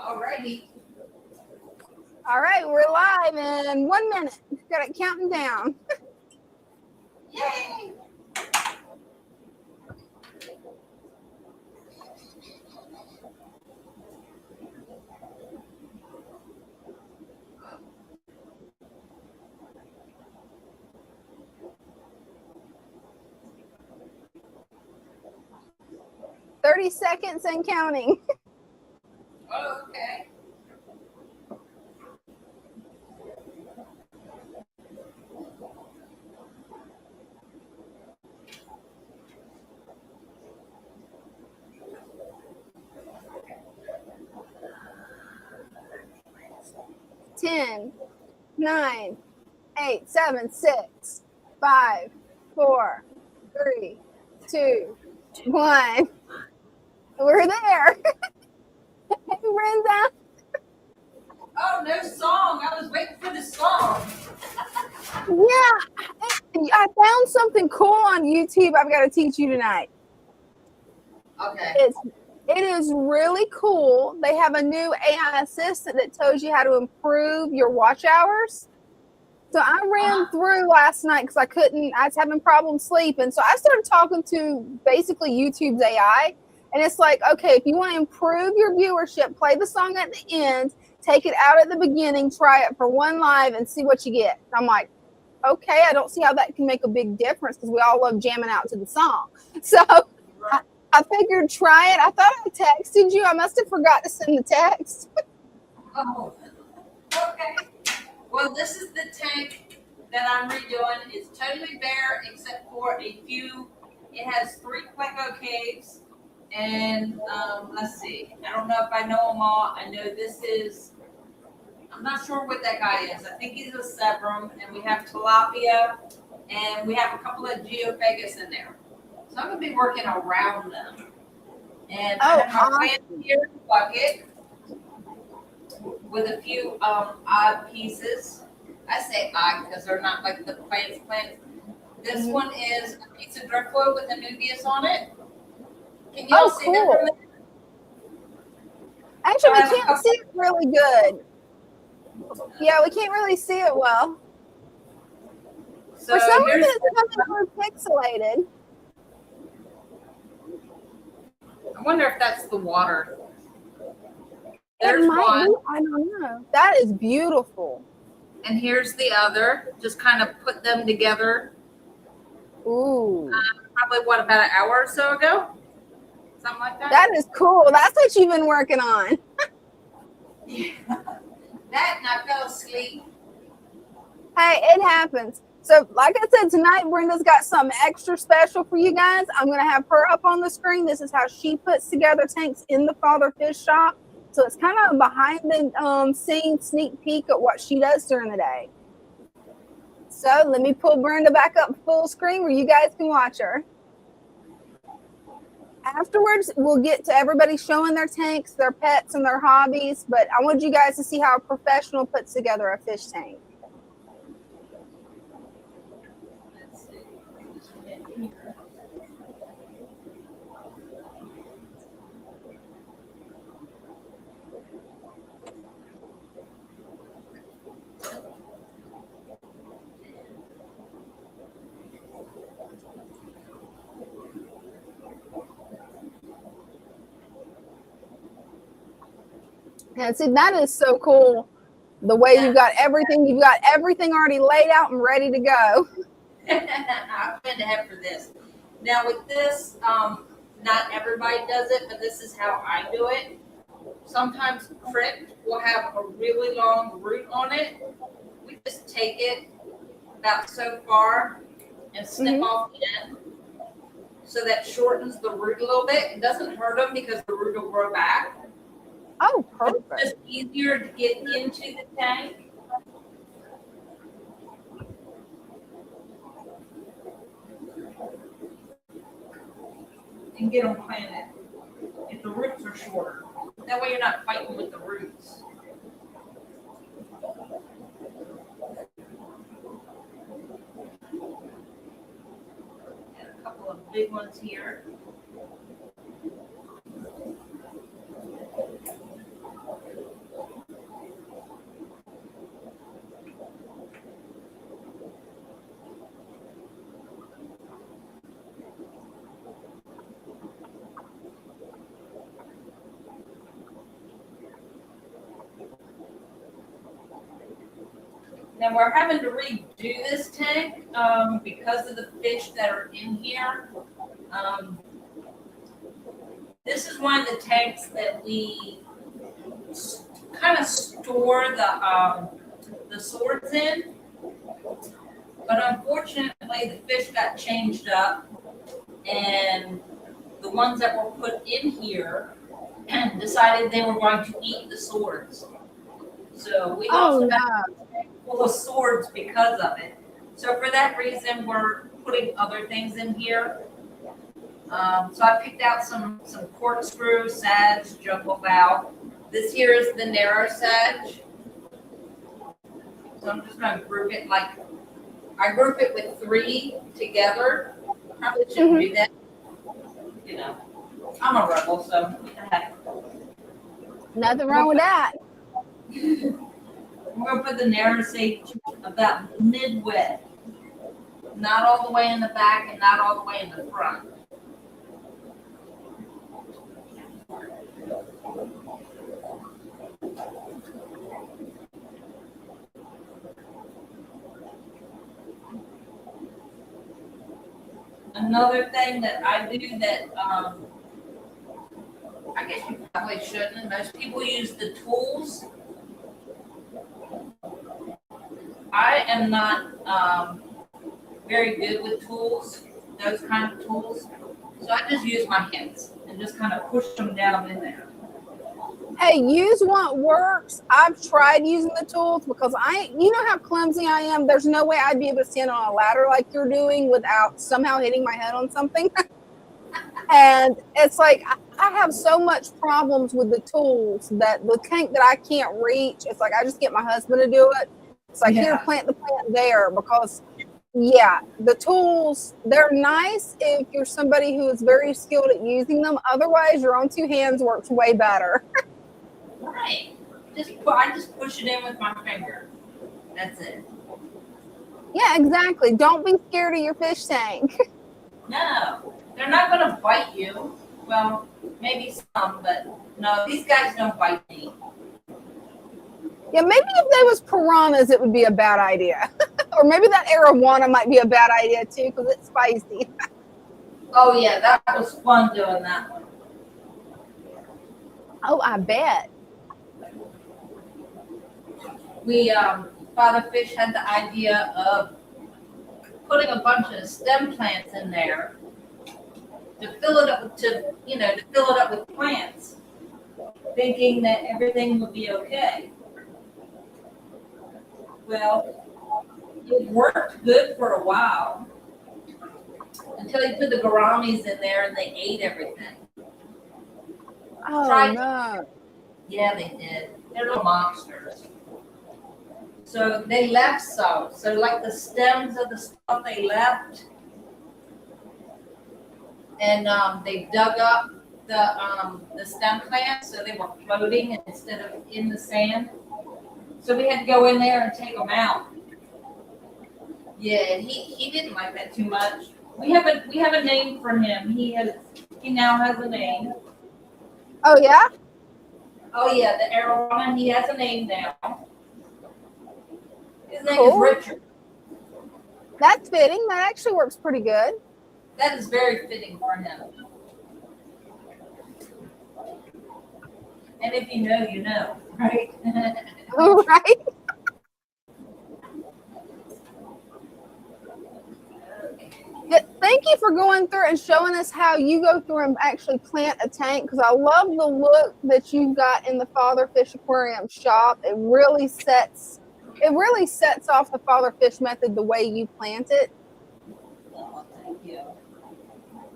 Alrighty. All right, we're live in 1 minute. Got it counting down. Yay! "30 seconds and counting." Oh, okay. Ten, 9, 8, 7, 6, 5, 4, 3, 2, 1. We're there. Hey, Brenda. Oh, no song. I was waiting for the song. Yeah, I found something cool on YouTube I've got to teach you tonight. Okay. It is really cool. They have a new AI assistant that tells you how to improve your watch hours. So I ran through last night because I was having problems sleeping. So I started talking to basically YouTube's AI. And it's like, okay, if you want to improve your viewership, play the song at the end, take it out at the beginning, try it for one live and see what you get. And I'm like, okay, I don't see how that can make a big difference because we all love jamming out to the song. So I figured try it. I thought I texted you. I must have forgot to send the text. Oh, okay. Well, this is the tank that I'm redoing. It's totally bare except for a few. It has 3 Pleco caves. And let's see. I don't know if I know them all. I know this is, I'm not sure what that guy is. I think he's a Sebrum. And we have Tilapia. And we have a couple of Geophagus in there. So I'm going to be working around them. And I have my plant here bucket with a few odd pieces. I say odd because they're not like the plants. This one is a piece of driftwood with a nubius on it. Can you see that from there? Actually, we can't see it really good. Yeah, we can't really see it well. So for some reason, it's coming more pixelated. I wonder if that's the water. There's one. I don't know. That is beautiful. And here's the other. Just kind of put them together. Ooh. Probably, what, about an hour or so ago? Something like that. That is cool. That's what you've been working on. Yeah. That and I fell asleep. Hey, it happens. So, like I said, tonight Brenda's got something extra special for you guys. I'm going to have her up on the screen. This is how she puts together tanks in the Father Fish shop. So it's kind of a behind the scenes sneak peek at what she does during the day. So let me pull Brenda back up full screen where you guys can watch her. Afterwards, we'll get to everybody showing their tanks, their pets, and their hobbies. But I want you guys to see how a professional puts together a fish tank. And see, that is so cool. The way you've got everything already laid out and ready to go. I've been to head for this. Now with this, not everybody does it, but this is how I do it. Sometimes crick will have a really long root on it. We just take it about so far and snip off the end. So that shortens the root a little bit. It doesn't hurt them because the root will grow back. Oh, perfect. It's just easier to get into the tank. And get them planted if the roots are shorter. That way you're not fighting with the roots. And a couple of big ones here. Now we're having to redo this tank because of the fish that are in here. This is one of the tanks that we kind of store the swords in, but unfortunately the fish got changed up, and the ones that were put in here decided they were going to eat the swords. So we also have a tank full of swords because of it. So for that reason, we're putting other things in here. So I picked out some corkscrew, sage, jungle fowl. This here is the narrow sage. So I'm just going to group it I group it with 3 together. Probably shouldn't do that. You know, I'm a rebel, so what the heck. Nothing wrong with that. I'm going to put the narrow sage about midway. Not all the way in the back and not all the way in the front. Another thing that I do that I guess you probably shouldn't. Most people use the tools. I am not very good with tools, those kind of tools. So I just use my hands and just kind of push them down in there. Hey, use what works. I've tried using the tools because you know how clumsy I am. There's no way I'd be able to stand on a ladder like you're doing without somehow hitting my head on something. And it's like, I have so much problems with the tools that the tank that I can't reach, it's like, I just get my husband to do it. It's like, here, plant the plant there, because yeah, the tools, they're nice if you're somebody who is very skilled at using them. Otherwise, your own 2 hands works way better. Right. I just push it in with my finger. That's it. Yeah, exactly. Don't be scared of your fish tank. No, they're not going to bite you. Well, maybe some, but no, these guys don't bite me. Yeah, maybe if they was piranhas, it would be a bad idea. Or maybe that arowana might be a bad idea too, because it's spicy. Oh yeah, that was fun doing that one. Oh, I bet. We Father Fish had the idea of putting a bunch of stem plants in there to fill it up with plants, thinking that everything would be okay. Well, it worked good for a while until you put the gouramis in there and they ate everything. Oh, no. Yeah, they did. They're little monsters. So they left some. So like the stems of the stuff they left, and they dug up the stem plants so they were floating instead of in the sand. So we had to go in there and take them out. Yeah, he didn't like that too much. We have a name for him. He now has a name. Oh, yeah? Oh yeah, the arowana, he has a name now. His name Cool. is Richard. That's fitting. That actually works pretty good. That is very fitting for him. And if you know, you know, right? All right. Thank you for going through and showing us how you go through and actually plant a tank, because I love the look that you've got in the Father Fish Aquarium shop. It really sets off the Father Fish method the way you plant it. Oh, thank you.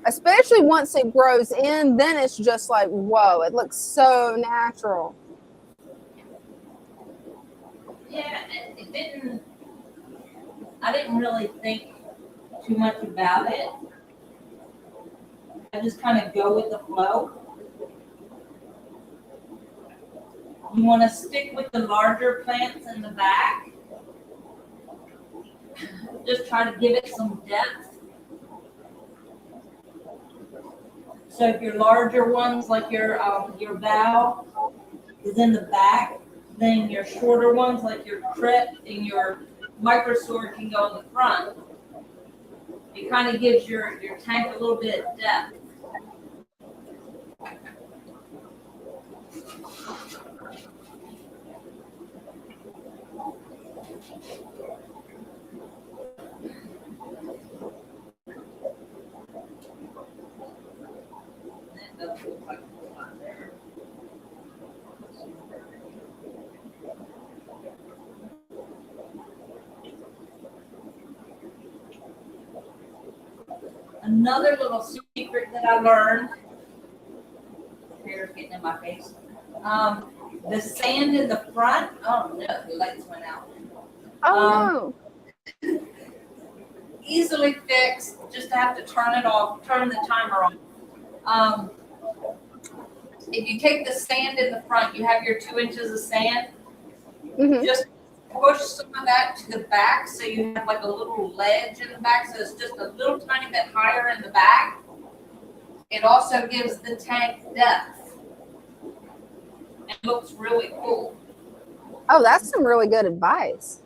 Especially once it grows in, then it's just like, whoa, it looks so natural. Yeah, I didn't really think too much about it. I just kind of go with the flow. You want to stick with the larger plants in the back. Just try to give it some depth. So if your larger ones, like your bow, is in the back, then your shorter ones, like your crypt and your micro storage can go in the front. It kind of gives your tank a little bit of depth. That doesn't look like a whole lot there. Another little secret that I learned, hair's getting in my face. The sand in the front, oh no, the lights went out. Oh Easily fixed, just have to turn it off, turn the timer on. If you take the sand in the front, you have your 2 inches of sand, no. Mm-hmm. just push some of that to the back so you have like a little ledge in the back, so it's just a little tiny bit higher in the back. It also gives the tank depth. It looks really cool. Oh, that's some really good advice.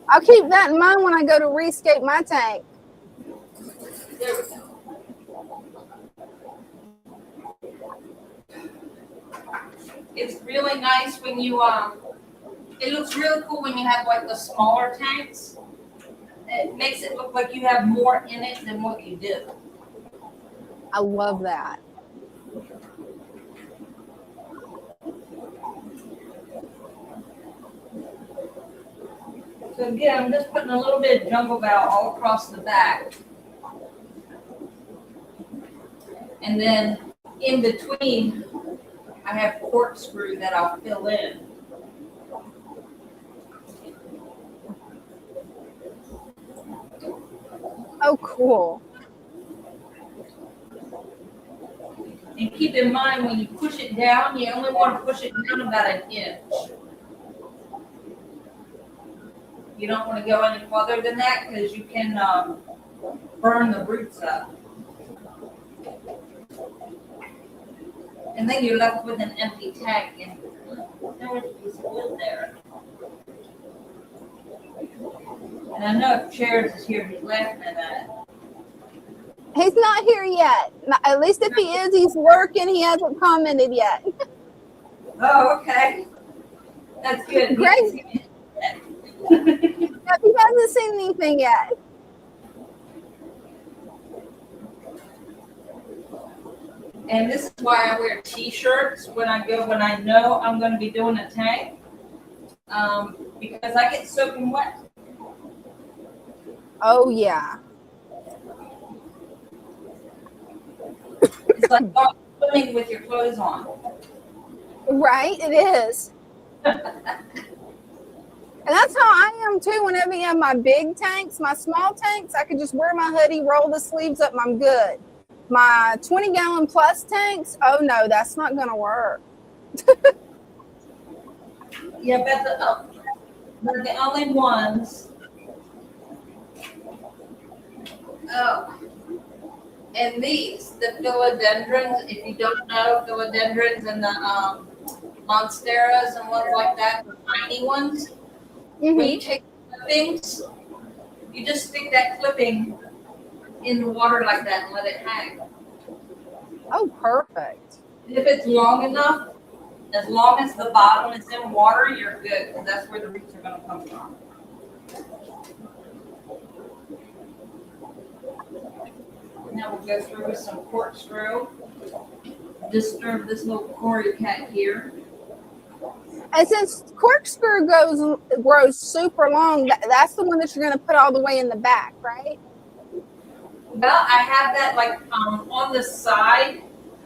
I'll keep that in mind when I go to rescape my tank. There we go. It's really nice when you it looks really cool when you have like the smaller tanks. It makes it look like you have more in it than what you do. I love that. So again, I'm just putting a little bit of jungle bow all across the back. And then in between, I have corkscrew that I'll fill in. Oh, cool. And keep in mind, when you push it down, you only want to push it down about an inch. You don't want to go any further than that because you can burn the roots up. And then you're left with an empty tank, and there was a piece of wood there. And I know if Chairs is here, he's laughing at that. He's not here yet. At least if he is, he's working. He hasn't commented yet. Oh, okay. That's good. Great. He hasn't seen anything yet. And this is why I wear t-shirts when I know I'm going to be doing a tank, because I get soaking wet. Oh, yeah. It's like swimming with your clothes on. Right, it is. And that's how I am too. Whenever you have my big tanks, my small tanks, I could just wear my hoodie, roll the sleeves up, and I'm good. My 20-gallon plus tanks, oh no, that's not going to work. Yeah, but the only ones. Oh, and these, the philodendrons, if you don't know, philodendrons and the monsteras and ones like that, the tiny ones, when you take clippings, you just stick that clipping in the water like that and let it hang. Oh, perfect. If it's long enough, as long as the bottom is in water, you're good, because that's where the roots are going to come from. Now we'll go through with some corkscrew. Disturb this little Cory cat here. And since corkscrew grows super long, that's the one that you're going to put all the way in the back, right? Well, I have that like on the side,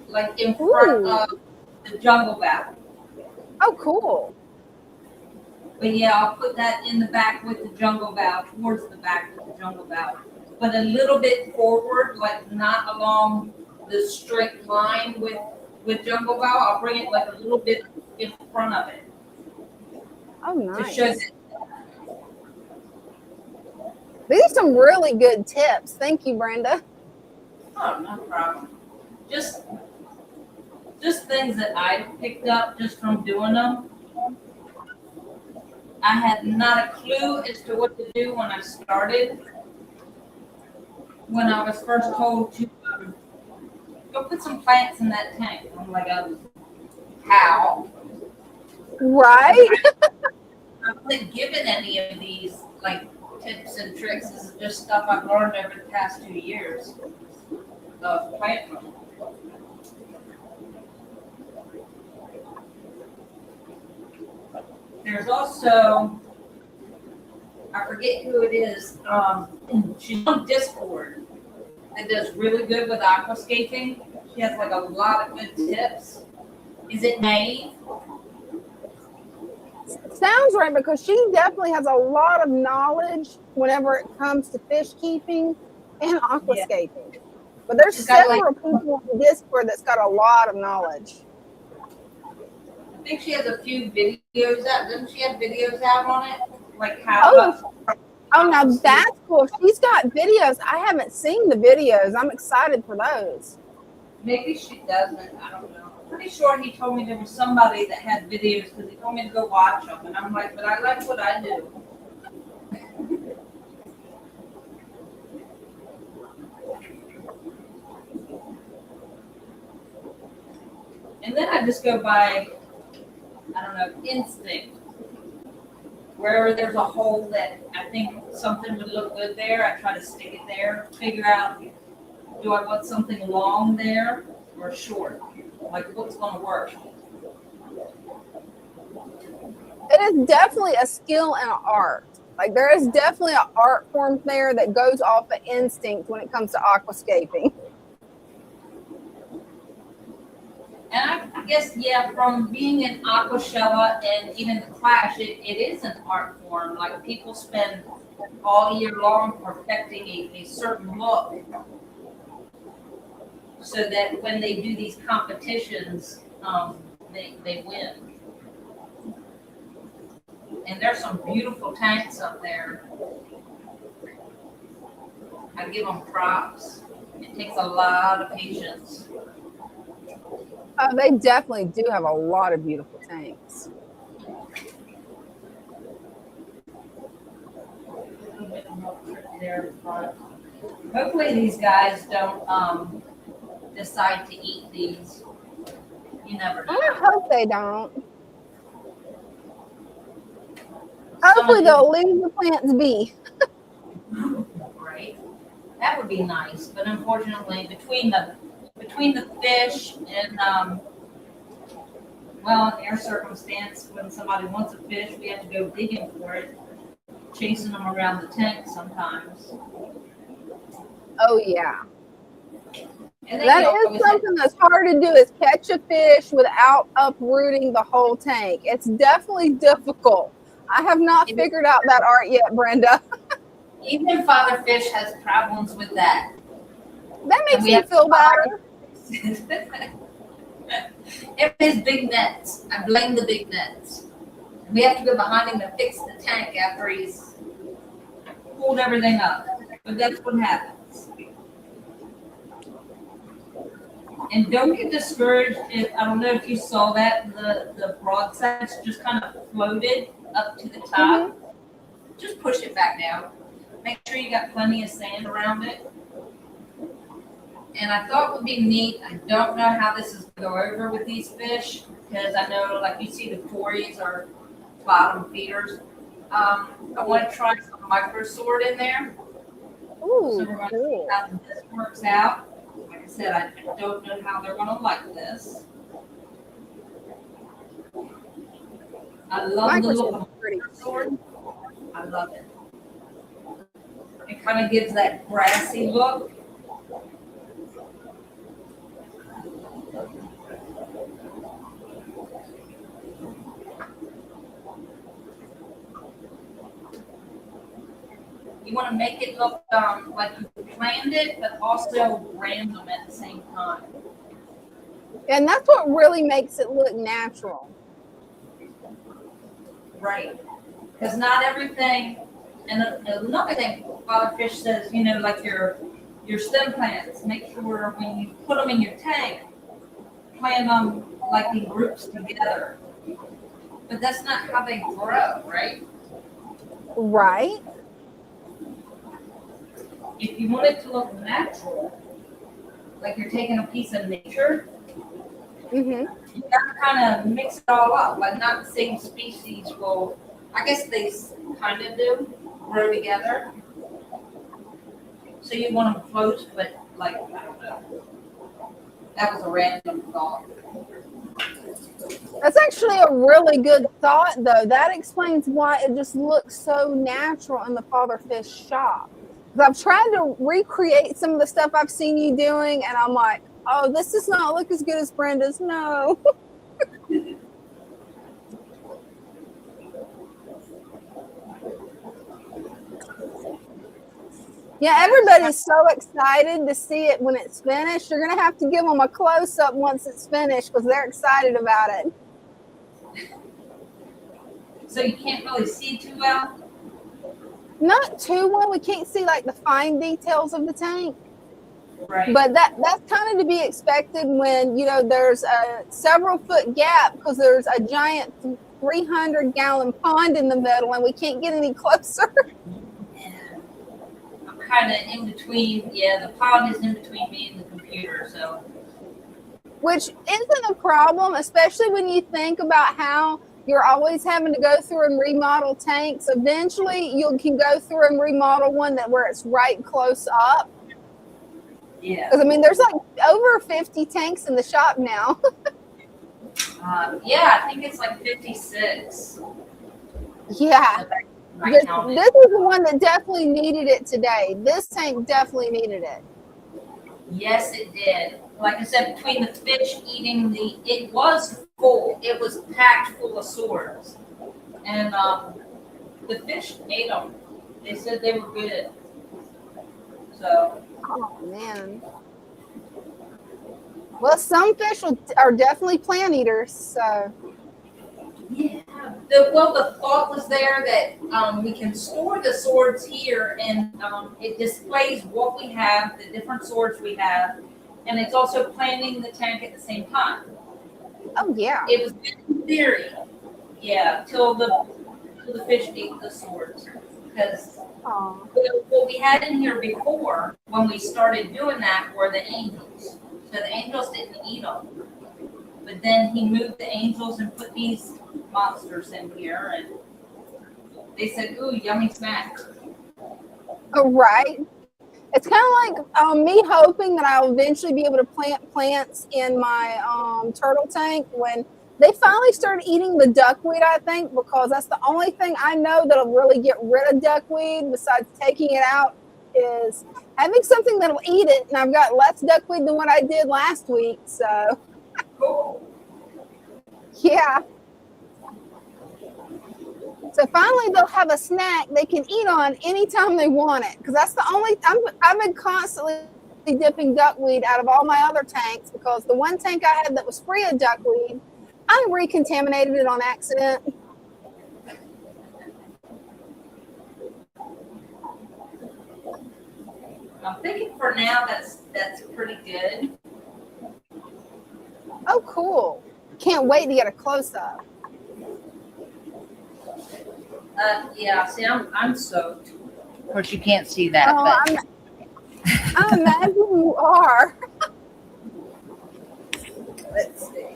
like in front of the jungle bow. Oh, cool. But yeah, I'll put that in the back with the jungle bow, towards the back with the jungle bow. But a little bit forward, like not along the straight line with jungle bow. I'll bring it like a little bit in front of it. Oh, nice. To show that. These are some really good tips. Thank you, Brenda. Oh, no problem. Just things that I picked up just from doing them. I had not a clue as to what to do when I started. When I was first told to go put some plants in that tank, I'm like, how? Right? I wasn't given any of these like tips and tricks. This is just stuff I've learned over the past 2 years of plant growing. There's also, I forget who it is. She's on Discord that does really good with aquascaping. She has like a lot of good tips. Is it Naive? Sounds right, because she definitely has a lot of knowledge whenever it comes to fish keeping and aquascaping. Yeah. But there's several people on Discord that's got a lot of knowledge. I think she has a few videos out. Doesn't she have videos out on it? Like how? Oh, now that's cool. She's got videos. I haven't seen the videos. I'm excited for those. Maybe she doesn't. I don't know. I'm pretty sure he told me there was somebody that had videos because he told me to go watch them. And I'm like, but I like what I do. And then I just go by, I don't know, instinct. Wherever there's a hole that I think something would look good there, I try to stick it there. Figure out, do I want something long there or short? Like, what's going to work? It is definitely a skill and an art. Like, there is definitely an art form there that goes off of instinct when it comes to aquascaping. And I guess, yeah, from being in Aquashella and even the Clash, it is an art form. Like, people spend all year long perfecting a certain look so that when they do these competitions, they win. And there's some beautiful tanks up there. I give them props. It takes a lot of patience. They definitely do have a lot of beautiful tanks. Hopefully these guys don't decide to eat these. You never know. I hope they don't. Hopefully they'll leave the plants be. Right. That would be nice, but unfortunately, between the fish and well, in our circumstance, when somebody wants a fish, we have to go digging for it, chasing them around the tank sometimes. Oh yeah. That is something that's hard to do, is catch a fish without uprooting the whole tank. It's definitely difficult. I have not figured out that art yet, Brenda. Even Father Fish has problems with that. That makes me feel better. His big nets. I blame the big nets. We have to go behind him and fix the tank after he's pulled everything up. But that's what happens. And don't get discouraged if, I don't know if you saw that, the broadsides just kind of floated up to the top. Mm-hmm. Just push it back down. Make sure you got plenty of sand around it. And I thought would be neat, I don't know how this is going to go over with these fish, because I know, like you see, the Tories are bottom feeders. I want to try some microsword in there. Ooh, so we're going to see how this works out. Like I said, I don't know how they're going to like this. I love the look of microsword. I love it. It kind of gives that grassy look. You want to make it look like you planned it, but also random at the same time. And that's what really makes it look natural. Right. Because not everything, and another thing Father Fish says, you know, like your stem plants, make sure when you put them in your tank, plant them like in groups together. But that's not how they grow, right? Right. If you want it to look natural, like you're taking a piece of nature, Mhm. you gotta kind of mix it all up. Like not the same species will, I guess they kind of do, grow together. So you want them close, but like, I don't know. That was a random thought. That's actually a really good thought, though. That explains why it just looks so natural in the father fish shop. 'Cause I've tried to recreate some of the stuff I've seen you doing, and I'm like, oh, this does not look as good as Brenda's. No. Yeah, everybody's so excited to see it when it's finished. You're going to have to give them a close up once it's finished because they're excited about it. So you can't really see too well. Not too well. We can't see like the fine details of the tank. Right. But that's kind of to be expected when, you know, there's a several foot gap because there's a giant 300-gallon pond in the middle and we can't get any closer. Yeah. I'm kind of in between. Yeah, the pond is in between me and the computer, so. Which isn't a problem, especially when you think about how you're always having to go through and remodel tanks. Eventually, you can go through and remodel one that where it's right close up. Yeah. Because I mean, there's like over 50 tanks in the shop now. Yeah, I think it's like 56. Yeah. This is the one that definitely needed it today. This tank definitely needed it. Yes, it did. Like I said, between the fish eating it was full. It was packed full of swords. And the fish ate them. They said they were good. So. Oh, man. Well, some fish are definitely plant eaters, so. Yeah. The thought was there that we can store the swords here, and it displays what we have, the different swords we have, and it's also planting the tank at the same time. Oh yeah. It was in theory, yeah, till the fish ate the swords, because what we had in here before when we started doing that were the angels. So the angels didn't eat them, but then he moved the angels and put these monsters in here, and they said, "Ooh, yummy snack." Oh, right. It's kind of like me hoping that I'll eventually be able to plant plants in my turtle tank when they finally start eating the duckweed, I think, because that's the only thing I know that'll really get rid of duckweed besides taking it out is having something that'll eat it. And I've got less duckweed than what I did last week. So, Cool. Yeah. So finally, they'll have a snack they can eat on anytime they want it. Because that's the only, I've been constantly dipping duckweed out of all my other tanks because the one tank I had that was free of duckweed, I recontaminated it on accident. I'm thinking for now that's pretty good. Oh, cool. Can't wait to get a close-up. Yeah, see, I'm soaked. Of course, you can't see that, but I imagine you are. Let's see.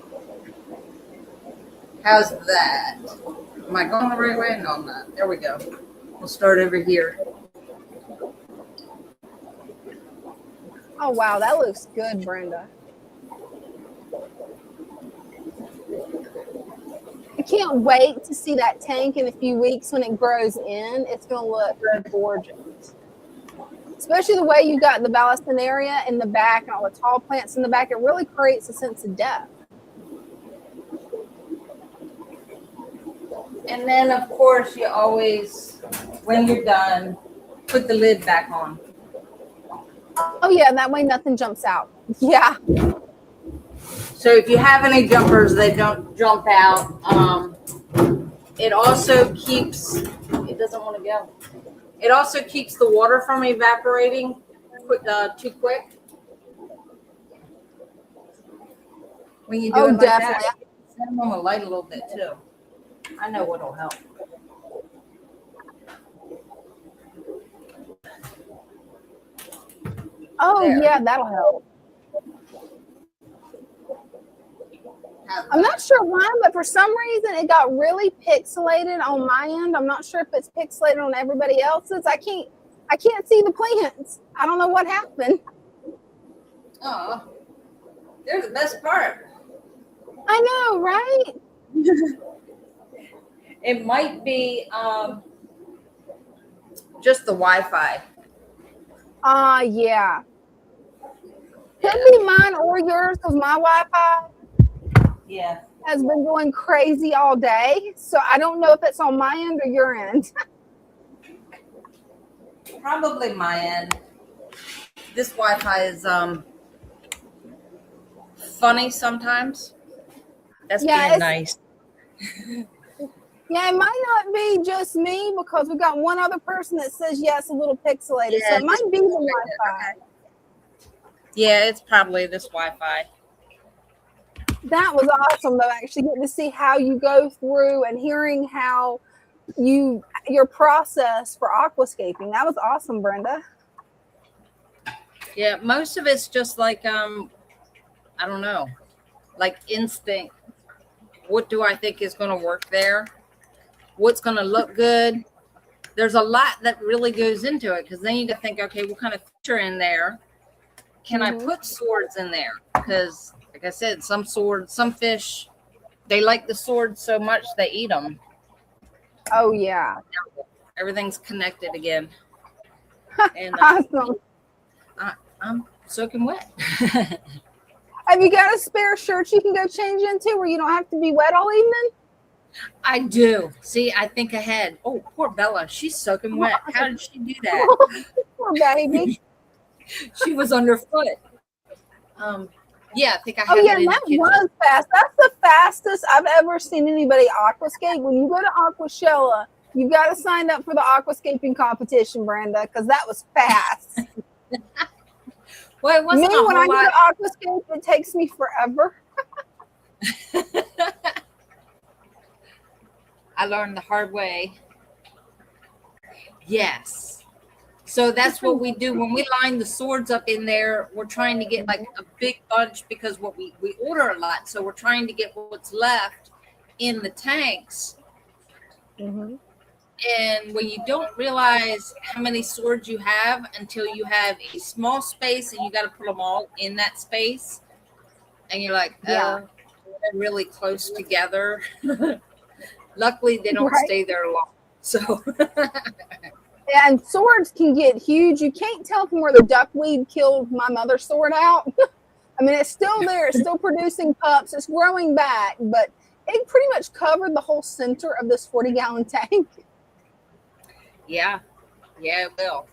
How's that? Am I going the right way? No, I'm not. There we go. We'll start over here. Oh, wow. That looks good, Brenda. I can't wait to see that tank in a few weeks when it grows in. It's going to look gorgeous. Especially the way you got the ballasting area in the back and all the tall plants in the back. It really creates a sense of depth. And then, of course, you always, when you're done, put the lid back on. Oh, yeah. That way nothing jumps out. Yeah. So if you have any jumpers, they don't jump out. It also keeps, it doesn't want to go. It also keeps the water from evaporating too quick. When you do it like definitely. that, set them on the light a little bit too. I know what'll help. Oh, There. yeah, that'll help. I'm not sure why, but for some reason it got really pixelated on my end. I'm not sure if it's pixelated on everybody else's. I can't see the plants. I don't know what happened. Oh, they're the best part. I know, right? It might be just the Wi-Fi. Yeah. Could be mine or yours because my Wi-Fi has been going crazy all day. So I don't know if it's on my end or your end. Probably my end. This Wi-Fi is funny sometimes. That's being nice. Yeah, it might not be just me because we got one other person that says yes, a little pixelated. So it might be the Wi-Fi. Yeah, it's probably this Wi-Fi. That was awesome though, actually getting to see how you go through and hearing how your process for aquascaping. That was awesome, Brenda. Yeah, most of it's just like I don't know, like instinct. What do I think is going to work there? What's going to look good? There's a lot that really goes into it because they need to think, okay, what kind of fish are in there? Can I put swords in there? Because like I said, some fish, they like the swords so much they eat them. Oh yeah. Everything's connected again. And awesome. I'm soaking wet. Have you got a spare shirt you can go change into where you don't have to be wet all evening? I do. See, I think ahead. Oh, poor Bella. She's soaking wet. How did she do that? Poor baby. She was underfoot. Yeah, I think I have that was fast. That's the fastest I've ever seen anybody aquascape. When you go to Aquashella, you got to sign up for the aquascaping competition, Brenda, because that was fast. Well, it wasn't when I go to aquascape, it takes me forever. I learned the hard way. Yes. So that's what we do when we line the swords up in there. We're trying to get like a big bunch because we order a lot. So we're trying to get what's left in the tanks. Mm-hmm. And when you don't realize how many swords you have until you have a small space and you got to put them all in that space. And you're like, they're really close together. Luckily, they don't stay there long. So, and swords can get huge. You can't tell from where the duckweed killed my mother's sword out. I mean, it's still there. It's still producing pups. It's growing back, but it pretty much covered the whole center of this 40-gallon tank. Yeah, it will.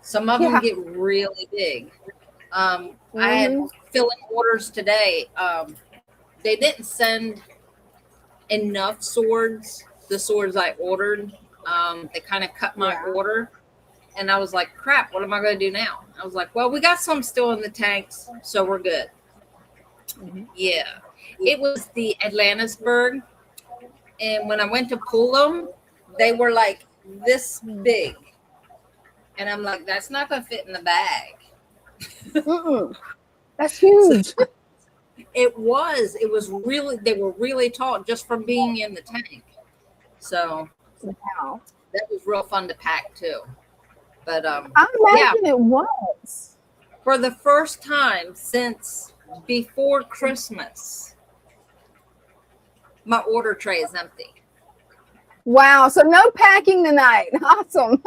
Some of them get really big. I had filling orders today. They didn't send enough swords, the swords I ordered. They kind of cut my order. And I was like, crap, what am I going to do now? I was like, well, we got some still in the tanks, so we're good. Mm-hmm. Yeah. It was the Atlantisburg. And when I went to pull them, they were like this big. And I'm like, that's not going to fit in the bag. That's huge. So, it was really, they were really tall just from being in the tank. So that was real fun to pack too. But I imagine it was. For the first time since before Christmas, my order tray is empty. Wow. So no packing tonight. Awesome.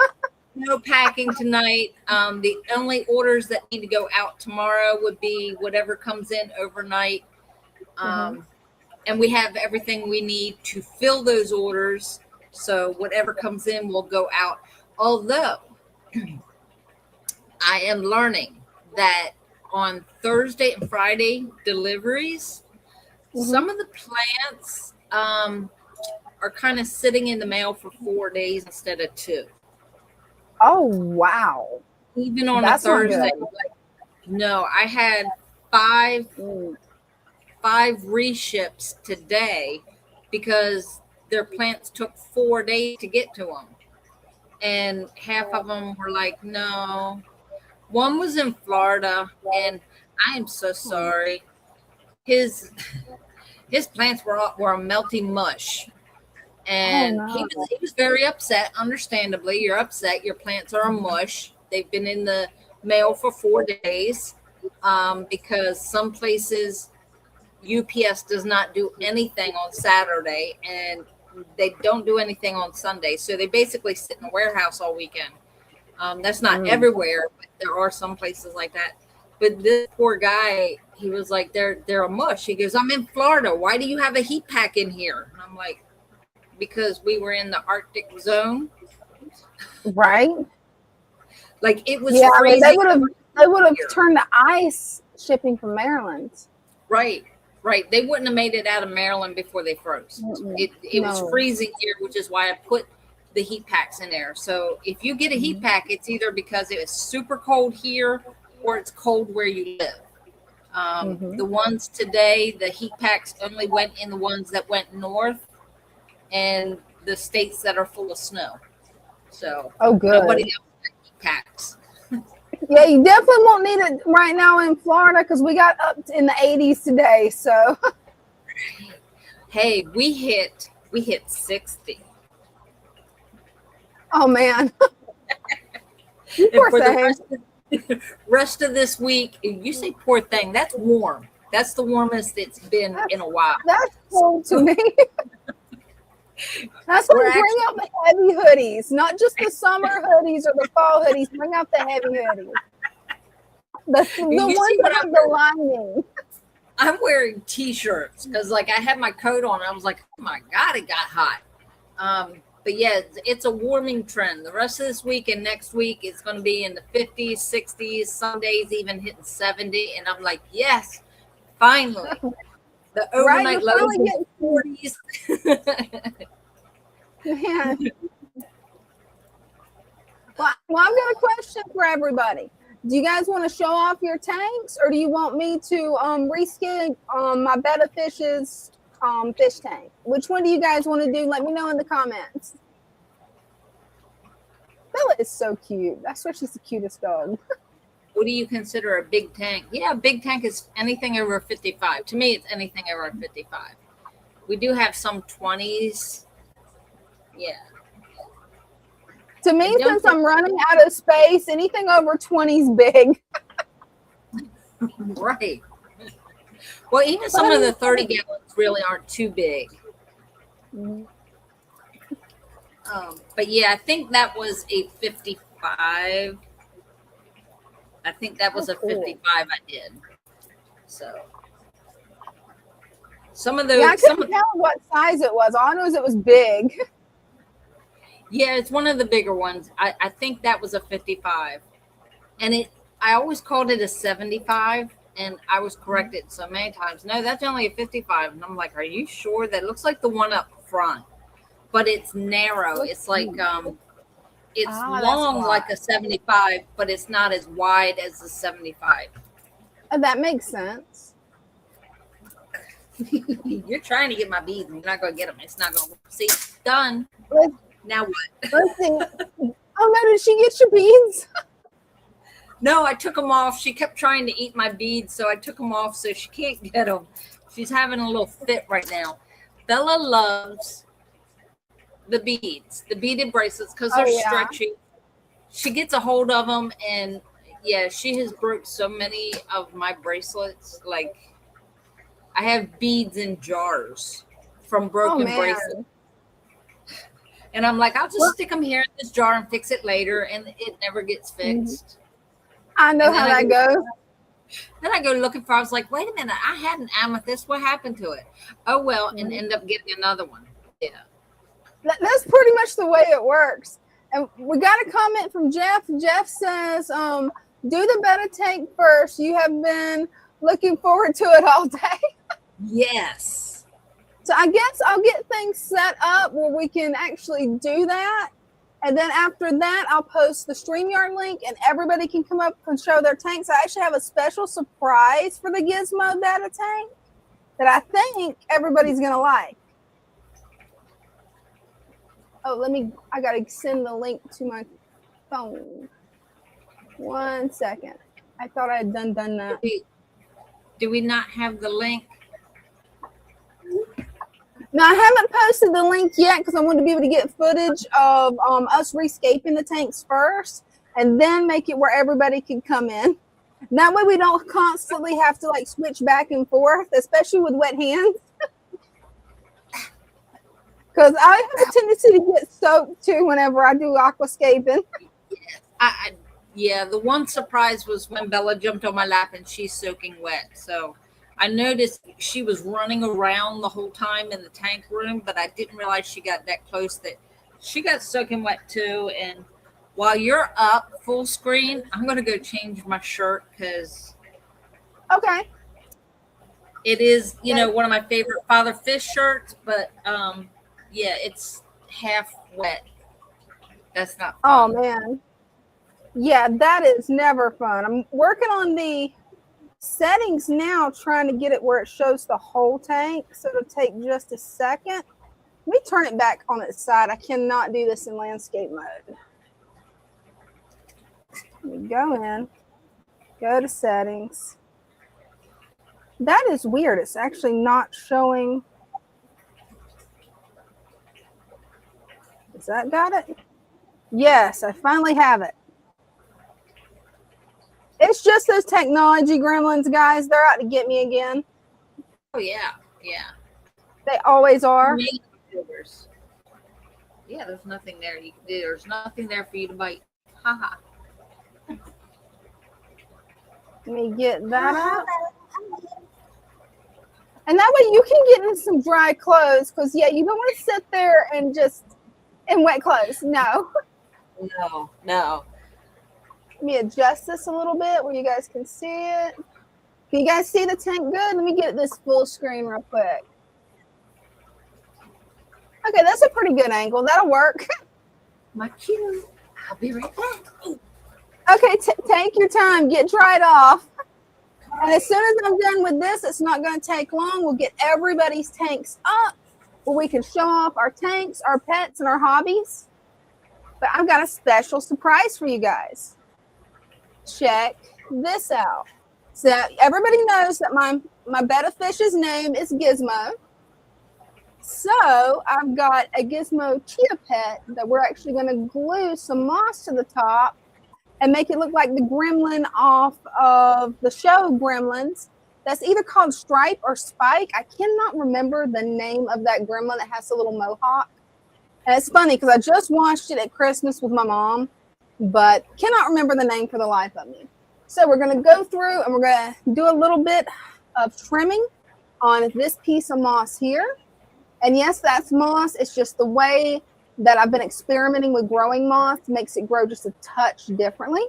No packing tonight. The only orders that need to go out tomorrow would be whatever comes in overnight. And we have everything we need to fill those orders. So whatever comes in will go out. Although I am learning that on Thursday and Friday deliveries, some of the plants are kind of sitting in the mail for 4 days instead of 2. Oh, wow. Even on a Thursday. No, I had 5 reships today because their plants took 4 days to get to them. And half of them were like, no. One was in Florida, and I am so sorry. His plants were a melty mush. And he was very upset. Understandably, you're upset. Your plants are a mush. They've been in the mail for 4 days because some places UPS does not do anything on Saturday, and they don't do anything on Sunday. So they basically sit in the warehouse all weekend. That's not everywhere, but there are some places like that. But this poor guy, he was like, they're a mush. He goes, I'm in Florida. Why do you have a heat pack in here? And I'm like, because we were in the Arctic zone. Right. Like it was freezing. They would have here. turned the ice shipping from Maryland. Right. They wouldn't have made it out of Maryland before they froze. It was freezing here, which is why I put the heat packs in there. So if you get a heat pack, it's either because it was super cold here or it's cold where you live. The ones today, the heat packs only went in the ones that went north and the states that are full of snow. So nobody else got heat packs. Yeah, you definitely won't need it right now in Florida because we got up in the 80s today. So hey, we hit 60. Oh man. You poor thing. The rest of this week, you say poor thing, that's warm. That's the warmest it's been in a while. That's cold to me. That's why bring out the heavy hoodies, not just the summer hoodies or the fall hoodies. Bring out the heavy hoodies. The ones that have the lining. I'm wearing t-shirts because like I had my coat on. I was like, oh my God, it got hot. But yeah, it's a warming trend. The rest of this week and next week, it's going to be in the 50s, 60s, some days even hitting 70. And I'm like, yes, finally. The overnight lows in the 40s. Man. Well, I've got a question for everybody. Do you guys want to show off your tanks, or do you want me to reskin my Betta Fish's fish tank? Which one do you guys want to do? Let me know in the comments. Bella is so cute. That's why she's the cutest dog. What do you consider a big tank? Yeah, a big tank is anything over 55. To me, it's anything over 55. We do have some 20s. Yeah. To me, since I'm running out of space, anything over 20 is big. Right. Well, even some of the 30 gallons really aren't too big. But yeah, I think that was a 55. I think that was a 55 I did. So some of those. Yeah, I couldn't tell what size it was. All I know is it was big. Yeah, it's one of the bigger ones. I think that was a 55. And I always called it a 75, and I was corrected so many times. No, that's only a 55. And I'm like, are you sure? That looks like the one up front. But it's narrow. It's like it's long like a 75, but it's not as wide as the 75. That makes sense. You're trying to get my beads, and you're not going to get them. It's not going to work. See, done. Now what? Let's see. Oh no, did she get your beads? No, I took them off. She kept trying to eat my beads, so I took them off so she can't get them. She's having a little fit right now. Bella loves the beads, the beaded bracelets, because they're stretchy. She gets a hold of them, and yeah, she has broke so many of my bracelets. Like, I have beads in jars from broken bracelets. And I'm like, I'll just stick them here in this jar and fix it later, and it never gets fixed. I know how that goes. Then I go looking for, I was like, wait a minute, I had an amethyst. What happened to it? Oh, well, and end up getting another one. Yeah. That's pretty much the way it works. And we got a comment from Jeff. Jeff says, do the Betta tank first. You have been looking forward to it all day. Yes. So I guess I'll get things set up where we can actually do that. And then after that, I'll post the StreamYard link and everybody can come up and show their tanks. I actually have a special surprise for the Gizmo Betta tank that I think everybody's going to like. Oh, I gotta send the link to my phone. 1 second. I thought I had done that. Do we not have the link? Now, I haven't posted the link yet because I wanted to be able to get footage of us rescaping the tanks first and then make it where everybody can come in. That way we don't constantly have to like switch back and forth, especially with wet hands. Because I have a tendency to get soaked too whenever I do aquascaping. Yeah, the one surprise was when Bella jumped on my lap and she's soaking wet. So I noticed she was running around the whole time in the tank room, but I didn't realize she got that close that she got soaking wet too. And while you're up full screen, I'm going to go change my shirt because Okay. it is, one of my favorite Father Fish shirts, but yeah, it's half wet. That's not fun. Oh, man. Yeah, that is never fun. I'm working on the settings now, trying to get it where it shows the whole tank. So it'll take just a second. Let me turn it back on its side. I cannot do this in landscape mode. Let me go in, go to settings. That is weird. It's actually not showing. Has that got it? Yes, I finally have it. It's just those technology gremlins, guys. They're out to get me again. Oh, yeah. They always are. Yeah, there's nothing there. There's nothing there for you to bite. Haha. Let me get that up. And that way you can get in some dry clothes because, yeah, you don't want to sit there and just in wet clothes. No. No. Let me adjust this a little bit where you guys can see it. Can you guys see the tank good? Let me get this full screen real quick. Okay, that's a pretty good angle. That'll work. My cue. I'll be right back. Okay, take your time. Get dried off. And as soon as I'm done with this, it's not going to take long. We'll get everybody's tanks up where we can show off our tanks, our pets, and our hobbies. But I've got a special surprise for you guys. Check this out. So everybody knows that my betta fish's name is Gizmo. So I've got a Gizmo chia pet that we're actually going to glue some moss to the top and make it look like the gremlin off of the show Gremlins. That's either called Stripe or Spike. I cannot remember the name of that gremlin that has a little mohawk. And it's funny because I just watched it at Christmas with my mom, but cannot remember the name for the life of me. So we're going to go through and we're going to do a little bit of trimming on this piece of moss here. And yes, that's moss. It's just the way that I've been experimenting with growing moss makes it grow just a touch differently.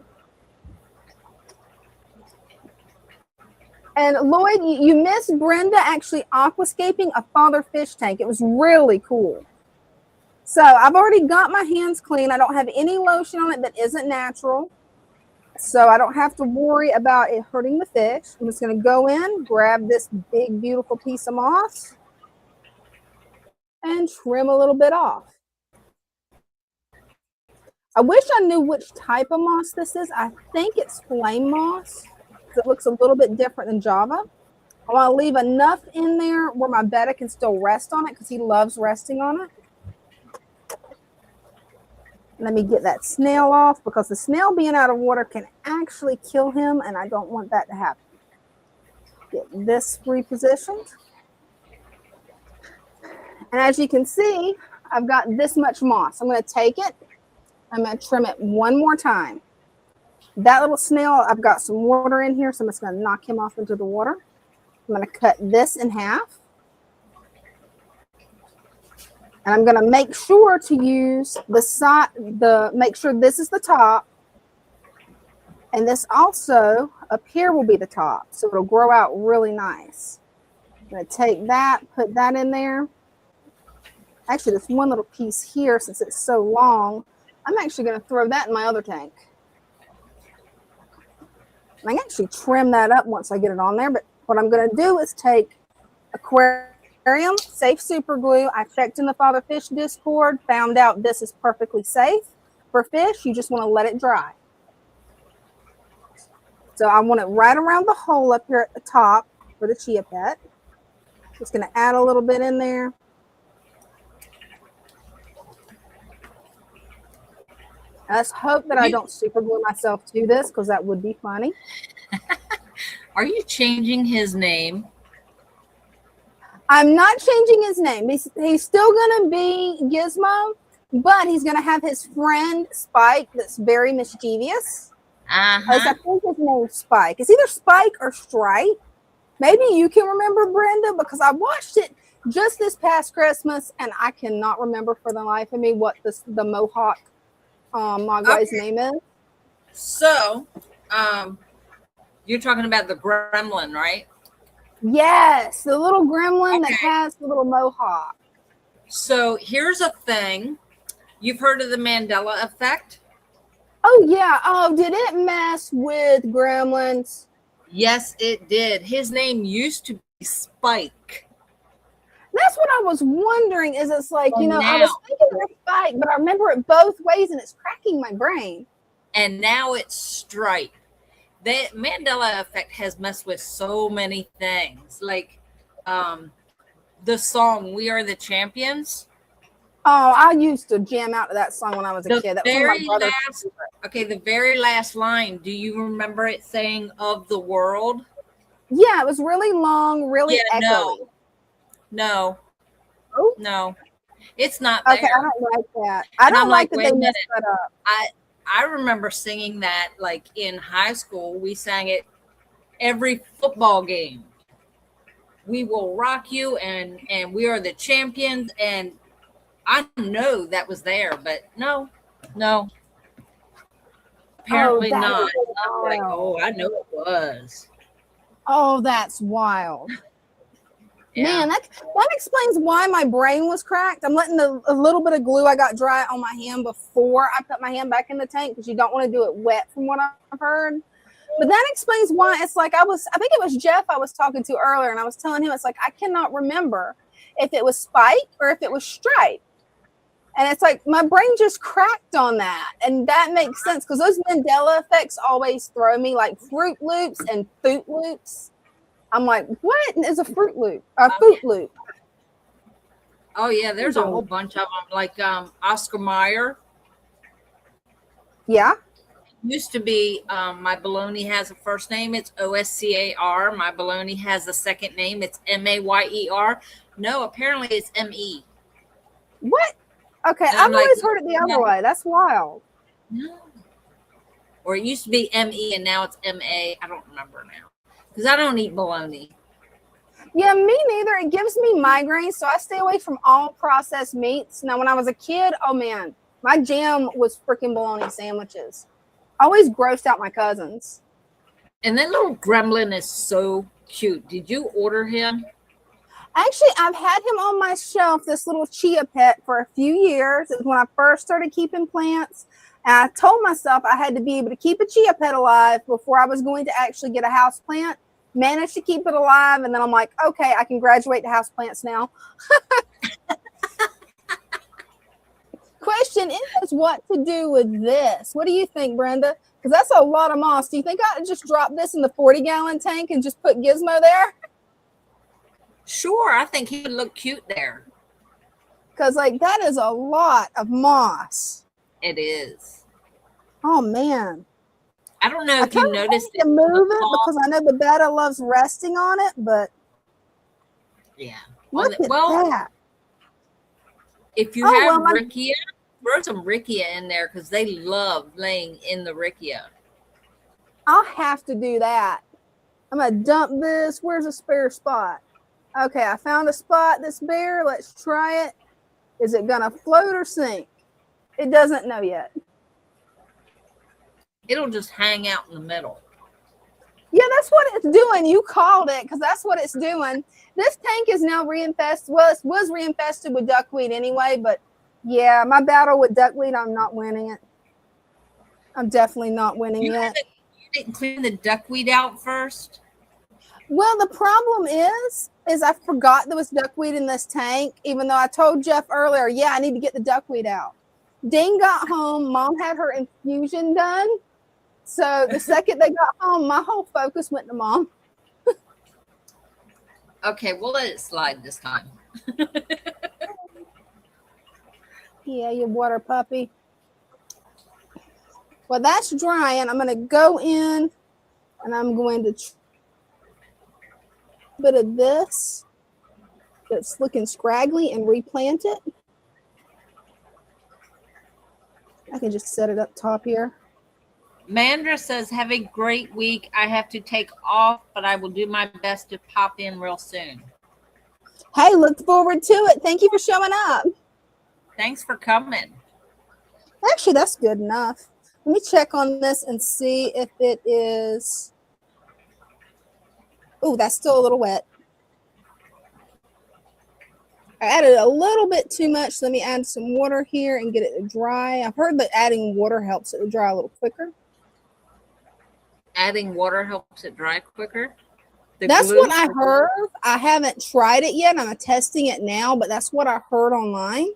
And Lloyd, you missed Brenda actually aquascaping a father fish tank. It was really cool. So I've already got my hands clean. I don't have any lotion on it that isn't natural. So I don't have to worry about it hurting the fish. I'm just going to go in, grab this big, beautiful piece of moss and trim a little bit off. I wish I knew which type of moss this is. I think it's flame moss. It looks a little bit different than Java. I want to leave enough in there where my betta can still rest on it because he loves resting on it. Let me get that snail off because the snail being out of water can actually kill him, and I don't want that to happen. Get this repositioned. And as you can see, I've got this much moss. I'm going to take it. I'm going to trim it one more time. That little snail, I've got some water in here, so I'm just going to knock him off into the water. I'm going to cut this in half. And I'm going to make sure to use the side, make sure this is the top. And this also up here will be the top. So it'll grow out really nice. I'm going to take that, put that in there. Actually, this one little piece here, since it's so long, I'm actually going to throw that in my other tank. I can actually trim that up once I get it on there. But what I'm going to do is take aquarium safe super glue. I checked in the Father Fish Discord, found out this is perfectly safe for fish. You just want to let it dry. So I want it right around the hole up here at the top for the Chia Pet. Just going to add a little bit in there. Let's hope that I don't super glue myself to this, because that would be funny. Are you changing his name? I'm not changing his name. He's still going to be Gizmo, but he's going to have his friend Spike that's very mischievous. I think his name's Spike. It's either Spike or Stripe. Maybe you can remember, Brenda, because I watched it just this past Christmas, and I cannot remember for the life of me what the Mohawk Mogwai's name is. So, you're talking about the gremlin, right? Yes, the little gremlin that has the little mohawk. So here's a thing. You've heard of the Mandela effect? Oh, yeah. Oh, did it mess with gremlins? Yes, it did. His name used to be Spike. That's what I was wondering. Is it's like, And I was thinking it was Spike, but I remember it both ways, and it's cracking my brain. And now it's Stripe. The Mandela effect has messed with so many things. Like the song "We Are the Champions." Oh, I used to jam out to that song when I was a kid. That was one of my brother's favorites. The very last line. Do you remember it saying "of the world"? Yeah, it was really long, really echoey. No. Oh? No. It's not there. Okay, I don't like that. I don't like that they messed that up. I remember singing that like in high school. We sang it every football game. We will rock you, and we are the champions. And I know that was there, but no. Apparently not. I'm like, I know it was. Oh, that's wild. Yeah. Man, that explains why my brain was cracked. I'm letting a little bit of glue I got dry on my hand before I put my hand back in the tank, because you don't want to do it wet, from what I've heard. But that explains why it's like I think it was Jeff I was talking to earlier, and I was telling him, it's like I cannot remember if it was Spike or if it was Stripe. And it's like my brain just cracked on that. And that makes sense, because those Mandela effects always throw me, like Fruit Loops and Foot Loops. I'm like, what is a Fruit Loop? A Foot Loop. Oh yeah, there's a whole bunch of them. Like Oscar Mayer. Yeah. Used to be My Baloney has a first name. It's Oscar. My Baloney has a second name. It's Mayer. No, apparently it's Me. What? Okay, I've always heard it the other way. That's wild. No. Or it used to be Me, and now it's Ma. I don't remember now, because I don't eat bologna. Yeah, me neither. It gives me migraines, so I stay away from all processed meats. Now, when I was a kid, oh man, my jam was freaking bologna sandwiches. Always grossed out my cousins. And that little gremlin is so cute. Did you order him? Actually, I've had him on my shelf, this little Chia Pet, for a few years. It was when I first started keeping plants. And I told myself I had to be able to keep a Chia Pet alive before I was going to actually get a house plant. Managed to keep it alive, and then I'm like, okay, I can graduate to house plants now. Question is, what to do with this? What do you think, Brenda? Because that's a lot of moss. Do you think I could just drop this in the 40-gallon tank and just put Gizmo there? Sure, I think he would look cute there. Because, like, that is a lot of moss. It is. Oh, man. I don't know if you noticed it. Move it because I know the betta loves resting on it, but yeah. Look at that. If you have Rickia, throw some Rickia in there, because they love laying in the Rickia. I'll have to do that. I'm gonna dump this. Where's a spare spot? Okay, I found a spot that's bare. Let's try it. Is it gonna float or sink? It doesn't know yet. It'll just hang out in the middle. Yeah, that's what it's doing. You called it, because that's what it's doing. This tank is now reinfested. Well, it was reinfested with duckweed anyway, but yeah, my battle with duckweed, I'm not winning it. I'm definitely not winning it. You didn't clean the duckweed out first? Well, the problem is is I forgot there was duckweed in this tank, even though I told Jeff earlier, yeah, I need to get the duckweed out. Dean got home. Mom had her infusion done. So the second they got home, my whole focus went to Mom. Okay, we'll let it slide this time. Yeah, you water puppy. Well, that's drying. I'm going to go in and I'm going to bit of this that's looking scraggly and replant it. I can just set it up top here. Mandra says, have a great week. I have to take off, but I will do my best to pop in real soon. Hey, look forward to it. Thank you for showing up. Thanks for coming. Actually, that's good enough. Let me check on this and see if it is. Oh, that's still a little wet. I added a little bit too much. Let me add some water here and get it to dry. I've heard that adding water helps it to dry a little quicker. Adding water helps it dry quicker? That's what I heard. I haven't tried it yet. I'm testing it now, but that's what I heard online.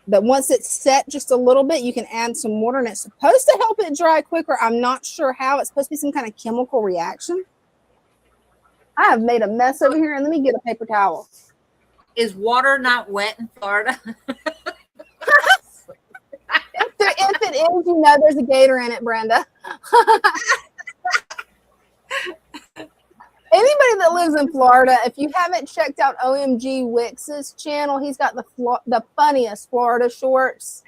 That once it's set just a little bit, you can add some water, and it's supposed to help it dry quicker. I'm not sure how. It's supposed to be some kind of chemical reaction. I have made a mess over here, and let me get a paper towel. Is water not wet in Florida? If it is, you know there's a gator in it, Brenda. Anybody that lives in Florida, if you haven't checked out OMG Wix's channel, he's got the funniest Florida shorts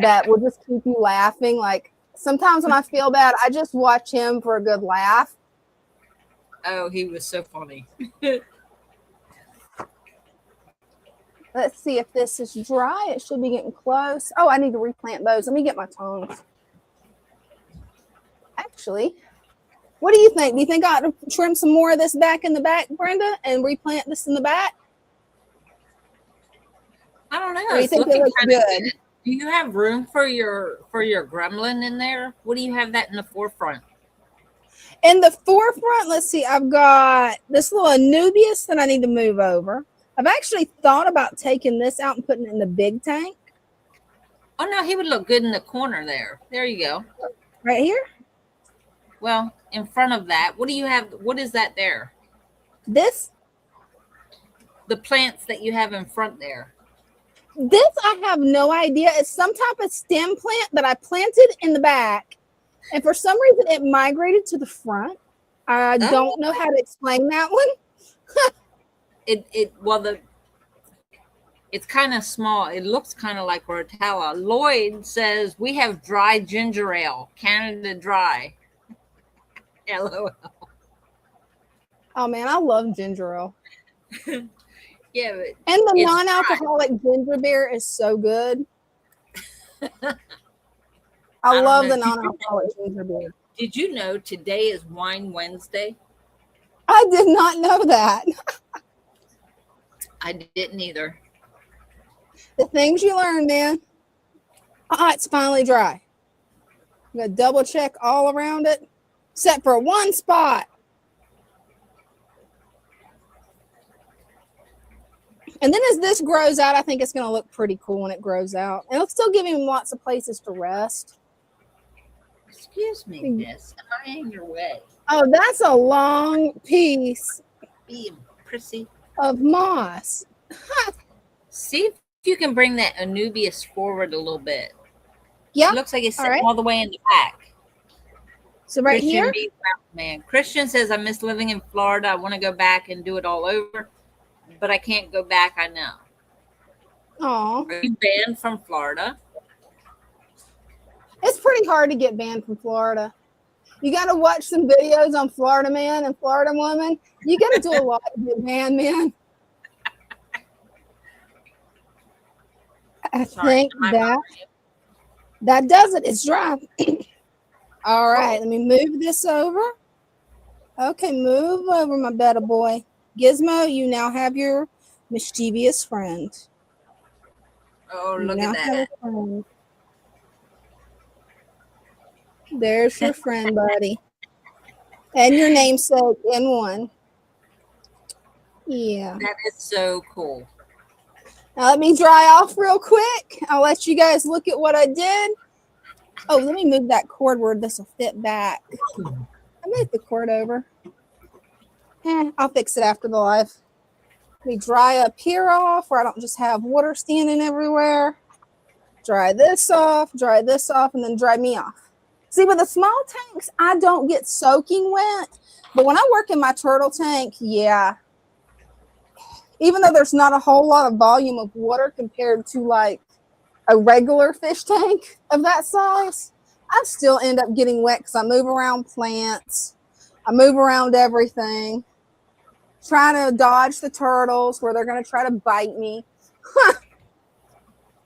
that will just keep you laughing. Like sometimes when I feel bad, I just watch him for a good laugh. Oh, he was so funny. Let's see if this is dry. It should be getting close. Oh, I need to replant those. Let me get my tongs. Actually, what do you think? Do you think I ought to trim some more of this back in the back, Brenda, and replant this in the back? I don't know. Or you think it looks good? Do you have room for your gremlin in there? What do you have that in the forefront? In the forefront, let's see. I've got this little Anubias that I need to move over. I've actually thought about taking this out and putting it in the big tank. Oh, no, he would look good in the corner there. There you go. Right here? Well, in front of that, what do you have? What is that there? This? The plants that you have in front there. This, I have no idea. It's some type of stem plant that I planted in the back. And for some reason, it migrated to the front. I don't know how to explain that one. It's kind of small. It looks kind of like Rotella. Lloyd says we have dry ginger ale, Canada Dry. LOL. Oh man, I love ginger ale. Yeah, but and the non-alcoholic ginger beer is so good. I love the non-alcoholic ginger beer. Did you know today is Wine Wednesday? I did not know that. I didn't either. The things you learn, man. It's finally dry. I'm going to double check all around it, except for one spot. And then as this grows out, I think it's going to look pretty cool when it grows out. And it'll still give him lots of places to rest. Excuse me, miss. Am I in your way? Oh, that's a long piece Be prissy. of moss. See if you can bring that Anubias forward a little bit. Yeah. It looks like it's sitting all the way in the back. So right Christian here? Man. Christian says, I miss living in Florida. I want to go back and do it all over, but I can't go back, I know. Oh. Are you banned from Florida? It's pretty hard to get banned from Florida. You got to watch some videos on Florida Man and Florida Woman. You got to do a lot to get banned, man. I think that does it. It's dry. All right, let me move this over. Okay, move over, my better boy. Gizmo, you now have your mischievous friend. Oh, look at that. There's your friend, buddy. And your namesake in one. Yeah. That is so cool. Now let me dry off real quick. I'll let you guys look at what I did. Oh, let me move that cord where this will fit back. I moved the cord over. I'll fix it after the live. Let me dry up here off where I don't just have water standing everywhere. Dry this off, and then dry me off. See, with the small tanks, I don't get soaking wet. But when I work in my turtle tank, yeah. Even though there's not a whole lot of volume of water compared to like a regular fish tank of that size, I still end up getting wet because I move around plants. I move around everything. Trying to dodge the turtles where they're going to try to bite me.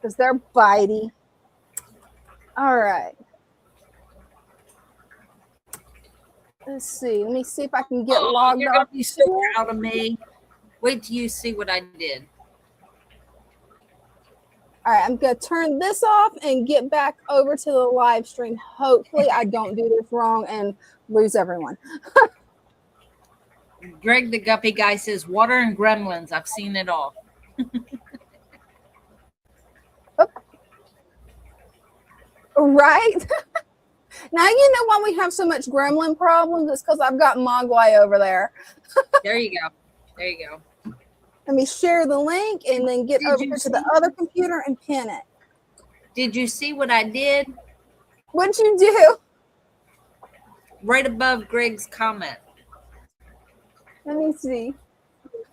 Because they're bitey. All right. Let's see. Let me see if I can get logged You're off. gonna be so proud of me. Wait till you see what I did. All right, I'm going to turn this off and get back over to the live stream. Hopefully I don't do this wrong and lose everyone. Greg the Guppy guy says, water and gremlins. I've seen it all. Right? Now you know why we have so much gremlin problems. It's because I've got Mogwai over there. There you go. There you go. Let me share the link and then get over to the other computer and pin it. Did you see what I did? What'd you do? Right above Greg's comment. Let me see.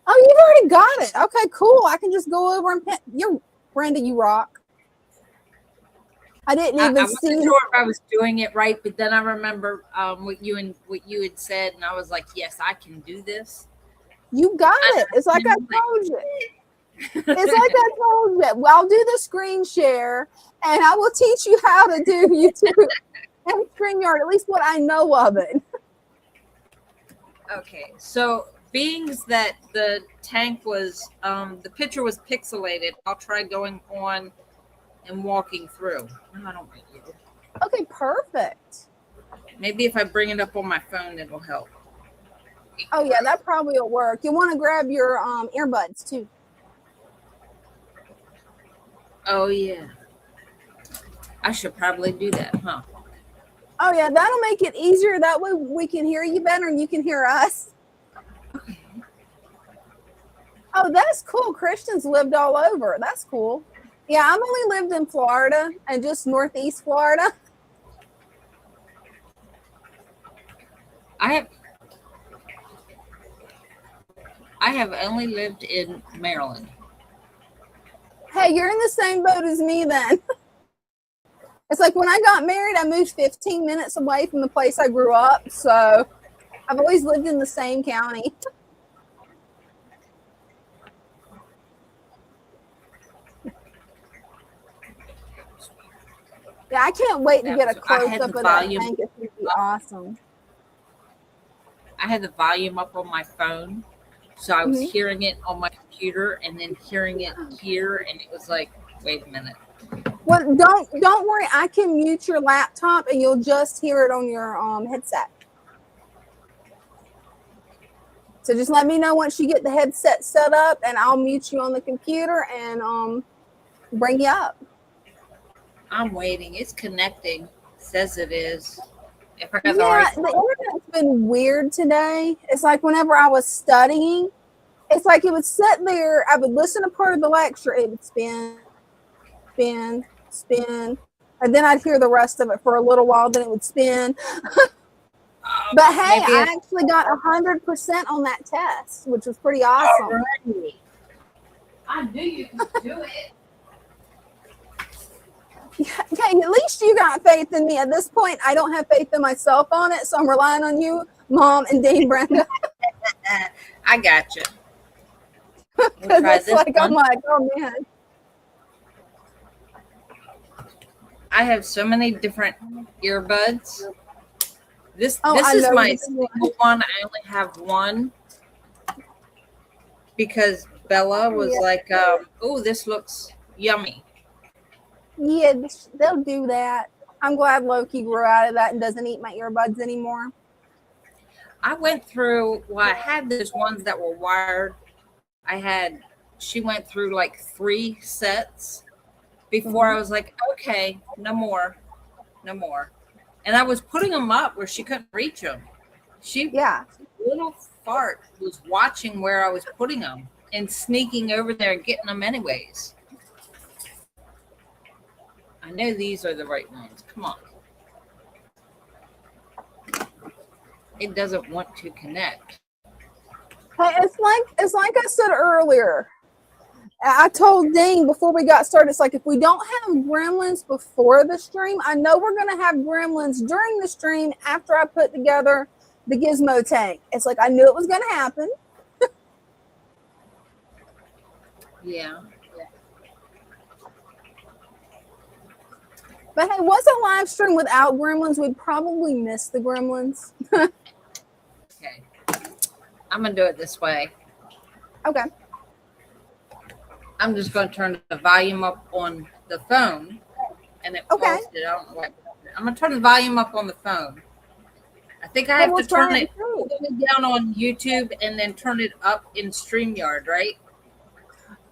Oh, you've already got it. Okay, cool. I can just go over and pin. Brenda, you rock. I didn't even I see. wasn't sure if I was doing it right, but then I remember what you had said, and I was like, "Yes, I can do this." You got it. It's like I told you. It's like I told you. Well, I'll do the screen share, and I will teach you how to do YouTube and StreamYard. At least what I know of it. Okay, so being that the tank was, the picture was pixelated, I'll try going on and walking through. No, I don't want you. Okay, perfect. Maybe if I bring it up on my phone, it'll help. Oh yeah, that probably will work. You want to grab your earbuds too. Oh yeah, I should probably do that, huh? Oh yeah, that'll make it easier. That way we can hear you better and you can hear us. Oh, that's cool. Christians lived all over. That's cool. Yeah, I've only lived in Florida and just Northeast Florida. I have only lived in Maryland. Hey, you're in the same boat as me then. It's like when I got married, I moved 15 minutes away from the place I grew up. So I've always lived in the same county. Yeah, I can't wait to get a close-up of that tank. It's going to be awesome. I had the volume up on my phone, so I was hearing it on my computer and then hearing it here, and it was like, wait a minute. Well, don't worry. I can mute your laptop, and you'll just hear it on your headset. So just let me know once you get the headset set up, and I'll mute you on the computer and bring you up. I'm waiting. It's connecting. It says it is. If I got The internet's been weird today. It's like whenever I was studying, it's like it would sit there. I would listen to part of the lecture. It would spin, and then I'd hear the rest of it for a little while. Then it would spin. But hey, I actually got 100% on that test, which was pretty awesome. Alrighty. I knew you could do it. Okay, at least you got faith in me. At this point, I don't have faith in myself on it, so I'm relying on you, Mom, and Dean Brenda. I got you. Because it's like, I'm like, oh man. I have so many different earbuds. This is my single one. I only have one because Bella was like, oh, this looks yummy. Yeah, they'll do that. I'm glad Loki grew out of that and doesn't eat my earbuds anymore. I went through, well, I had those ones that were wired, She went through like 3 sets before I was like, okay, no more, no more. And I was putting them up where she couldn't reach them. She, Yeah. little fart, was watching where I was putting them and sneaking over there and getting them anyways. I know these are the right ones. Come on. It doesn't want to connect. Hey, it's like I said earlier. I told Dean before we got started, it's like if we don't have gremlins before the stream, I know we're going to have gremlins during the stream after I put together the gizmo tank. It's like I knew it was going to happen. Yeah. But hey, what's a live stream without gremlins? We'd probably miss the gremlins. Okay. I'm going to do it this way. Okay. I'm just going to turn the volume up on the phone, and it Okay. paused it. I don't know what. I'm going to turn the volume up on the phone. I think I have to turn it all the way down on YouTube and then turn it up in StreamYard, right?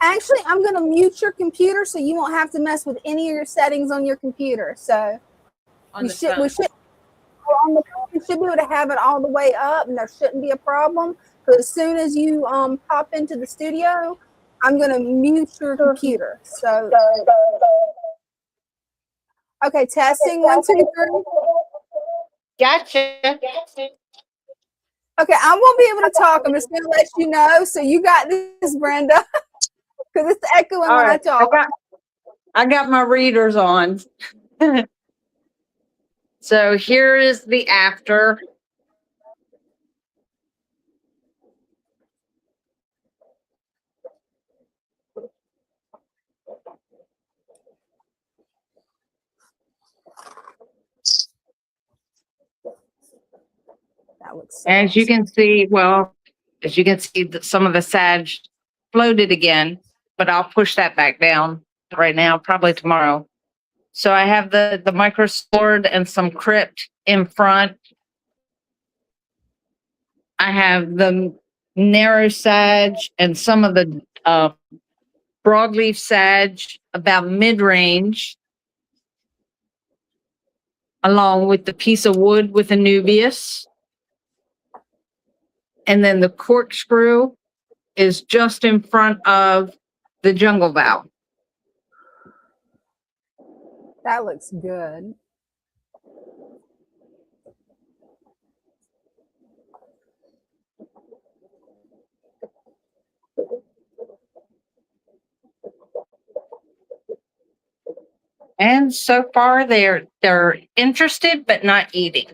Actually, I'm going to mute your computer so you won't have to mess with any of your settings on your computer. So we should be able to have it all the way up, and there shouldn't be a problem. But as soon as you pop into the studio, I'm going to mute your computer. So, okay, testing 1, 2, 3. Gotcha. Okay, I won't be able to talk. I'm just going to let you know. So you got this, Brenda, because it's echoing when I talk. I got my readers on. So here is the after. That looks so As you awesome. can see, some of the sag floated again, but I'll push that back down right now, probably tomorrow. So I have the micro sword and some crypt in front. I have the narrow sag and some of the broadleaf sag about mid-range, along with the piece of wood with Anubias. And then the corkscrew is just in front of the jungle vow. That looks good. And so far they're interested but not eating.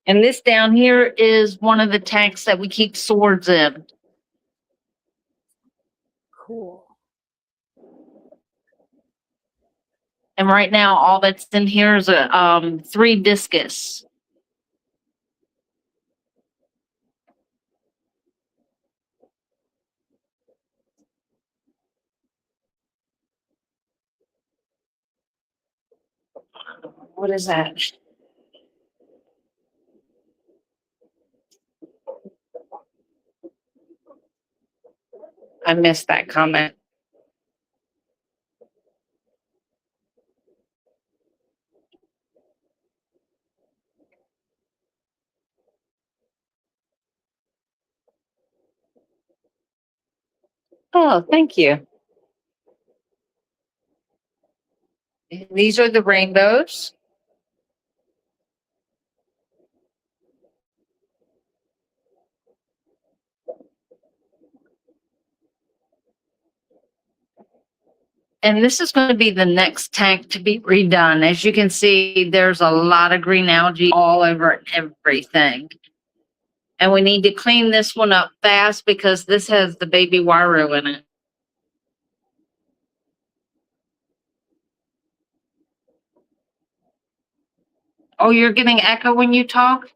And this down here is one of the tanks that we keep swords in. Cool. And right now all that's in here is a 3 discus. What is that? I missed that comment. Oh, thank you. These are the rainbows. And this is going to be the next tank to be redone. As you can see, there's a lot of green algae all over everything. And we need to clean this one up fast because this has the baby Waru in it. Oh, you're getting echo when you talk?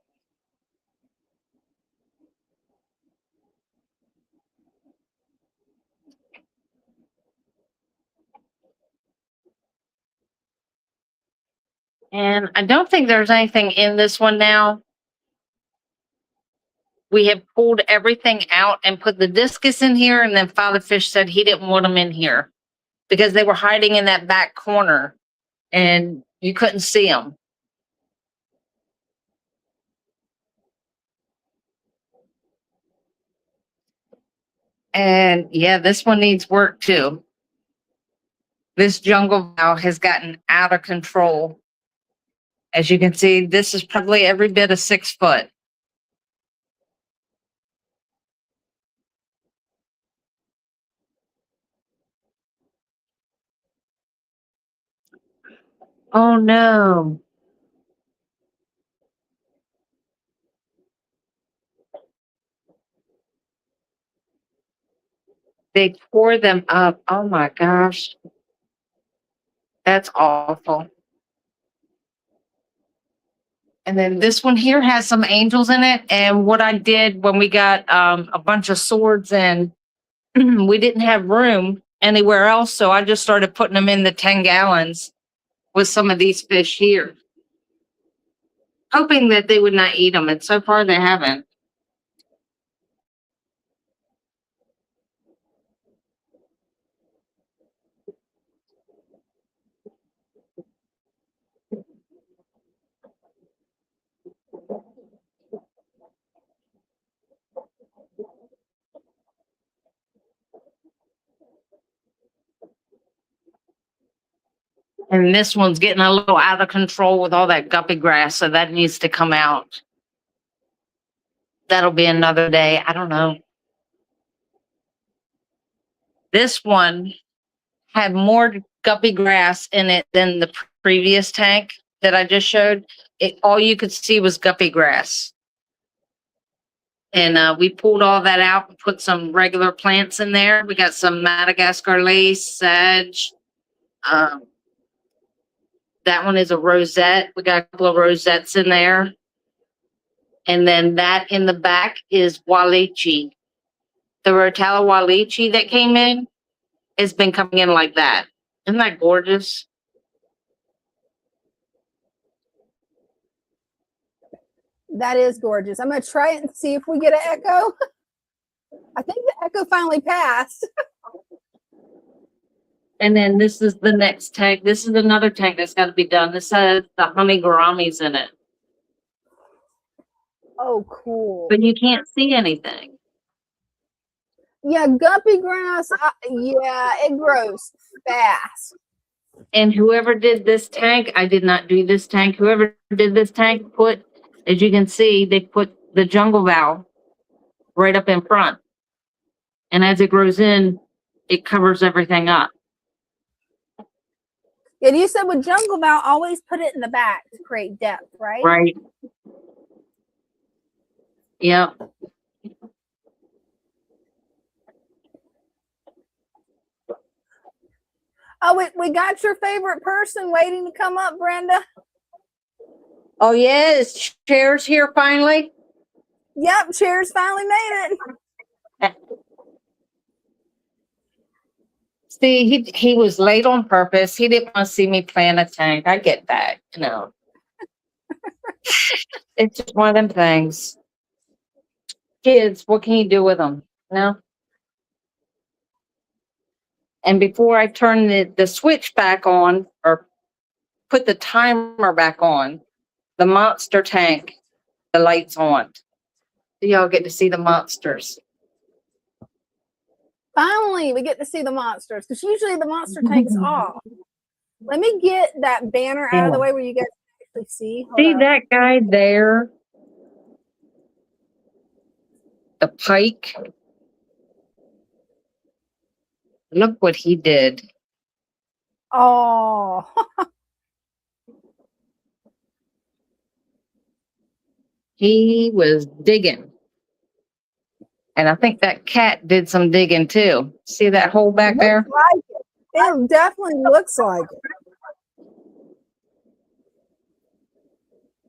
And I don't think there's anything in this one now. We have pulled everything out and put the discus in here, and then Father Fish said he didn't want them in here because they were hiding in that back corner and you couldn't see them. And yeah, this one needs work too. This jungle vow has gotten out of control. As you can see, this is probably every bit of 6 foot. Oh no. They tore them up. Oh my gosh. That's awful. And then this one here has some angels in it. And what I did when we got a bunch of swords in, we didn't have room anywhere else. So I just started putting them in the 10 gallons with some of these fish here, hoping that they would not eat them. And so far they haven't. And this one's getting a little out of control with all that guppy grass, so that needs to come out. That'll be another day. I don't know. This one had more guppy grass in it than the previous tank that I just showed. All you could see was guppy grass. And we pulled all that out and put some regular plants in there. We got some Madagascar lace, sedge. That one is a rosette. We got a couple of rosettes in there. And then that in the back is walichi. The Rotala walichi that came in has been coming in like that. Isn't that gorgeous? That is gorgeous. I'm going to try it and see if we get an echo. I think the echo finally passed. And then this is the next tank. This is another tank that's got to be done. This has the honey gouramis in it. Oh, cool. But you can't see anything. Yeah, guppy grass. Yeah, it grows fast. And whoever did this tank, I did not do this tank. Whoever did this tank put, as you can see, they put the jungle vow right up in front. And as it grows in, it covers everything up. And you said with jungle vow, always put it in the back to create depth, right? Right. Yep. Oh, we got your favorite person waiting to come up, Brenda. Oh, yeah. Is Chair's here finally? Yep, Cheers finally made it. See, he was late on purpose. He didn't want to see me plant a tank. I get that, you know. It's just one of them things. Kids, what can you do with them? You know? And before I turn the switch back on or put the timer back on, the monster tank, the light's on. So y'all get to see the monsters. Finally, we get to see the monsters because usually the monster tank's off. Let me get that banner out of the way where you guys can actually see. Hold See up. that guy there? The pike. Look what he did. Oh, He was digging. And I think that cat did some digging too. See that hole back there? looks like it. It definitely looks like it.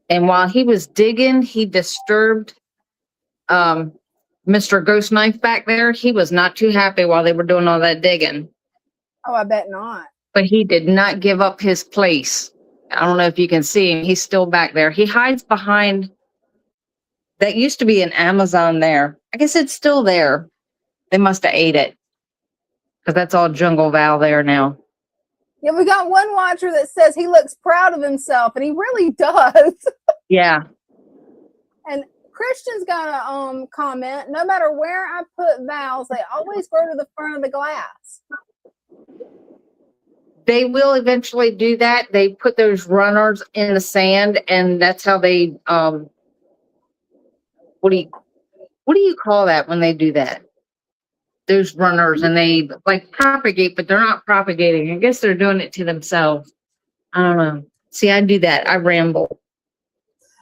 And while he was digging, he disturbed Mr. Ghost Knife back there. He was not too happy while they were doing all that digging. Oh, I bet not. But he did not give up his place I don't know if you can see him. He's still back there. He hides behind, that used to be an Amazon there. I guess it's still there. They must have ate it because that's all jungle Val there now. Yeah, we got one watcher that says he looks proud of himself, and he really does. Yeah. And Christian's got a comment. No matter where I put Val's, they always go to the front of the glass. They will eventually do that. They put those runners in the sand, and that's how they what do you call that when they do that? Those runners, and they like propagate, but they're not propagating. I guess they're doing it to themselves. I don't know. See, I do that. I ramble.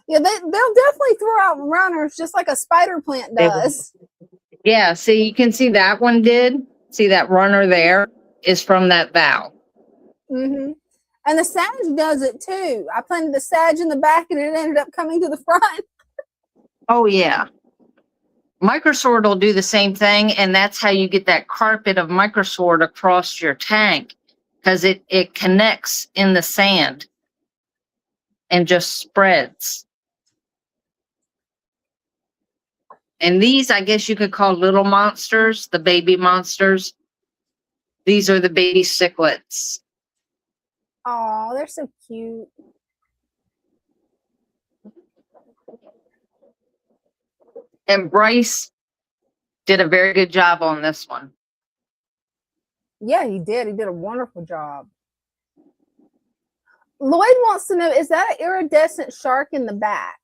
Yeah, they'll definitely throw out runners just like a spider plant does. Yeah, see, you can see that one did. See that runner there is from that Val. Mm-hmm. And the sage does it too. I planted the sage in the back, and it ended up coming to the front. Oh, yeah. Microsword will do the same thing, and that's how you get that carpet of microsword across your tank, because it connects in the sand and just spreads. And these, I guess you could call little monsters, the baby monsters. These are the baby cichlids. Oh, they're so cute. And Bryce did a very good job on this one. Yeah, he did. He did a wonderful job. Lloyd wants to know, is that an iridescent shark in the back?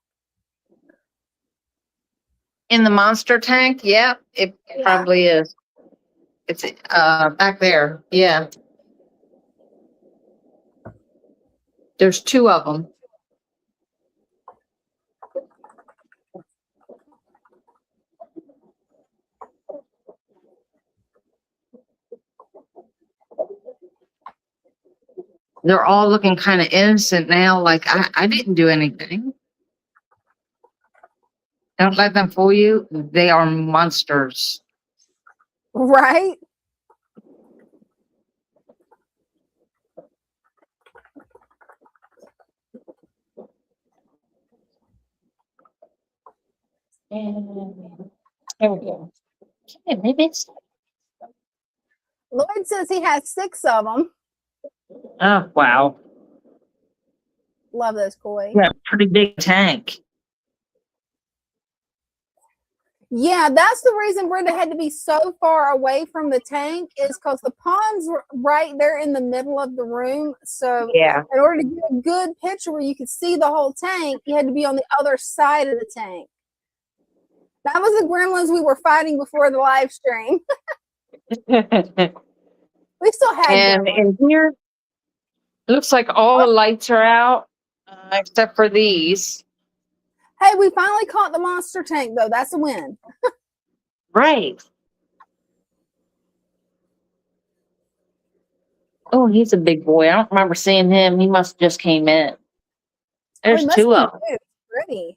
In the monster tank? Yeah, it probably is. It's back there. Yeah. There's two of them. They're all looking kind of innocent now, like I didn't do anything. Don't let them fool you. They are monsters. Right? And there we go. Okay, maybe it's. Lloyd says he has 6 of them. Oh, wow. Love those koi. Yeah, pretty big tank. Yeah, that's the reason Brenda had to be so far away from the tank, is because the pond's right there in the middle of the room. So Yeah. in order to get a good picture where you could see the whole tank, you had to be on the other side of the tank. That was the gremlins we were fighting before the live stream. We still had And gremlins. in here, looks like all the lights are out, except for these. Hey, we finally caught the monster tank, though. That's a win. Right. Oh, he's a big boy. I don't remember seeing him. He must just came in. There's Oh, two of them. Pretty.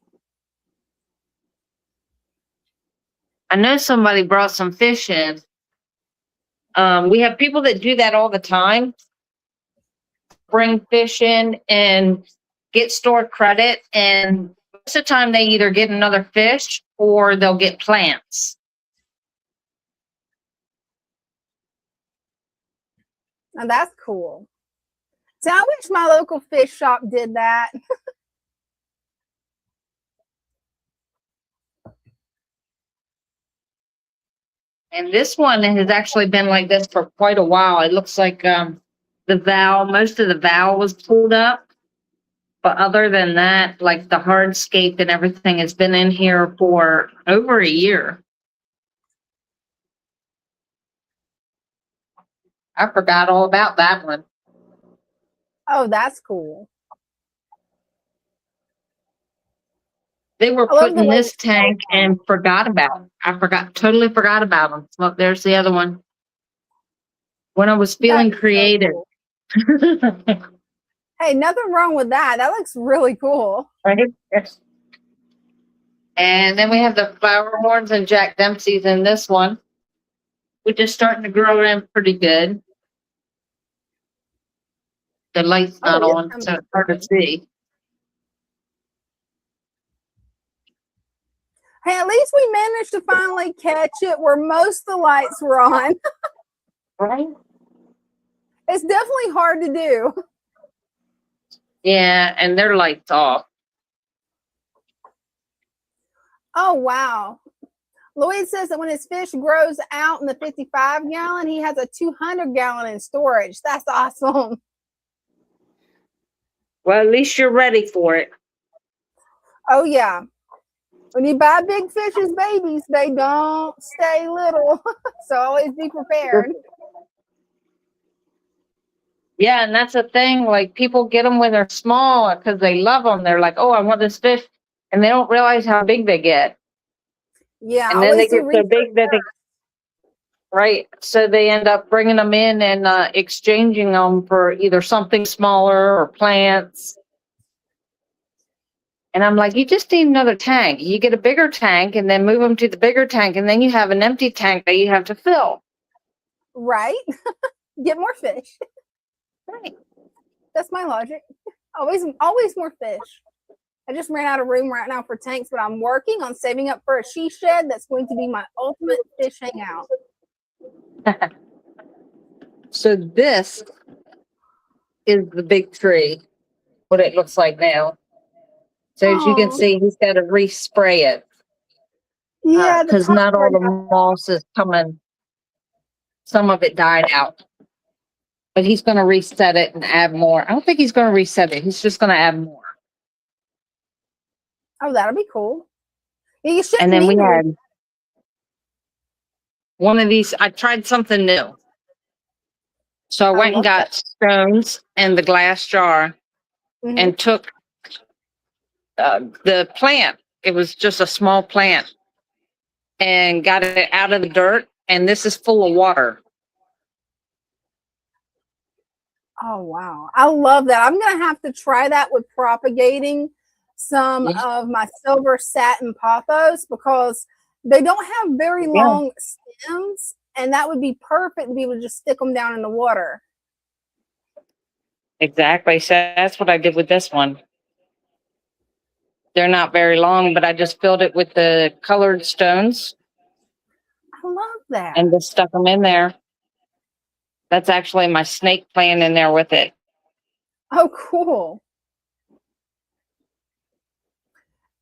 I know somebody brought some fish in. We have people that do that all the time. Bring fish in and get store credit, and most of the time they either get another fish or they'll get plants. Now that's cool. See, I wish my local fish shop did that. And this one has actually been like this for quite a while. It looks like most of the valve was pulled up. But other than that, like the hardscape and everything has been in here for over a year. I forgot all about that one. Oh, that's cool. They were put in this tank and forgot about it. Totally forgot about them. Look, there's the other one. When I was feeling creative. So cool. Hey, nothing wrong with that. That looks really cool. Right? Yes. And then we have the flower horns and Jack Dempsey's in this one, which is starting to grow in pretty good. The light's not Oh, on, so it's hard to see. Hey, at least we managed to finally catch it where most of the lights were on. Right? It's definitely hard to do. Yeah, and their light's off. Oh, wow. Lloyd says that when his fish grows out in the 55-gallon, he has a 200-gallon in storage. That's awesome. Well, at least you're ready for it. Oh, yeah. When you buy big fish as babies, they don't stay little. So always be prepared. Yeah, and that's the thing. Like, people get them when they're small because they love them. They're like, oh, I want this fish. And they don't realize how big they get. Yeah, And then they always get do so research. big that they, right. So they end up bringing them in and exchanging them for either something smaller or plants. And I'm like, you just need another tank. You get a bigger tank and then move them to the bigger tank. And then you have an empty tank that you have to fill. Right? Get more fish. Right. That's my logic. Always more fish. I just ran out of room right now for tanks, but I'm working on saving up for a she shed that's going to be my ultimate fish hangout. So this is the big tree, what it looks like now. So as you can Oh, see, he's got to respray it yeah, the because not all cardboard the got- moss is coming. Some of it died out. But he's going to reset it and add more. I don't think he's going to reset it. He's just going to add more. Oh, that'll be cool. You shouldn't And then we need to had one of these. I tried something new. So I went and love got stones and the glass jar Mhm. and took the plant. It was just a small plant and got it out of the dirt. And this is full of water. Oh, wow. I love that. I'm going to have to try that with propagating some of my silver satin pothos because they don't have very long stems, and that would be perfect to be able to just stick them down in the water. Exactly. So that's what I did with this one. They're not very long, but I just filled it with the colored stones I love that. and just stuck them in there. That's actually my snake playing in there with it. Oh, cool.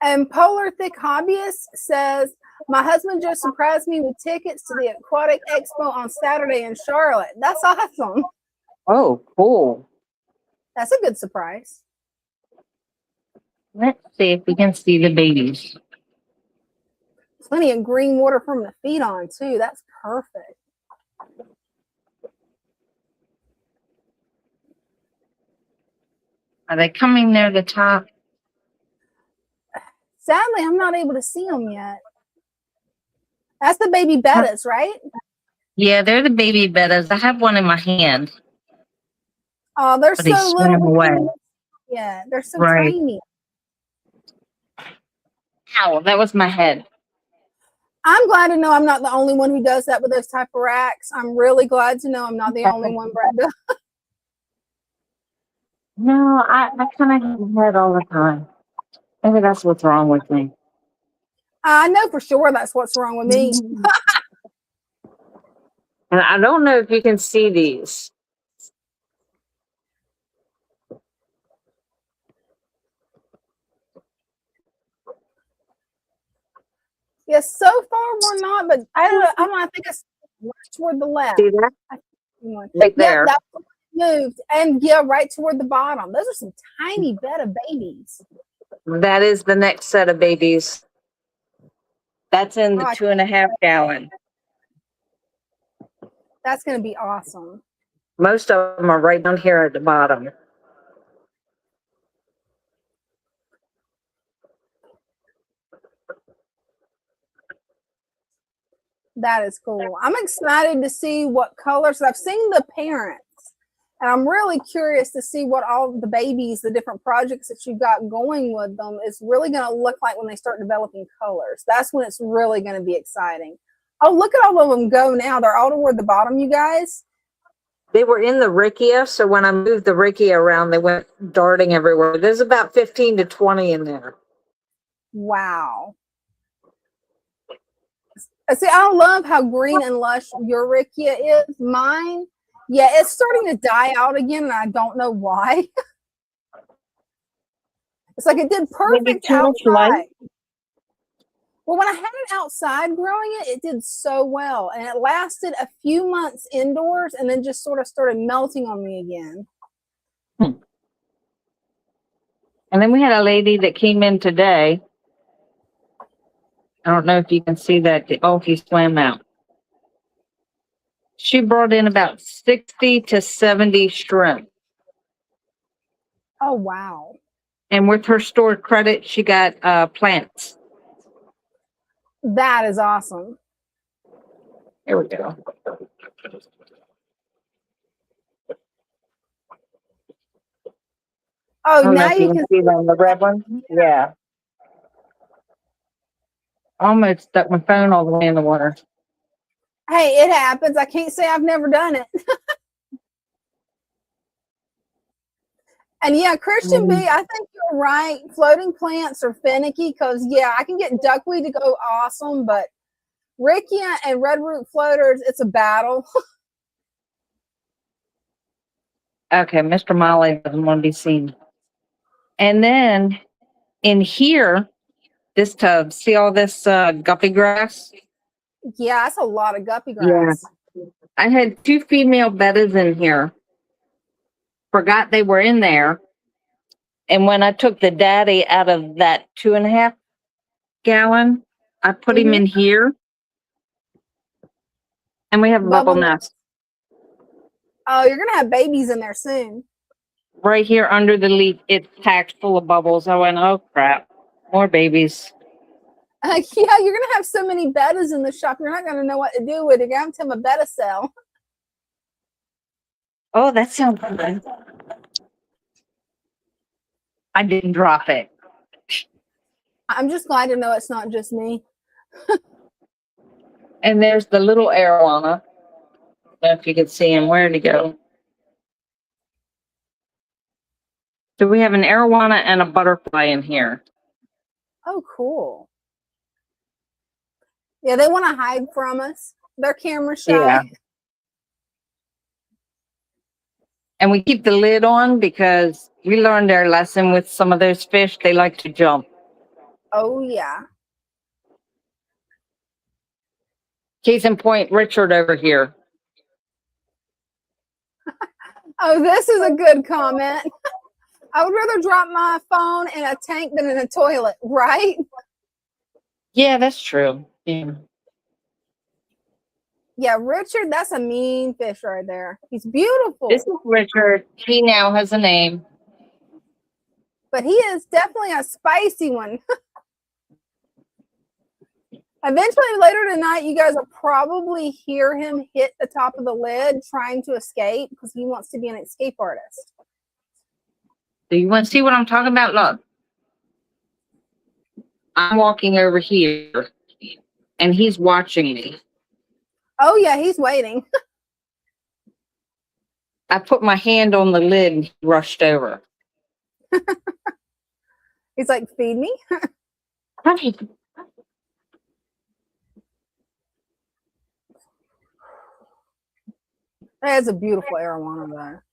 And Polar Thick Hobbyist says, my husband just surprised me with tickets to the Aquatic Expo on Saturday in Charlotte. That's awesome. Oh, cool. That's a good surprise. Let's see if we can see the babies. Plenty of green water for them to feed on, too. That's perfect. Are they coming near the top? Sadly, I'm not able to see them yet. That's the baby bettas, right? Yeah, they're the baby bettas. I have one in my hand. Oh, they're But he's so swimming little. away. Yeah, they're so Right. tiny. Ow, that was my head. I'm glad to know I'm not the only one who does that with those type of racks. I'm really glad to know I'm not the only one, Brenda. No, I kind of have my head all the time. Maybe that's what's wrong with me. I know for sure that's what's wrong with me. And I don't know if you can see these. Yes, so far we're not, but I don't know. I think it's toward the left. See that? Right Yeah, there. that moved. And yeah, right toward the bottom. Those are some tiny betta babies. That is the next set of babies. That's in the Oh, 2.5 gallon. That's going to be awesome. Most of them are right down here at the bottom. That is cool. I'm excited to see what colors. I've seen the parents, and I'm really curious to see what all the babies, the different projects that you've got going with them, is really going to look like when they start developing colors. That's when it's really going to be exciting. Oh, look at all of them go now. They're all toward the bottom, you guys. They were in the Rickia, so when I moved the Rickia around, they went darting everywhere. There's about 15 to 20 in there. Wow. See, I love how green and lush your Rickia is. Mine, yeah, it's starting to die out again, and I don't know why. It's like it did perfect too much light? outside. Well, when I had it outside growing it, it did so well. And it lasted a few months indoors and then just sort of started melting on me again. And then we had a lady that came in today. I don't know if you can see that. Oh, he swam out. She brought in about 60 to 70 shrimp. Oh, wow. And with her stored credit, she got plants. That is awesome. Here we go. Oh, now you can see them, the red one. Yeah. Almost stuck my phone all the way in the water. Hey, it happens. I can't say I've never done it. And yeah, Christian B, I think you're right. Floating plants are finicky because, yeah, I can get duckweed to go awesome, but Rickia and red root floaters, it's a battle. Okay, Mr. Molly doesn't want to be seen. And then in here, this tub, see all this guppy grass? Yeah, that's a lot of guppy grass. Yeah. I had 2 female bettas in here. Forgot they were in there. And when I took the daddy out of that 2.5 gallon, I put him in here. And we have a bubble nest. Oh, you're going to have babies in there soon. Right here under the leaf, it's packed full of bubbles. I went, oh crap, more babies. Yeah, you're going to have so many bettas in the shop. You're not going to know what to do with it. You're going to have to have a betta cell. Oh, that sounds good. I didn't drop it. I'm just glad to know it's not just me. And there's the little arowana. I don't know if you can see him. Where'd he go? So we have an arowana and a butterfly in here. Oh, cool. Yeah, they want to hide from us. They're camera shy. Yeah. And we keep the lid on because we learned our lesson with some of those fish. They like to jump. Oh, yeah. Case in point, Richard over here. Oh, this is a good comment. I would rather drop my phone in a tank than in a toilet, right? Yeah, that's true. Yeah. Yeah, Richard, that's a mean fish right there. He's beautiful. This is Richard. He now has a name. But he is definitely a spicy one. Eventually, later tonight, you guys will probably hear him hit the top of the lid trying to escape because he wants to be an escape artist. Do you want to see what I'm talking about? Look. I'm walking over here, and he's watching me. Oh, yeah, he's waiting. I put my hand on the lid, and he rushed over. He's like, feed me? That's a beautiful arowana there.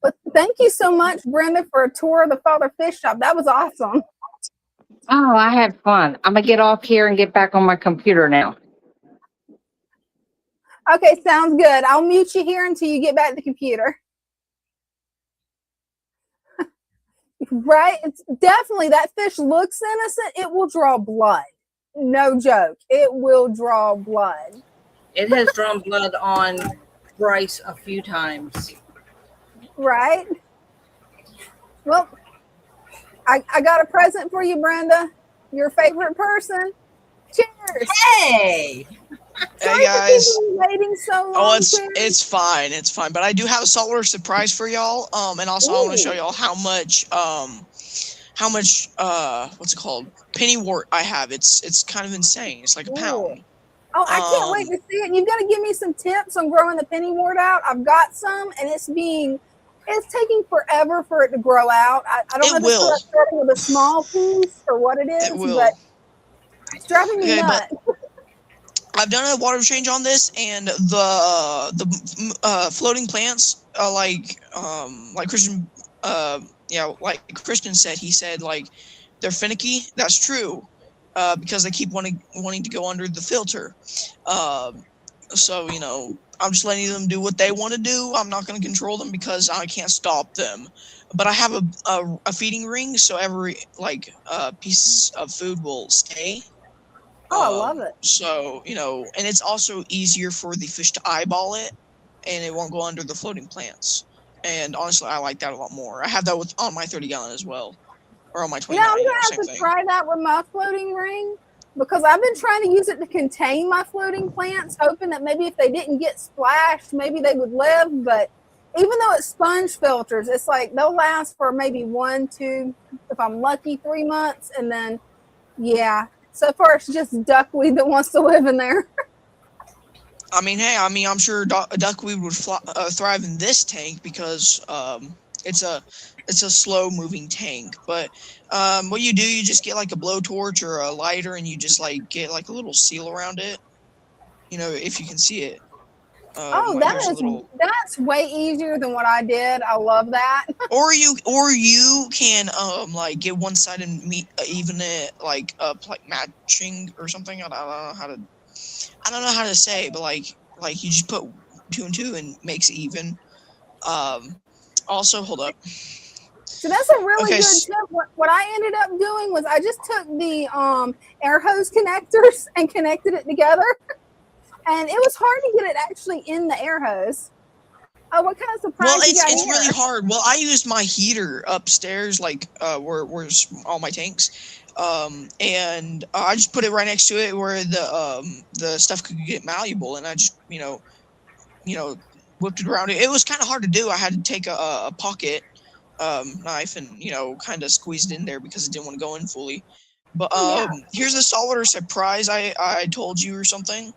But thank you so much, Brenda, for a tour of the Father Fish Shop. That was awesome. Oh, I had fun. I'm going to get off here and get back on my computer now. Okay, sounds good. I'll mute you here until you get back to the computer. Right? It's definitely, that fish looks innocent. It will draw blood. No joke. It will draw blood. It has drawn blood on Bryce a few times. Right? Well, I got a present for you, Brenda. Your favorite person. Cheers. Hey! Hey guys. Waiting so long. Oh, it's fine. It's fine. But I do have a solar surprise for y'all. And also I want to show y'all how much what's it called? Pennywort I have. It's kind of insane. It's like a pound. Oh, I can't wait to see it. You've got to give me some tips on growing the pennywort out. I've got some, and it's taking forever for it to grow out. I don't know if it's because I'm starting with a small piece or what it is, but it's driving me nuts. I've done a water change on this, and the floating plants, like Christian, like Christian said, he said like they're finicky. That's true, because they keep wanting to go under the filter. So I'm just letting them do what they want to do. I'm not going to control them because I can't stop them. But I have a feeding ring, so every piece of food will stay. Oh, I love it. So, and it's also easier for the fish to eyeball it, and it won't go under the floating plants. And honestly, I like that a lot more. I have that on my 30-gallon as well, or on my 29. I'm gonna have to try that with my floating ring, because I've been trying to use it to contain my floating plants, hoping that maybe if they didn't get splashed, maybe they would live. But even though it's sponge filters, it's like they'll last for maybe 1, 2, if I'm lucky, 3 months, and then so far it's just duckweed that wants to live in there. I mean, hey, I'm sure duckweed would thrive in this tank because it's a slow moving tank. But what you do, you just get like a blowtorch or a lighter, and you just like get like a little seal around it. If you can see it. That's way easier than what I did. I love that. or you can get one side and even it like matching or something. I don't know how to say, but like you just put 2 and 2 and makes it even. Also, hold up. So that's a really good tip. What I ended up doing was I just took the air hose connectors and connected it together. And it was hard to get it actually in the air hose. Oh, what kind of surprise? Well, it's really hard. Well, I used my heater upstairs, where's all my tanks, and I just put it right next to it where the stuff could get malleable, and I just whipped it around. It was kind of hard to do. I had to take a pocket knife and kind of squeezed it in there because it didn't want to go in fully. But here's the saltwater surprise I told you or something.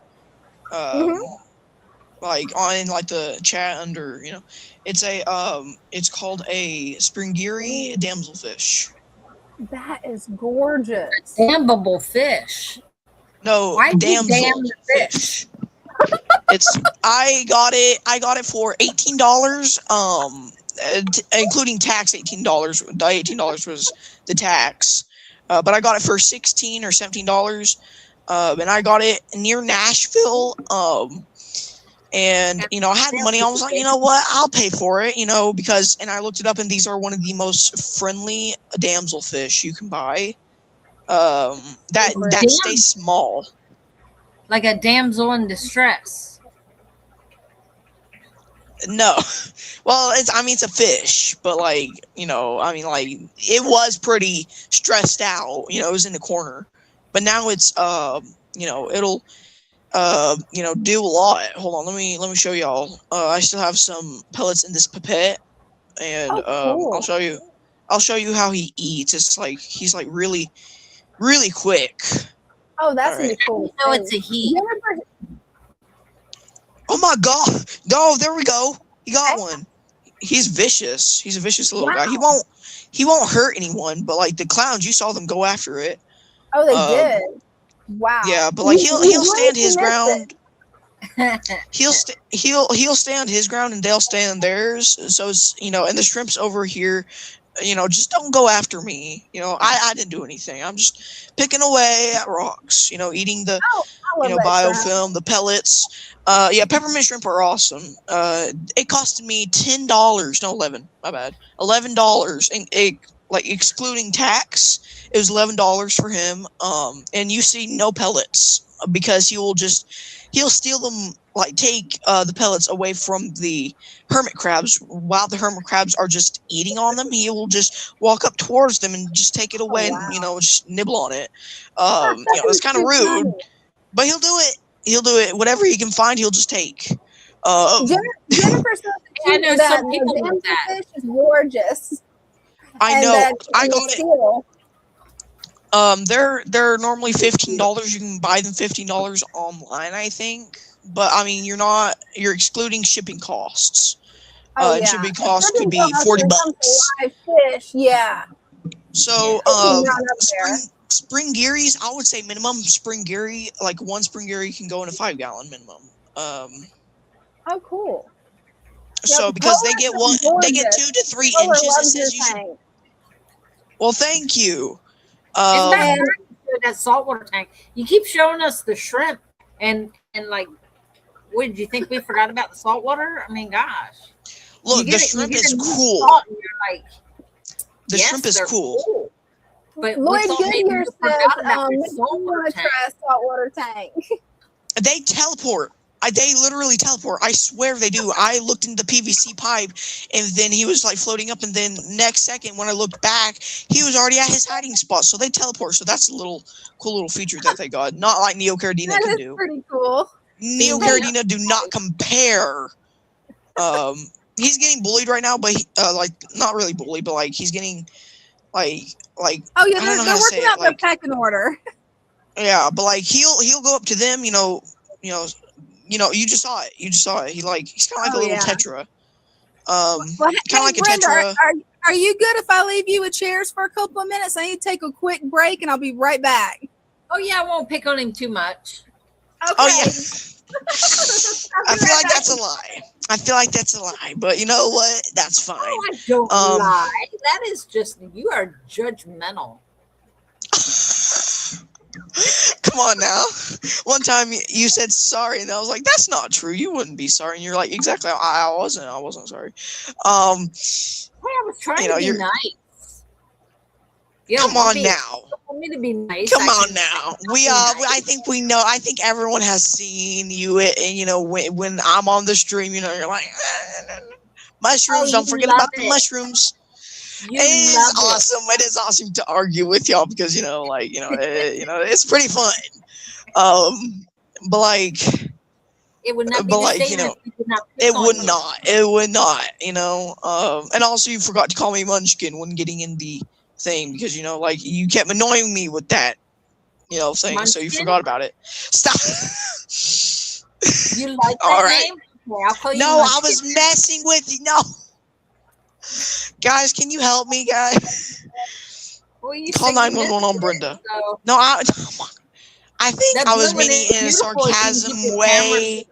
Like on the chat under, it's it's called a springiri damselfish. That is gorgeous. Damnable fish. No, why damsel damn the fish? I got it for $18, including tax. $18. The $18 was the tax, but I got it for $16 or $17. And I got it near Nashville. And I had money. I was like, you know what? I'll pay for it. Because I looked it up, and these are one of the most friendly damselfish you can buy. That stay small. Like a damsel in distress. No, well, it's a fish, but it was pretty stressed out. It was in the corner. But now it's it'll do a lot. Hold on, let me show y'all. I still have some pellets in this pipette, and cool. I'll show you how he eats. It's like he's like really, really quick. Oh, that's really cool. No, it's a he. Oh my god! No, there we go. He got one. He's vicious. He's a vicious little guy. He won't hurt anyone, but the clowns, you saw them go after it. Oh, they did. Wow. Yeah, but he'll stand his ground. He'll stand his ground, and they'll stand theirs. So it's and the shrimps over here, just don't go after me. I didn't do anything. I'm just picking away at rocks. Eating the biofilm, the pellets. Peppermint shrimp are awesome. It costed me $10. No, 11. My bad. $11, and excluding tax, it was $11 for him. And you see no pellets because he'll steal them, take the pellets away from the hermit crabs while the hermit crabs are just eating on them. He will just walk up towards them and just take it away and just nibble on it. It's kind of rude, but he'll do it. He'll do it. Whatever he can find, he'll just take. Jennifer says I know some people with that. Fish is gorgeous. I know. I got it. They're normally $15. You can buy them $15 online, I think. But I mean, you're excluding shipping costs. Oh And yeah. shipping costs could Depending be on how $40. it comes to live fish, yeah. So, Not up there. spring gearys, I would say minimum spring geary, like one spring geary can go in a 5-gallon minimum. Oh, cool. So Yep, because they get gorgeous. 2 to 3 Polar inches, it loves says your you should. tank. Well, thank you. It's not And- that saltwater tank. You keep showing us the shrimp and like, what did you think we forgot about the saltwater? I mean, gosh. Look, You the get it- shrimp you get is a new cool. salt and you're like, The yes, shrimp is they're cool. But we Lloyd thought maybe Goodyear you says, forgot about you the saltwater want to tank. try a saltwater tank. They teleport. They literally teleport. I swear they do. I looked into the PVC pipe, and then he was like floating up, and then next second when I looked back, he was already at his hiding spot. So they teleport. So that's a cool little feature that they got. Not like Neo Caradina That can is do. pretty cool. Neo Caradina do not compare. He's getting bullied right now, but like not really bullied, but like he's getting like Oh yeah, I don't know they're how to say working it, out their like pecking order. yeah, but like he'll go up to them, you know, you just saw it. He's kind of like Oh, a little yeah. Tetra. Well, Kind of like a Brenda, Tetra. are you good if I leave you with chairs for a couple of minutes? I need to take a quick break, and I'll be right back. Oh yeah, I won't pick on him too much. Okay. Oh yeah. I feel like that's a lie. But you know what? That's fine. Oh, I don't Um, lie. That is just, you are judgmental. Come on now. One time you said sorry, and I was like, "That's not true. You wouldn't be sorry." And you're like, "Exactly. I wasn't sorry." Hey, I was trying You know, to be you're- nice. You Come don't want on me- now. you don't want me to be nice. Come I on can- now. be I think we know. I think everyone has seen you. And you know, when I'm on the stream, you know, you're like mushrooms. Oh, Don't you forget love about the it. mushrooms. You It is love it. awesome. It is awesome to argue with y'all because it's pretty fun. But like It would not be but the like, same you know, if we did not pick it on would you. not. It would not. You know. And also you forgot to call me Munchkin when getting in the thing because you know, like you kept annoying me with that, you know, thing. So you Munchkin? forgot about it. Stop. You like that All right. name? Okay, I'll call you No, I Munchkin. was messing with you. No. Guys, can you help me, guys? Well, you Call said you 911 on missed Brenda. it, so No, I think that I was blue one meaning is in a beautiful if you can sarcasm keep the camera- way. I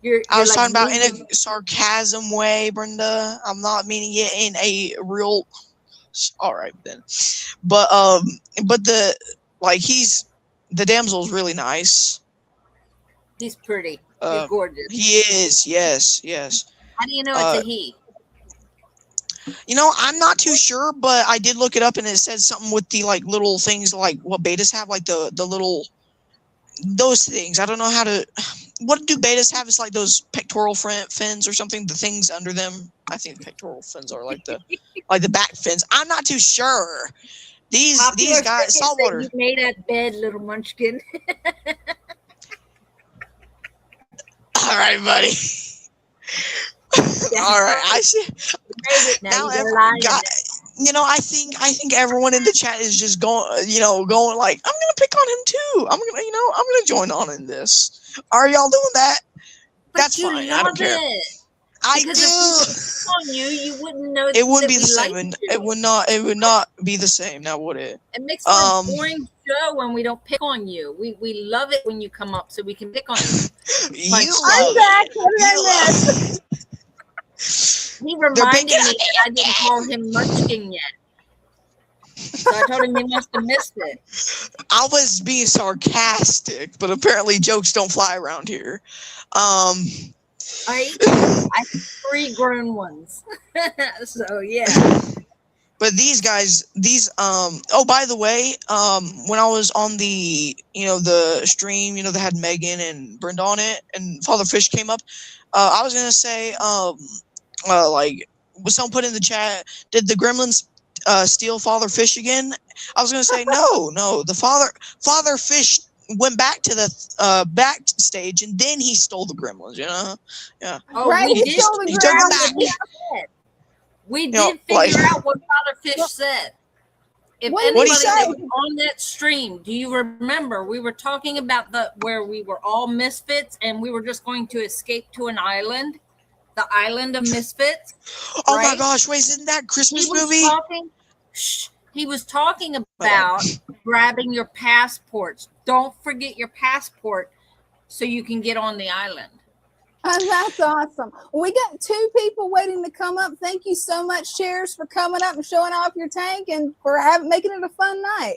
you're was like talking about in moving. a sarcasm way, Brenda. I'm not meaning it in a real. All right then, but the the damsel's really nice. He's pretty. He's gorgeous. He is, yes. How do you know it's a he? You know, I'm not too sure, but I did look it up, and it said something with the like little things like what betas have, like the little those things. I don't know how to. What do betas have? It's like those pectoral fins or something. The things under them. I think the pectoral fins are like the back fins. I'm not too sure. These guys, saltwater. You made that bed, little munchkin. All right, buddy. All right, I see. Now Now, you're lying. you know, I think everyone in the chat is just going like, I'm gonna pick on him too. I'm gonna join on in this. Are y'all doing that? But That's you fine. I love don't care. it. I Because do. if we picked on you, you wouldn't know. It wouldn't that be we the same. liked you. It would not. It would not be the same. Now would it? It makes for a boring show when we don't pick on you. We love it when you come up so we can pick on you. You Like, I'm love back. it. What did I You miss? love it. He They're reminded picking me on that I didn't call him Munchkin yet. So I told him he must have missed it. I was being sarcastic, but apparently jokes don't fly around here. I have 3 grown ones. So yeah. But these guys, oh, by the way, when I was on the, the stream, that had Megan and Brenda on it, and Father Fish came up, I was going to say, was someone put in the chat, did the gremlins steal Father Fish again? I was going to say, no, the Father Fish went back to the backstage, and then he stole the gremlins, Yeah. Oh, Right, we he did. stole the He took them ground. back. We know, did figure out what Father Fish said. If What did he anybody say? that was on that stream, do you remember we were talking about where we were all misfits and we were just going to escape to an island, the island of misfits? Oh my right? gosh, wait, isn't that Christmas He was movie? talking. Shh, he was talking about grabbing your passports. Don't forget your passport so you can get on the island. That's awesome. We got 2 people waiting to come up. Thank you so much, Shares, for coming up and showing off your tank and for making it a fun night.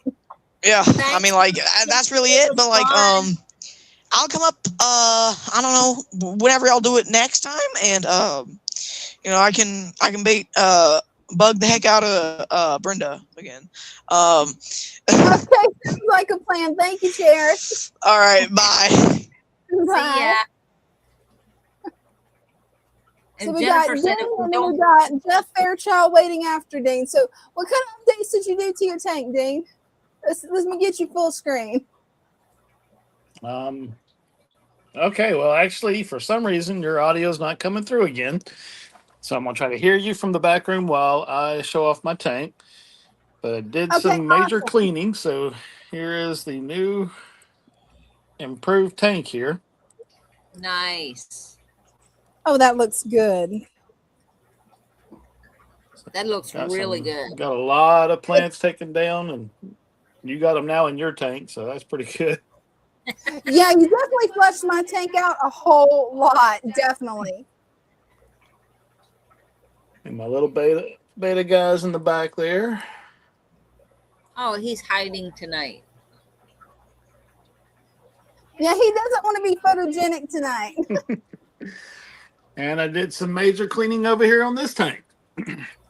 Yeah, I Thanks. mean, like, that's really it. But like, I'll come up. I don't know, whenever y'all do it next time, and you know, I can bug the heck out of Brenda again. Okay, sounds like a plan. Thank you, Shares. All right, bye. See Bye. ya. So And we got Jennifer Dean said, if we and then we don't, got Jeff Fairchild waiting after Dean. So what kind of updates did you do to your tank, Dean? Let me get you full screen. Okay, well, actually, for some reason, your audio is not coming through again. So I'm going to try to hear you from the back room while I show off my tank. But I did Okay, some major awesome. cleaning. So here is the new improved tank here. nice. Oh, that looks good. That looks really good. Got a lot of plants taken down, and you got them now in your tank. So that's pretty good. Yeah, you definitely flushed my tank out a whole lot. Definitely. And my little beta guys in the back there. Oh, he's hiding tonight. Yeah, he doesn't want to be photogenic tonight. And I did some major cleaning over here on this tank.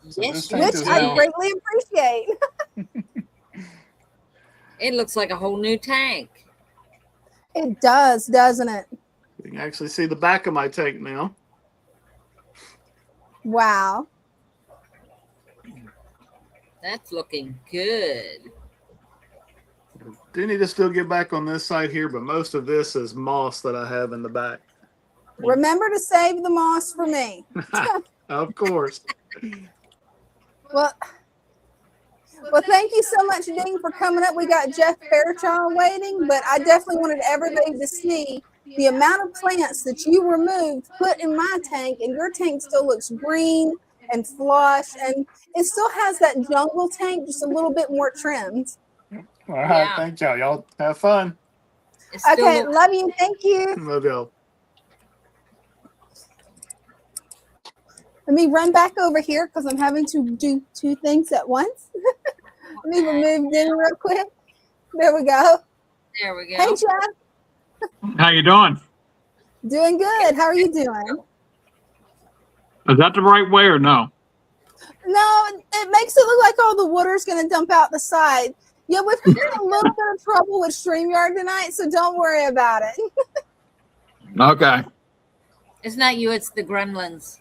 So Yes, this you tank Which is I now greatly appreciate. It looks like a whole new tank. It does, doesn't it? You can actually see the back of my tank now. Wow. That's looking good. Do need to still get back on this side here, but most of this is moss that I have in the back. Remember to save the moss for me. Of course. Well, thank you so much, Dean, for coming up. We got Jeff Fairchild waiting, but I definitely wanted everybody to see the amount of plants that you removed, put in my tank, and your tank still looks green and flush, and it still has that jungle tank, just a little bit more trimmed. All right. Yeah. Thank y'all. Y'all have fun. It still Okay, looks- love you. Thank you. Love y'all. Let me run back over here because I'm having to do 2 things at once. Let me remove Dean real quick. There we go. There we go. Hey, Jeff. How you doing? Doing good. How are you doing? Is that the right way or no? No, it makes it look like all the water's going to dump out the side. Yeah, we've had a little bit of trouble with StreamYard tonight, so don't worry about it. Okay. It's not you, it's the gremlins.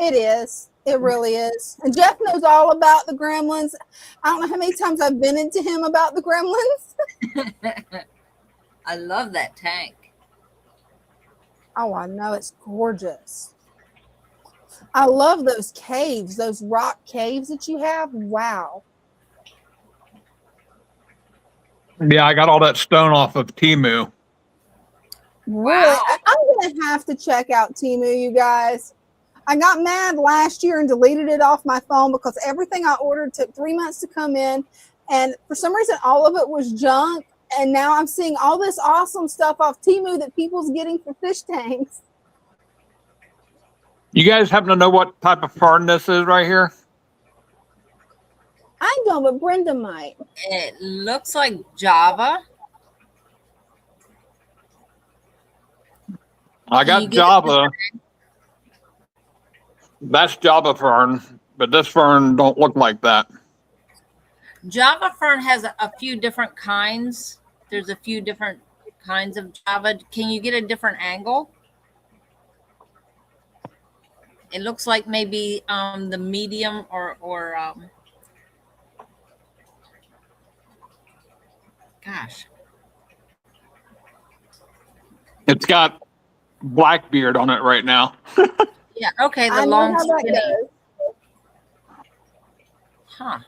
It is. It really is. And Jeff knows all about the gremlins. I don't know how many times I've been into him about the gremlins. I love that tank. Oh, I know. It's gorgeous. I love those caves, those rock caves that you have. Wow. Yeah, I got all that stone off of Temu. Really? Wow. I'm going to have to check out Temu, you guys. I got mad last year and deleted it off my phone because everything I ordered took 3 months to come in. And for some reason, all of it was junk. And now I'm seeing all this awesome stuff off Temu that people's getting for fish tanks. You guys happen to know what type of fern this is right here? I don't, but Brenda might. It looks like Java. I You got get- Java. That's Java fern, but this fern don't look like that. Java fern has a few different kinds. There's a few different kinds of Java. Can you get a different angle? It looks like maybe the medium or gosh. It's got Blackbeard on it right now. Yeah, okay, I the know long how that skinny. goes. Huh.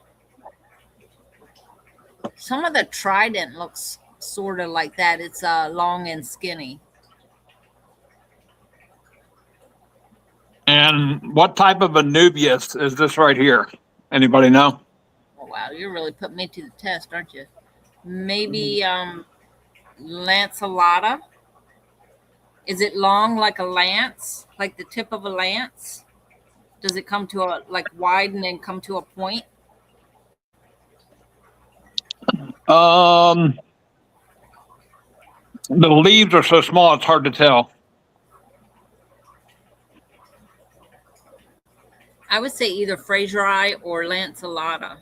Some of the trident looks sort of like that. It's long and skinny. And what type of Anubias is this right here? Anybody know? Oh, wow, you're really putting me to the test, aren't you? Maybe lanceolata. Is it long like a lance, like the tip of a lance? Does it come to a like wide and then come to a point? The leaves are so small it's hard to tell. I would say either Fraseri or lanceolata.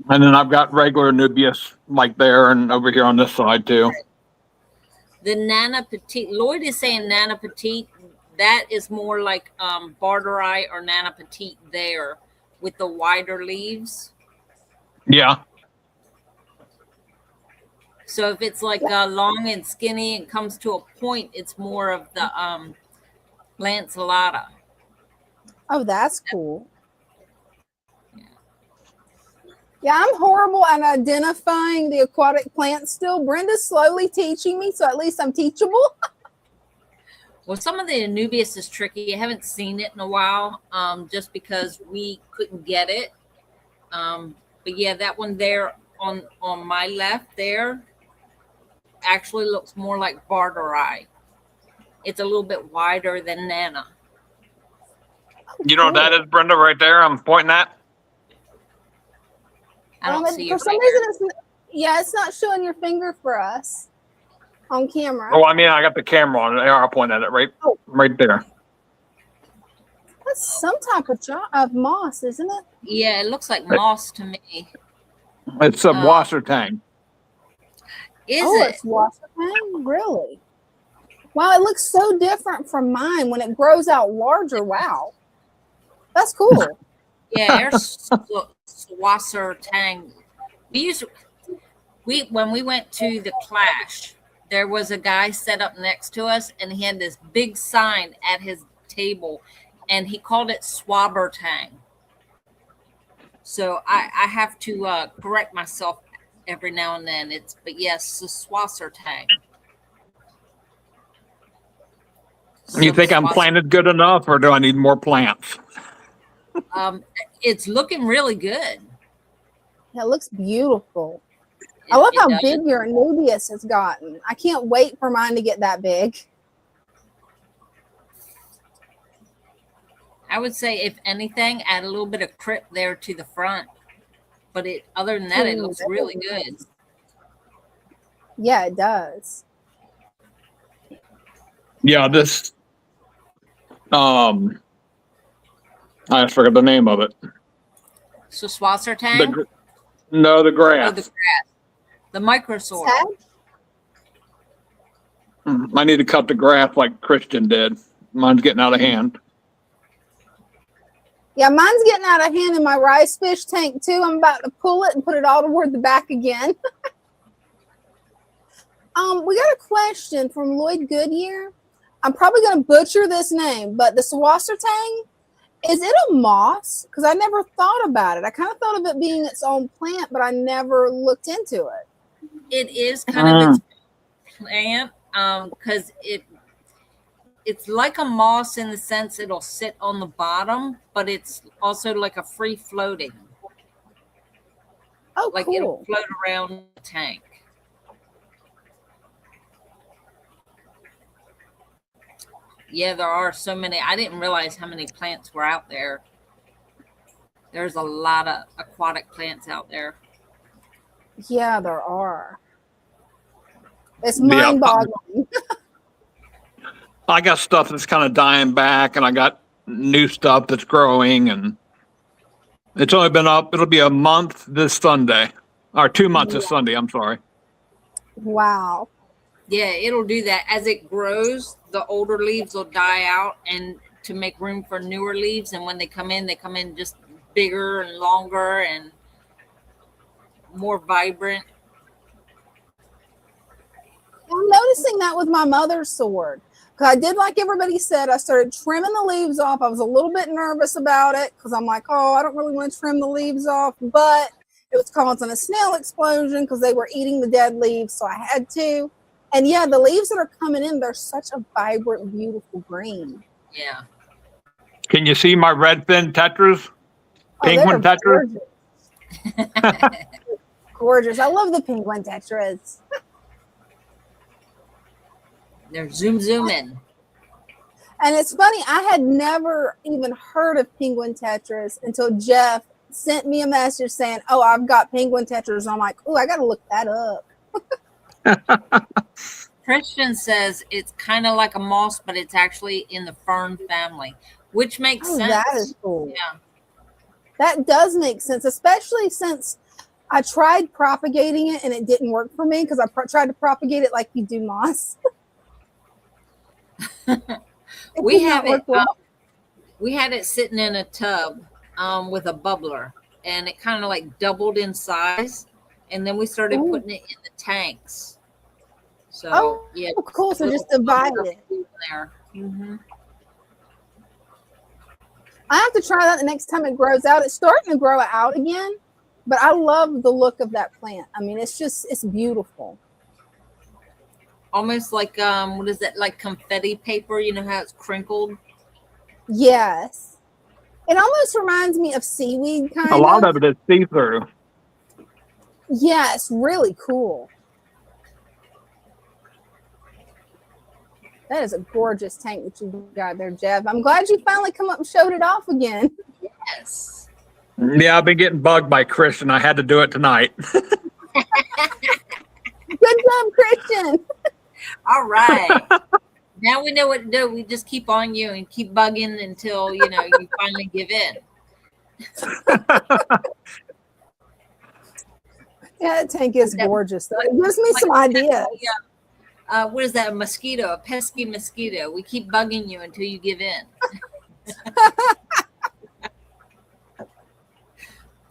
And then I've got regular Anubias like there and over here on this side too. The Nana Petite, Lloyd is saying Nana Petite. That is more like Barteri or Nana Petite there with the wider leaves. Yeah. So if it's like long and skinny and comes to a point, it's more of the lanceolata. Oh, that's cool. Yeah, I'm horrible at identifying the aquatic plants still. Brenda's slowly teaching me, so at least I'm teachable. Well, some of the Anubias is tricky. I haven't seen it in a while, just because we couldn't get it. But yeah, that one there on my left there actually looks more like Barteri. It's a little bit wider than Nana. You know what that is, Brenda, right there? I'm pointing at. I don't see for it some right reason, it's not showing your finger for us on camera. Oh, I mean, I got the camera on it. I'll point at it right there. That's some type of moss, isn't it? Yeah, it looks like moss to me. It's a washer tang. Is it? It's washer tang? Really? Wow, it looks so different from mine when it grows out larger. Wow. That's cool. Yeah, there's washer tang. When we went to the Clash, there was a guy set up next to us, and he had this big sign at his table, and he called it swabber tang. So I have to correct myself every now and then. But yes, the swasser tang. You think I'm planted good enough, or do I need more plants? It's looking really good. Yeah, it looks beautiful. I love how big your Anubias has gotten. I can't wait for mine to get that big. I would say, if anything, add a little bit of crip there to the front. But other than that, it looks really good. Yeah, it does. Yeah, this. I just forgot the name of it. So swasser tang? No, the grass. Oh, the grass. The microsaur. I need to cut the grass like Christian did. Mine's getting out of hand. Yeah, mine's getting out of hand in my rice fish tank too. I'm about to pull it and put it all toward the back again. We got a question from Lloyd Goodyear. I'm probably going to butcher this name, but the swasser tang, is it a moss? Because I never thought about it. I kind of thought of it being its own plant, but I never looked into it. It is kind of its plant, because it's like a moss in the sense it'll sit on the bottom, but it's also like a free floating. Oh, like cool. It'll float around the tank. Yeah, there are so many. I didn't realize how many plants were out there. There's a lot of aquatic plants out there. Yeah, there are. It's mind-boggling. I got stuff that's kind of dying back, and I got new stuff that's growing, and it's only been up. It'll be a month this Sunday, or 2 months this Sunday. I'm sorry. Wow. Yeah, it'll do that. As it grows, the older leaves will die out, and to make room for newer leaves. And when they come in just bigger and longer and more vibrant. I'm noticing that with my mother's sword. 'Cause I did like everybody said. I started trimming the leaves off. I was a little bit nervous about it because I'm like, oh, I don't really want to trim the leaves off, but it was causing a snail explosion because they were eating the dead leaves, so I had to. And yeah, the leaves that are coming in, they're such a vibrant, beautiful green. Yeah. Can you see my red fin tetras? Penguin they're tetras? gorgeous. Gorgeous. I love the penguin tetras. They're zooming. And it's funny, I had never even heard of penguin tetras until Jeff sent me a message saying, oh, I've got penguin tetras. And I'm like, oh, I got to look that up. Christian says it's kind of like a moss, but it's actually in the fern family, which makes sense. That is cool. Yeah. That does make sense, especially since I tried propagating it and it didn't work for me because I tried to propagate it like you do moss. We have it. We had it sitting in a tub with a bubbler, and it kind of like doubled in size, and then we started putting it in the tanks. So yeah, cool. So just divide it. There. Mm-hmm. I have to try that the next time it grows out. It's starting to grow out again, but I love the look of that plant. I mean, it's beautiful. Almost like what is that? Like confetti paper? You know how it's crinkled? Yes. It almost reminds me of seaweed kind of. A lot of it is see-through. Yeah, it's really cool. That is a gorgeous tank that you got there, Jeff. I'm glad you finally come up and showed it off again. Yes. Yeah, I've been getting bugged by Christian. I had to do it tonight. Good job, Christian. All right. Now we know what to do. We just keep on you and keep bugging until, you finally give in. Yeah, that tank is gorgeous. Though. It gives me some ideas. What is that? A mosquito, a pesky mosquito. We keep bugging you until you give in.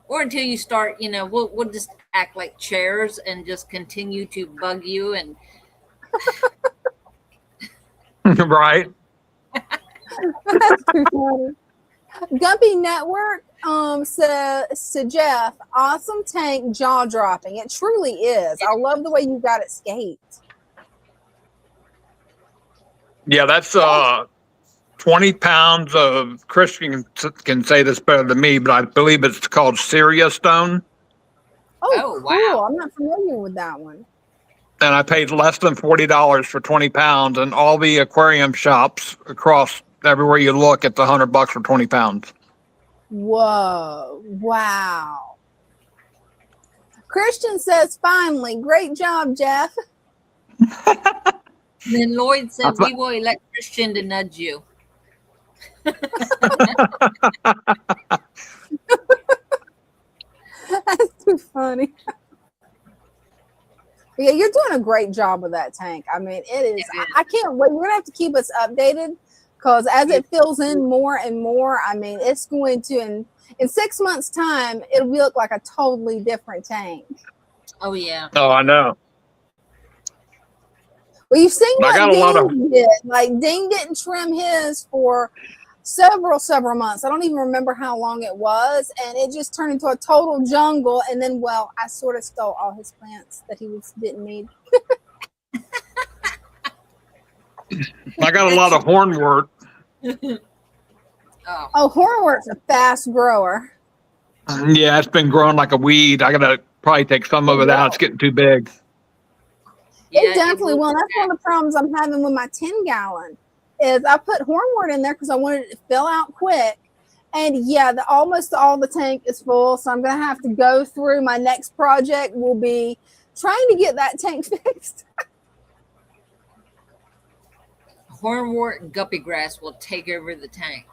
Or until you start, we'll just act like chairs and just continue to bug you and Right. That's too funny. Guppy Network says to Jeff, awesome tank, jaw dropping. It truly is. I love the way you got it scaped. Yeah, that's 20 pounds of, Christian can say this better than me, but I believe it's called Syria stone. Oh, cool. Wow. I'm not familiar with that one. And I paid less than $40 for 20 pounds, and all the aquarium shops across everywhere you look, it's $100 for 20 pounds. Whoa. Wow. Christian says, finally, great job, Jeff. then Lloyd said, we will elect Christian to nudge you. That's too funny. Yeah, you're doing a great job with that tank. I mean, it is. I can't wait. We're going to have to keep us updated because as it fills in more and more, I mean, it's going to, in 6 months' time, it'll look like a totally different tank. Oh, yeah. Oh, I know. Well, you've seen I got a lot of Ding did. Like, Ding didn't trim his for several months. I don't even remember how long it was, and it just turned into a total jungle. And then, well, I sort of stole all his plants that he didn't need. I got a lot of hornwort. Oh, hornwort's a fast grower. Yeah, it's been growing like a weed. I gotta probably take some of it out. It's getting too big. It definitely will. That's one of the problems I'm having with my 10-gallon. Is I put hornwort in there because I wanted it to fill out quick, and yeah, almost all the tank is full. So I'm gonna have to go through. My next project will be trying to get that tank fixed. Hornwort and guppy grass will take over the tank.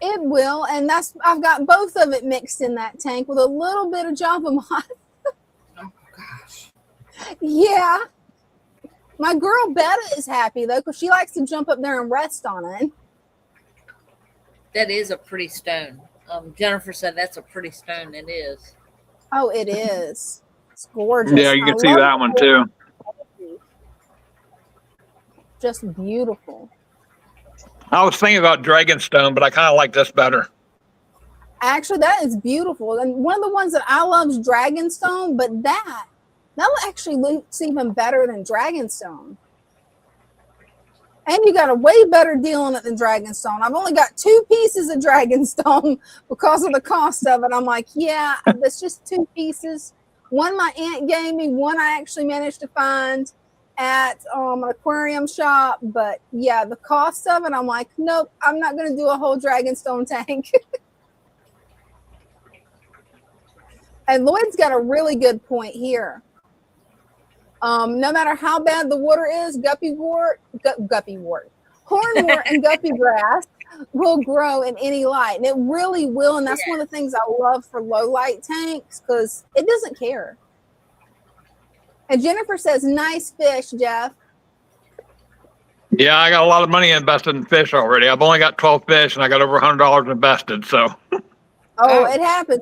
It will, and I've got both of it mixed in that tank with a little bit of Java moss. Oh gosh. Yeah. My girl Betta is happy though, because she likes to jump up there and rest on it. That is a pretty stone. Jennifer said that's a pretty stone. It is. Oh, it is. It's gorgeous. Yeah, you can see that one too. just beautiful. I was thinking about Dragonstone, but I kind of like this better. Actually, that is beautiful. And one of the ones that I love is Dragonstone, but that actually looks even better than Dragonstone. And you got a way better deal on it than Dragonstone. I've only got 2 pieces of Dragonstone because of the cost of it. I'm like, yeah, that's just 2 pieces. One my aunt gave me, one I actually managed to find at an aquarium shop. But yeah, the cost of it, I'm like, nope, I'm not going to do a whole Dragonstone tank. And Lloyd's got a really good point here. No matter how bad the water is, hornwort, and guppy grass will grow in any light. And it really will. And that's one of the things I love for low light tanks, because it doesn't care. And Jennifer says, nice fish, Jeff. Yeah, I got a lot of money invested in fish already. I've only got 12 fish and I got over $100 invested. So. Oh, it happens.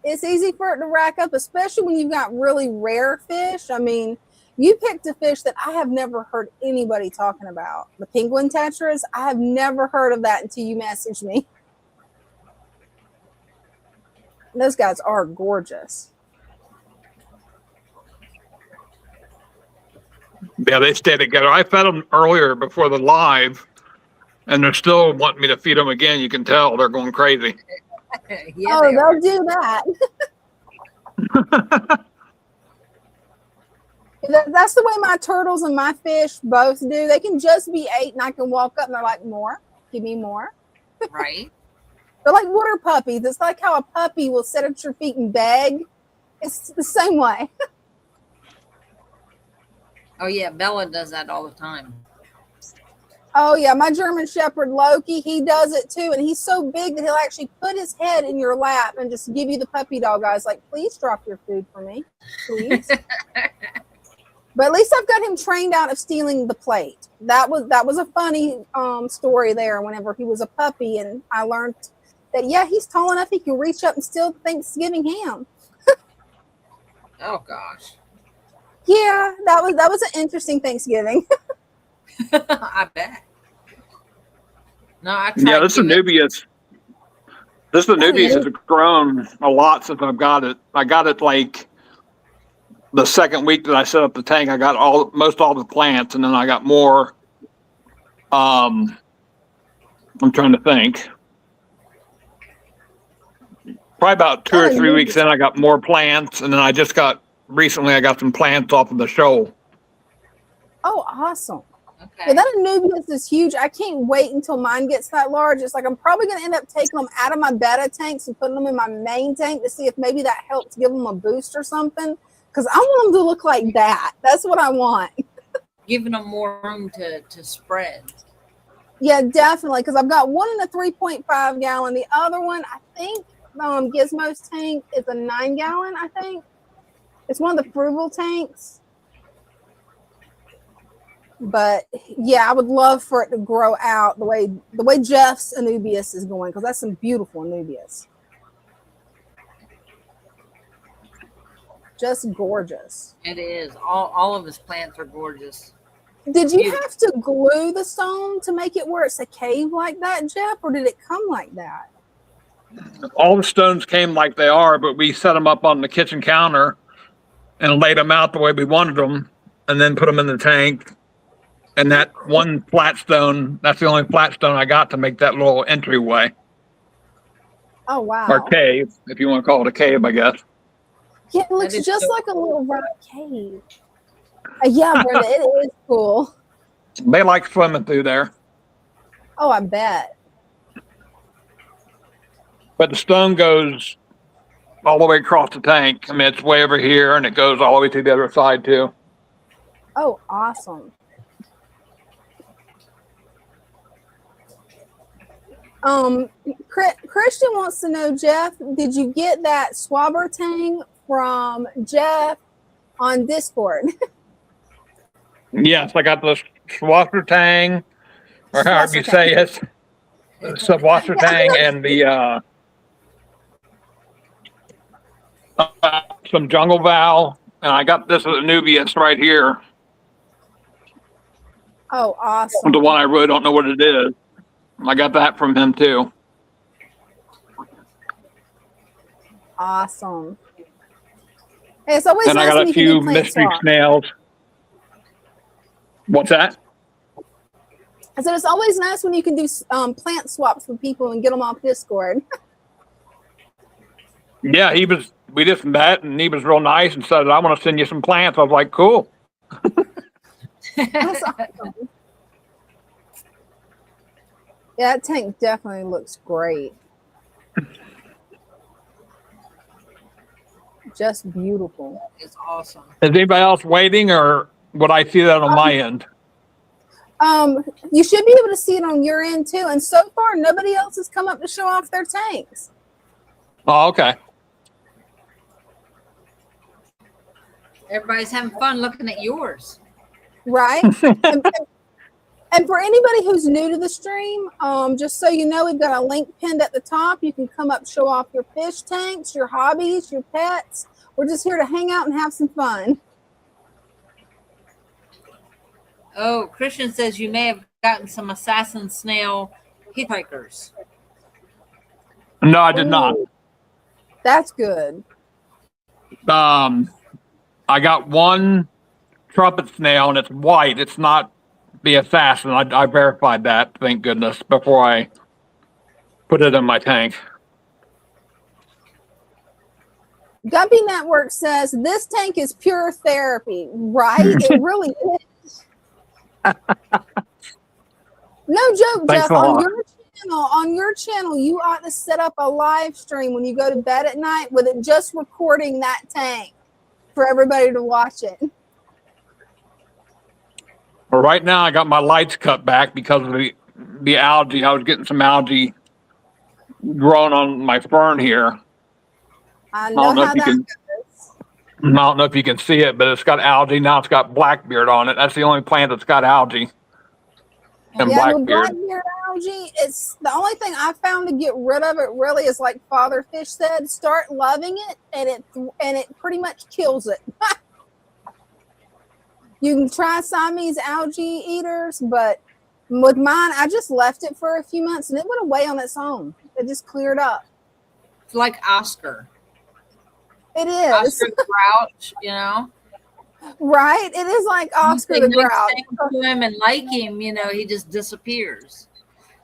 It's easy for it to rack up, especially when you've got really rare fish. I mean, you picked a fish that I have never heard anybody talking about. The penguin tetras. I have never heard of that until you messaged me. Those guys are gorgeous. Yeah, they stay together. I fed them earlier before the live, and they're still wanting me to feed them again. You can tell they're going crazy. Yeah, they'll do that. That's the way my turtles and my fish both do. They can just be 8 and I can walk up and they're like, more, give me more. Right. They're like water puppies. It's like how a puppy will sit at your feet and beg. It's the same way. Oh yeah, Bella does that all the time. Oh yeah, my German Shepherd Loki, he does it too, and he's so big that he'll actually put his head in your lap and just give you the puppy dog eyes, like, please drop your food for me, please. But at least I've got him trained out of stealing the plate. That was a funny story there. Whenever he was a puppy, and I learned that yeah, he's tall enough he can reach up and steal Thanksgiving ham. Oh gosh. Yeah, that was an interesting Thanksgiving. I bet. No, I tried. Yeah, this Anubias. This Anubias has grown a lot since I've got it. I got it like the second week that I set up the tank. I got most all the plants, and then I got more. I'm trying to think. Probably about 2 or 3 weeks in, I got more plants, and then I got some plants off of the shoal. Oh, awesome. Okay. Yeah, that Anubias is huge. I can't wait until mine gets that large. It's like I'm probably going to end up taking them out of my betta tanks and putting them in my main tank to see if maybe that helps give them a boost or something. Because I want them to look like that. That's what I want. Giving them more room to spread. Yeah, definitely. Because I've got one in a 3.5 gallon. The other one, I think, Gizmo's tank is a 9 gallon, I think. It's one of the frugal tanks. But yeah, I would love for it to grow out the way Jeff's Anubias is going, because that's some beautiful Anubias. Just gorgeous. It is. All of his plants are gorgeous. Did you have to glue the stone to make it where it's a cave like that, Jeff, or did it come like that? All the stones came like they are, but we set them up on the kitchen counter and laid them out the way we wanted them, and then put them in the tank. And that one flat stone, that's the only flat stone I got to make that little entryway. Oh, wow. Or cave, if you want to call it a cave, I guess. Yeah, it looks just like a little rock cave. Yeah, Brenda, it is cool. They like swimming through there. Oh, I bet. But the stone goes all the way across the tank. I mean, it's way over here, and it goes all the way to the other side, too. Oh, awesome. Christian wants to know, Jeff, did you get that swabber tang from Jeff on Discord? Yes, I got the swasher tang, or however you say it. Swasher tang and the some jungle val, and I got this Anubias right here. Oh, awesome. The one I really don't know what it is. I got that from him too. Awesome. Hey, it's always And I nice got when a you can do few plant mystery swap. snails. What's that? I said it's always nice when you can do plant swaps with people and get them off Discord. Yeah, we just met and he was real nice and said, I want to send you some plants. I was like, cool. That's awesome. Yeah, that tank definitely looks great. Just beautiful. It's awesome. Is anybody else waiting or would I see that on my end? You should be able to see it on your end too. And so far, nobody else has come up to show off their tanks. Oh, okay. Everybody's having fun looking at yours. Right? And for anybody who's new to the stream, just so you know, we've got a link pinned at the top. You can come up, show off your fish tanks, your hobbies, your pets. We're just here to hang out and have some fun. Oh, Christian says you may have gotten some assassin snail hitchhikers. No, I did not. That's good. I got one trumpet snail and it's white. It's not the assassin. I verified that, thank goodness, before I put it in my tank. Guppy Network says this tank is pure therapy, right? It really is. No joke, Thanks Jeff. a lot. On your channel, you ought to set up a live stream when you go to bed at night with it just recording that tank for everybody to watch it. Well, right now I got my lights cut back because of the algae. I was getting some algae growing on my fern here. I know how that goes. I don't know if you can see it, but it's got algae. Now it's got blackbeard on it. That's the only plant that's got algae. And Yeah, with blackbeard. blackbeard algae, it's the only thing I found to get rid of it really is like Father Fish said, start loving it and it pretty much kills it. You can try Siamese algae eaters, but with mine, I just left it for a few months and it went away on its own. It just cleared up. It's like Oscar. It is. Oscar the Grouch, you know? Right? It is like Oscar You the say nice Grouch. things to him and like him, you know, he just disappears.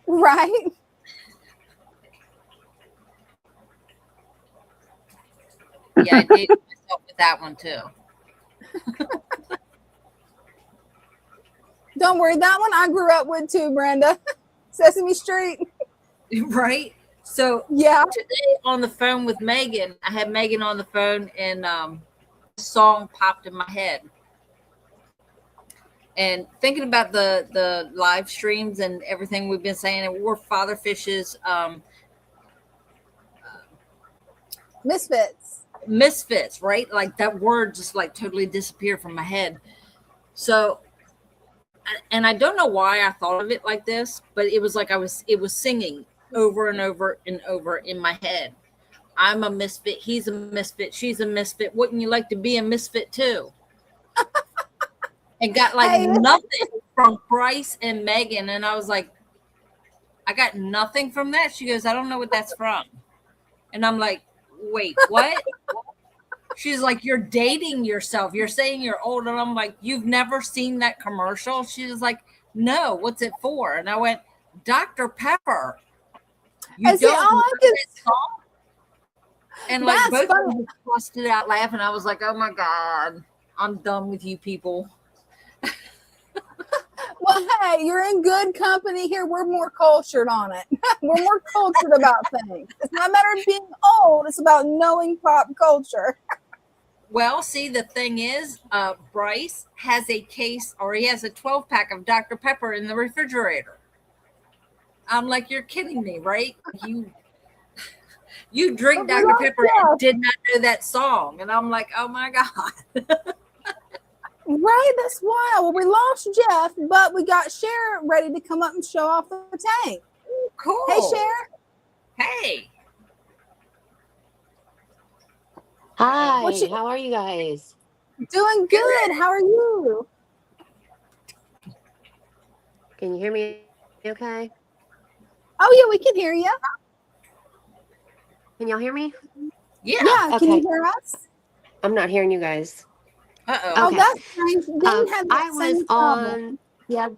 Right? Yeah, I dated myself with that one too. Don't worry, that one I grew up with too, Brenda. Sesame Street. Right? So Yeah. today on the phone with Megan, I had Megan on the phone and a song popped in my head. And thinking about the live streams and everything we've been saying, and we're Father Fish's misfits, right? Like that word just like totally disappeared from my head. So, and I don't know why I thought of it like this, but it was like it was singing over and over and over in my head. I'm a misfit. He's a misfit. She's a misfit. Wouldn't you like to be a misfit too? And got like nothing from Bryce and Megan. And I was like, I got nothing from that. She goes, I don't know what that's from. And I'm like, wait, what? She's like, you're dating yourself. You're saying you're old. And I'm like, you've never seen that commercial? She was like, no, what's it for? And I went, Dr. Pepper. You don't know that song? And like both of them busted out laughing. I was like, oh my God, I'm done with you people. Well, hey, you're in good company here. We're more cultured on it. We're more cultured about things. It's not a matter of being old. It's about knowing pop culture. Well, see, the thing is, Bryce has a case, or he has a 12-pack of Dr. Pepper in the refrigerator. I'm like, you're kidding me, right? You drink Dr. Pepper and did not know that song. And I'm like, oh my God. Right, that's wild. Well, we lost Jeff, but we got Cher ready to come up and show off the tank. Cool. Hey, Cher. Hey. Hi, how are you guys? Doing good. How are you? Can you hear me okay? Oh yeah, we can hear you. Can y'all hear me? Yeah. Yeah, can you Okay. hear us? I'm not hearing you guys. Uh-oh. Oh, Okay. that's strange. Didn't have that I was same problem. yeah,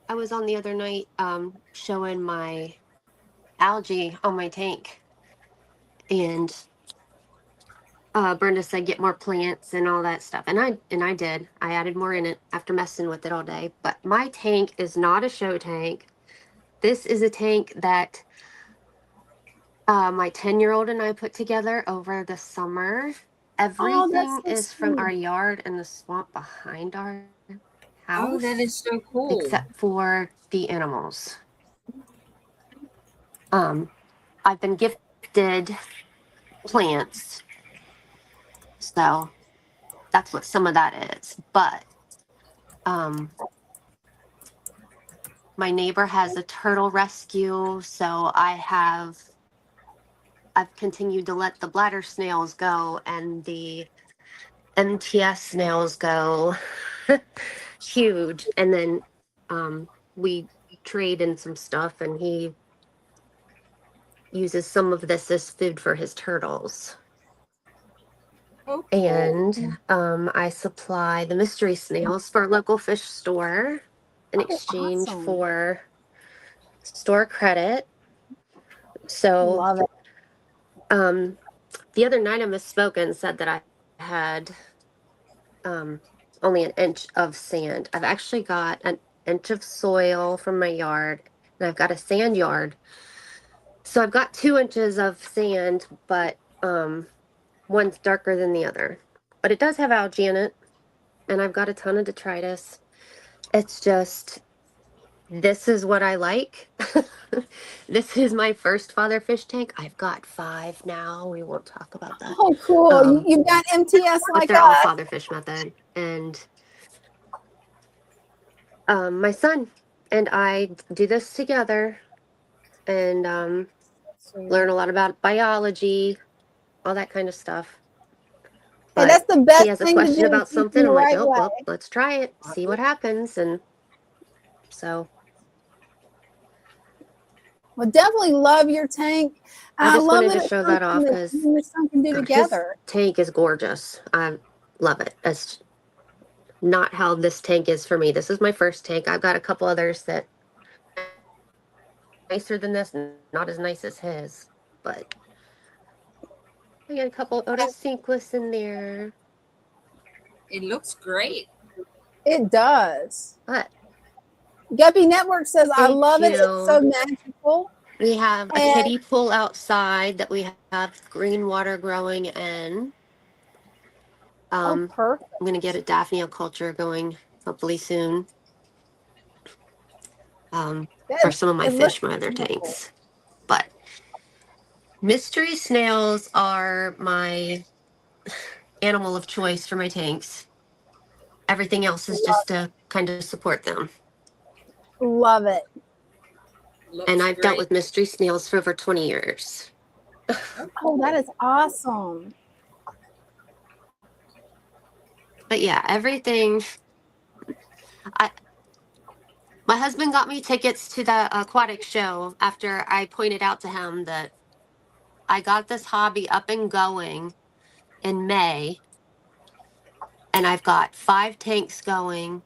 I was on the other night showing my algae on my tank, and Brenda said get more plants and all that stuff, and I did. I added more in it after messing with it all day. But my tank is not a show tank. This is a tank that my 10-year-old and I put together over the summer. Oh, that's Everything so is from our sweet. yard and the swamp behind our Oh, that house, is so cool. except for the animals. I've been gifted plants, so that's what some of that is. But my neighbor has a turtle rescue, so I've continued to let the bladder snails go and the MTS snails go. Huge. And then we trade in some stuff, and he uses some of this as food for his turtles. Oh, cool. And I supply the mystery snails for a local fish store in exchange awesome. for store credit. So Love it. the other night I misspoke and said that I had only an inch of sand. I've actually got an inch of soil from my yard, and I've got a sand yard. So I've got 2 inches of sand, but one's darker than the other. But it does have algae in it, and I've got a ton of detritus. It's just, this is what I like. This is my first father fish tank. I've got 5 now. We won't talk about that. Oh, cool. You've got MTS But like they're all us. father fish method. And my son and I do this together, and learn a lot about biology, all that kind of stuff. Hey, But that's the best he has a thing to question do, about teach something. them I'm the like, right oh, way. well, let's try it, see what happens. And so Well, definitely love your tank. I I just love wanted that to it's show that something off that because you and your son can do his together. tank is gorgeous. I love it. That's not how this tank is for me. This is my first tank. I've got a couple others that are nicer than this, not as nice as his, but I got a couple Otis in there. It looks great. It does. But Guppy Network says, I thank love it. It's so you. magical. We have a And kiddie pool outside that we have green water growing in. perfect. I'm gonna get a Daphnia culture going hopefully soon. For some of my It fish, looks my other beautiful. tanks. But mystery snails are my animal of choice for my tanks. Everything else is just to kind of support them. Love it. Looks And I've dealt great. with mystery snails for over 20 years. Oh, that is awesome. But yeah, everything. My husband got me tickets to the aquatic show after I pointed out to him that I got this hobby up and going in May, and I've got 5 tanks going.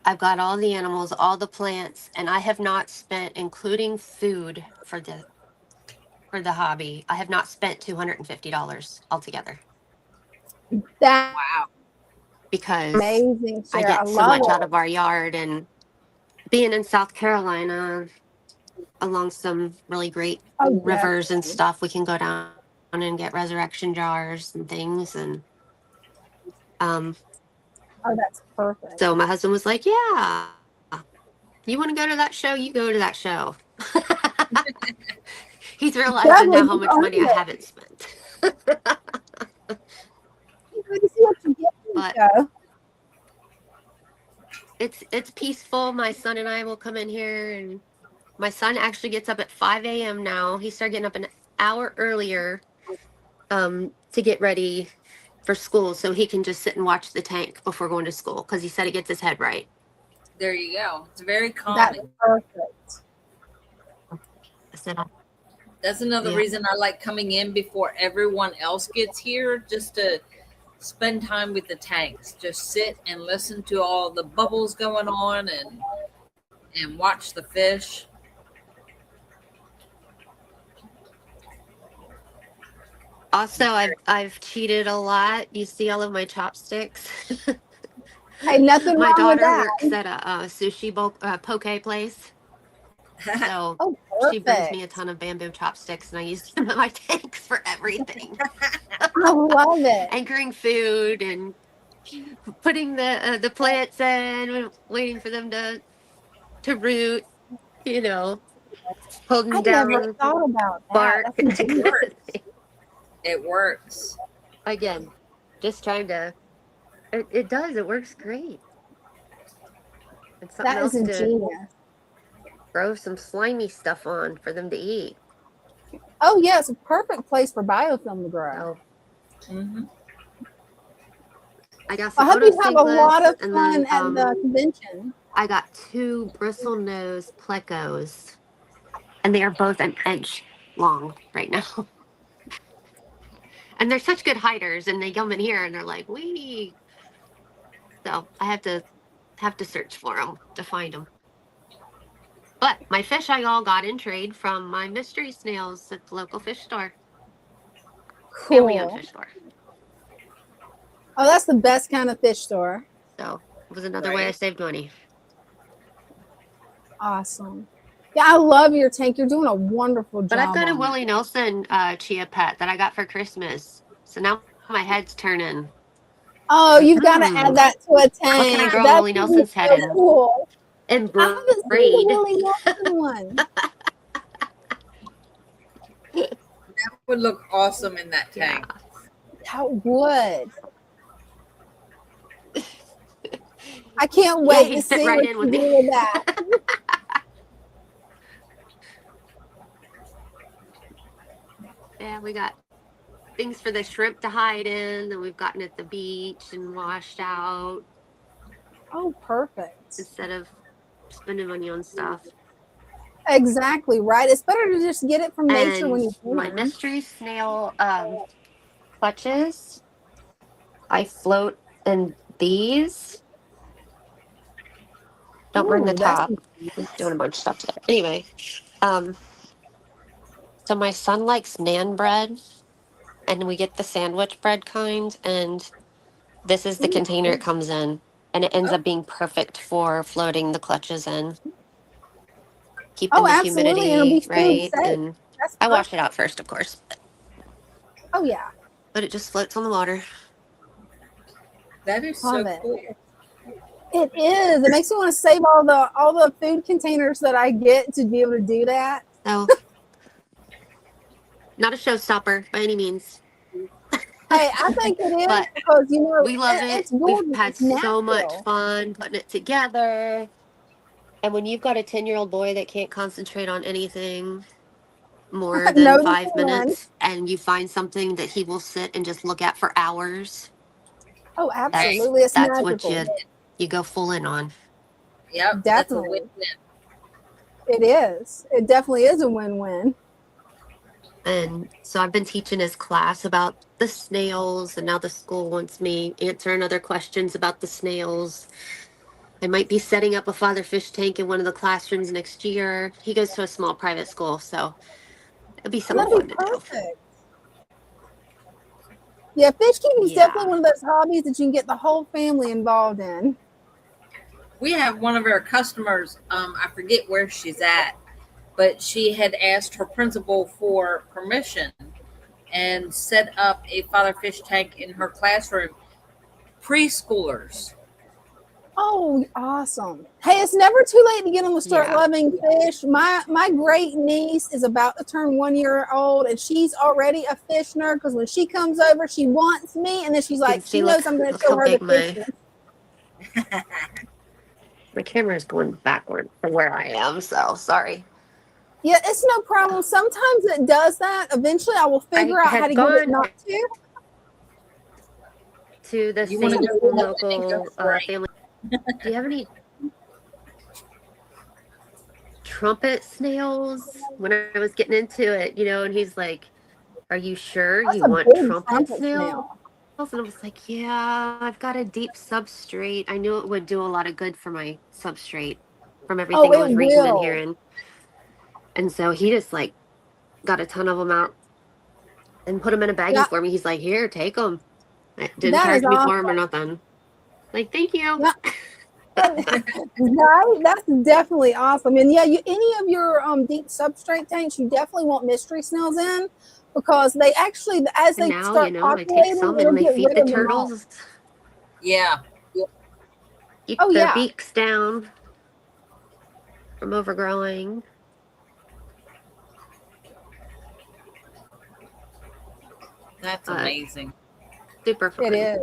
I've got all the animals, all the plants, and I have not spent, including food for the hobby, I have not spent $250 altogether. That's Wow. Because amazing, I Sarah. I get so love much it. out of our yard, and being in South Carolina along some really great Oh, rivers and definitely. stuff, we can go down and get resurrection jars and things. And Oh, that's perfect. so my husband was like, yeah, you want to go to that show, you go to that show. He's realizing now Definitely how much money I earned it. haven't spent. Good to see what you get from But the show. it's peaceful. My son and I will come in here, and my son actually gets up at 5 a.m. now. He started getting up an hour earlier to get ready for school so he can just sit and watch the tank before going to school because he said it gets his head right. There you go. It's very That's calming. perfect. I said, That's another Yeah. reason I like coming in before everyone else gets here, just to spend time with the tanks. Just sit and listen to all the bubbles going on and watch the fish. also, I've cheated a lot. You see all of my chopsticks. Hey, nothing My wrong with daughter that. works at a sushi poke place, so Oh, she brings me a perfect. ton of bamboo chopsticks, and I use them in my tanks for everything. I love it. Anchoring food and putting the plants in, waiting for them to root. You know, holding I never down thought about that. bark. That's It ingenious. works. It works. Again, just trying to. It does. It works great. It's something That is else to ingenious. throw some slimy stuff on for them to eat. Oh, yeah, it's a perfect place for biofilm to grow. So Mm-hmm. I got I some hope you have a lot of otostingless, and fun then at the convention. I got 2 bristlenose plecos, and they are both an inch long right now. And they're such good hiders, and they come in here and they're like, wee. So I have to search for them to find them. But my fish I all got in trade from my mystery snails at the local fish store, family-owned Cool. fish store. Oh, that's the best kind of fish store. So it was another way I Right. saved money. Awesome. Yeah, I love your tank. You're doing a wonderful job. But I've got a on Willie it. Nelson chia pet that I got for Christmas. So now my head's turning. Oh, you've got to add that to a tank. What can I grow That's Willie Nelson's head so in? cool. And I haven't seen the braid. Willie Nelson one. That would look awesome in that Yeah. tank. That would. I can't Yeah, wait he'd to fit see right what in you with do me. with that. Yeah, we got things for the shrimp to hide in that we've gotten at the beach and washed out Oh, perfect. instead of spending money on stuff. Exactly right. It's better to just get it from nature when And you my can. mystery snail clutches, I float in these. Don't bring the Ooh, that's top. I'm doing a bunch of stuff today. Anyway, so my son likes naan bread, and we get the sandwich bread kind, and this is the container it comes in, and it ends up being perfect for floating the clutches in, keeping oh, the absolutely. And it'll humidity be food right. safe. And That's I wash perfect. it out first, of course, Oh, yeah. but it just floats on the water. That is Love so it. cool. It is. It makes me want to save all the food containers that I get to be able to do that. So, not a showstopper by any means. Hey, I think it is But because we love it. it's gorgeous. We've had It's natural. so much fun putting it together. And when you've got a 10-year-old boy that can't concentrate on anything more than No, 5 you can. minutes, and you find something that he will sit and just look at for hours, Oh, absolutely. It's that's what magical. you go full in on. Yep. That's a Definitely. win-win. It is. It definitely is a win-win. And so I've been teaching his class about the snails, and now the school wants me answering other questions about the snails. I might be setting up a father fish tank in one of the classrooms next year. He goes to a small private school, so it'll be something That'd be fun to do. perfect. Yeah, fish keeping is Yeah. definitely one of those hobbies that you can get the whole family involved in. We have one of our customers, I forget where she's at, but she had asked her principal for permission and set up a father fish tank in her classroom. Preschoolers. Oh, awesome. Hey, it's never too late to get them to start Yeah. loving fish. My great niece is about to turn 1 year old, and she's already a fish nerd because when she comes over, she wants me, and then she's like, she knows I'm going to look show how her the big fish. my camera is going backward from where I am, so sorry. Yeah, it's no problem. Sometimes it does that. Eventually, I will figure out how have to get it gone- not to. to the You want to same go local right? family. Do you have any trumpet snails? When I was getting into it, and he's like, "Are you sure That's you a want big trumpet trumpet snails?" snail. And I was like, "Yeah, I've got a deep substrate. I knew it would do a lot of good for my substrate from Oh, everything I it was reading and will. hearing." And so he just like got a ton of them out and put them in a baggie Yeah, for me. He's like, "Here, take them." Didn't that is charge me for them or awesome. nothing. Like, thank you. Yeah, right. That's definitely awesome. And yeah, any of your deep substrate tanks, you definitely want mystery snails in because they actually, as And they now, start I take populating, some it'll and they get feed rid the of them all. turtles, Yeah. keep Oh their yeah, beaks down from overgrowing. That's But amazing. super it fun. is.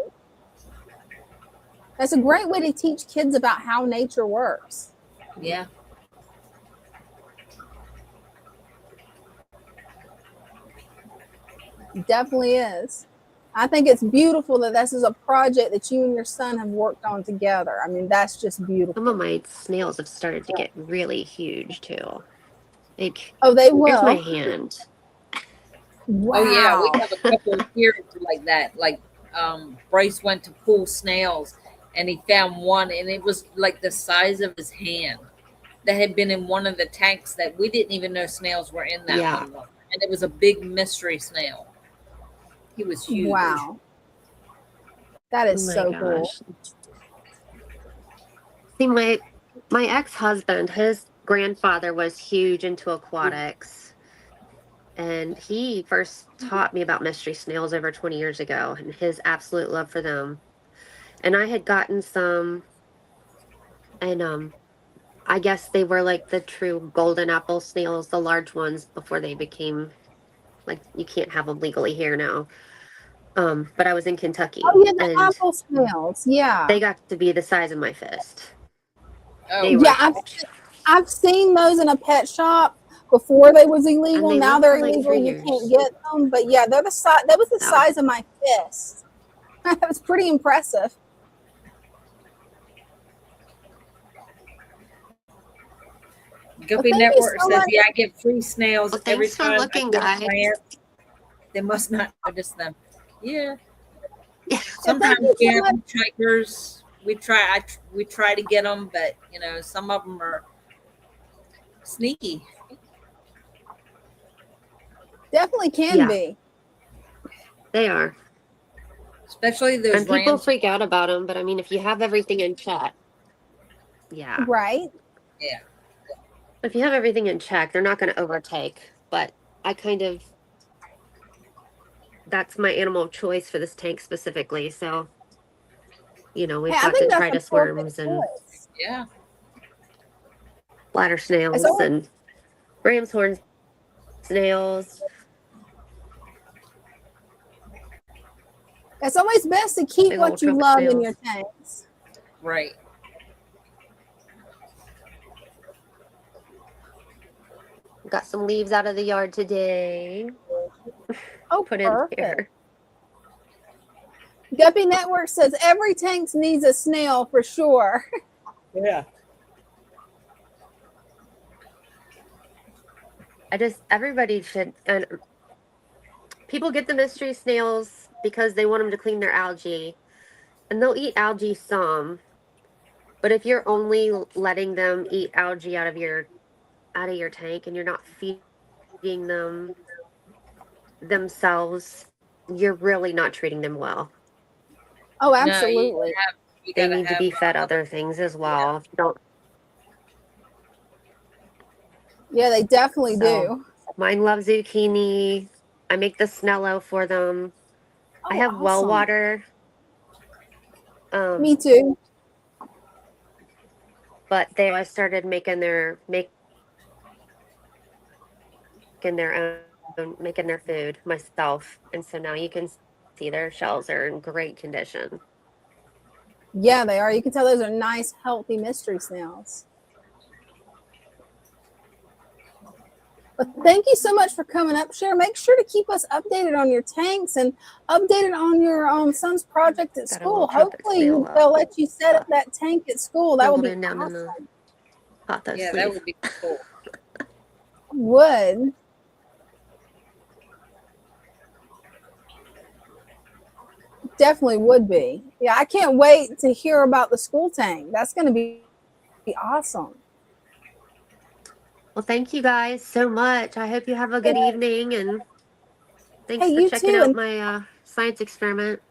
That's a great way to teach kids about how nature works. Yeah. It definitely is. I think it's beautiful that this is a project that you and your son have worked on together. I mean, that's just Some of beautiful. my snails have started to get really huge too. Like, Oh, they here's my will. hand. Oh yeah, we Wow. have a couple here like that. Like Bryce went to pull snails and he found one and it was like the size of his hand that had been in one of the tanks that we didn't even know snails were in that Yeah. one. And it was a big mystery snail. He was huge. Wow. That Oh is my so cool. gosh. See, my ex-husband, his grandfather was huge into aquatics. And he first taught me about mystery snails over 20 years ago and his absolute love for them. And I had gotten some, and I guess they were like the true golden apple snails, the large ones before they became like you can't have them legally here now. But I was in Oh Kentucky yeah, the and apple snails. Yeah. they got to be the size of my fist. Oh They wow. Yeah, were, I've seen those in a pet shop before they was and illegal. they Now lived for they're like illegal. 3 You can't years. get them. But yeah, they're the size. That was the So size of my fist. That was pretty impressive. Well, Guppy thank you Network so says, much. "Yeah, I get free snails well, every thanks for time I looking, get a guys. plant. They must not notice them." Yeah. Well, thank Sometimes you we so have much. hitchhikers. We try to get them, but some of them are sneaky. Definitely can Yeah, be. they are. Especially those And people rams. freak out about them, but I mean, if you have everything in check, yeah. Right. Yeah. If you have everything in check, they're not going to overtake. But I kind of, that's my animal of choice for this tank specifically. So, Hey, we've I got think that's a detritus worms perfect and choice. Yeah. bladder It's snails always, and ram's horn snails. it's always best to keep Big old what you trumpet love in snails. your tanks. Right. Got some leaves out of the yard today. Oh, Put in perfect. here. Guppy Network says every tank needs a snail for sure. Yeah. Everybody should, and people get the mystery snails because they want them to clean their algae. And they'll eat algae some. But if you're only letting them eat algae out of your tank and you're not feeding them themselves, you're really not treating them well. Oh, No, absolutely. you They gotta need to have be fed other things as well. Don't Yeah, they definitely so do. mine love zucchini. I make the snello for them. I Oh, have well awesome. water. Me too. But I started making their making their food myself, and so now you can see their shells are in great condition. Yeah, they are. You can tell those are nice, healthy mystery snails. But thank you so much for coming up, Cher. Make sure to keep us updated on your tanks and updated on your son's project at Got a school. little trumpet Hopefully snail they'll let you set up that tank at school. That would be building down in the awesome. pothos Yeah, sleeve. that would be cool. Would. Definitely would be. Yeah, I can't wait to hear about the school tank. That's going to be awesome. Well, thank you guys so much. I hope you have a good evening, and thanks Hey, for you checking too. out And my science experiment.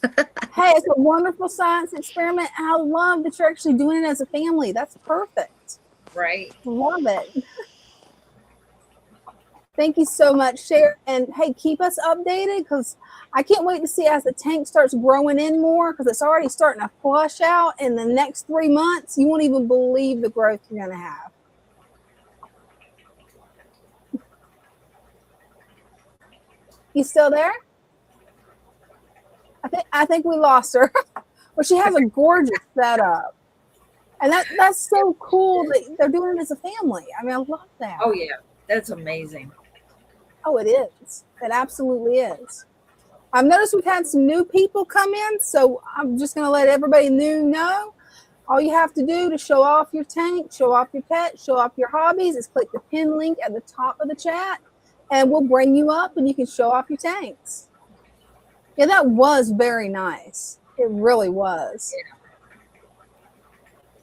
hey, it's a wonderful science experiment. And I love that you're actually doing it as a family. That's perfect. Right. Love it. Thank you so much, Cher. And hey, keep us updated because I can't wait to see as the tank starts growing in more because it's already starting to flush out. In the next 3 months, you won't even believe the growth you're going to have. You still there? I think we lost her. But she has a gorgeous setup. And that's so cool that they're doing it as a family. I mean, I love that. Oh yeah, that's amazing. Oh, it is. It absolutely is. I've noticed we've had some new people come in, so I'm just going to let everybody new know. All you have to do to show off your tank, show off your pet, show off your hobbies is click the pin link at the top of the chat, and we'll bring you up and you can show off your tanks. Yeah, that was very nice. It really was.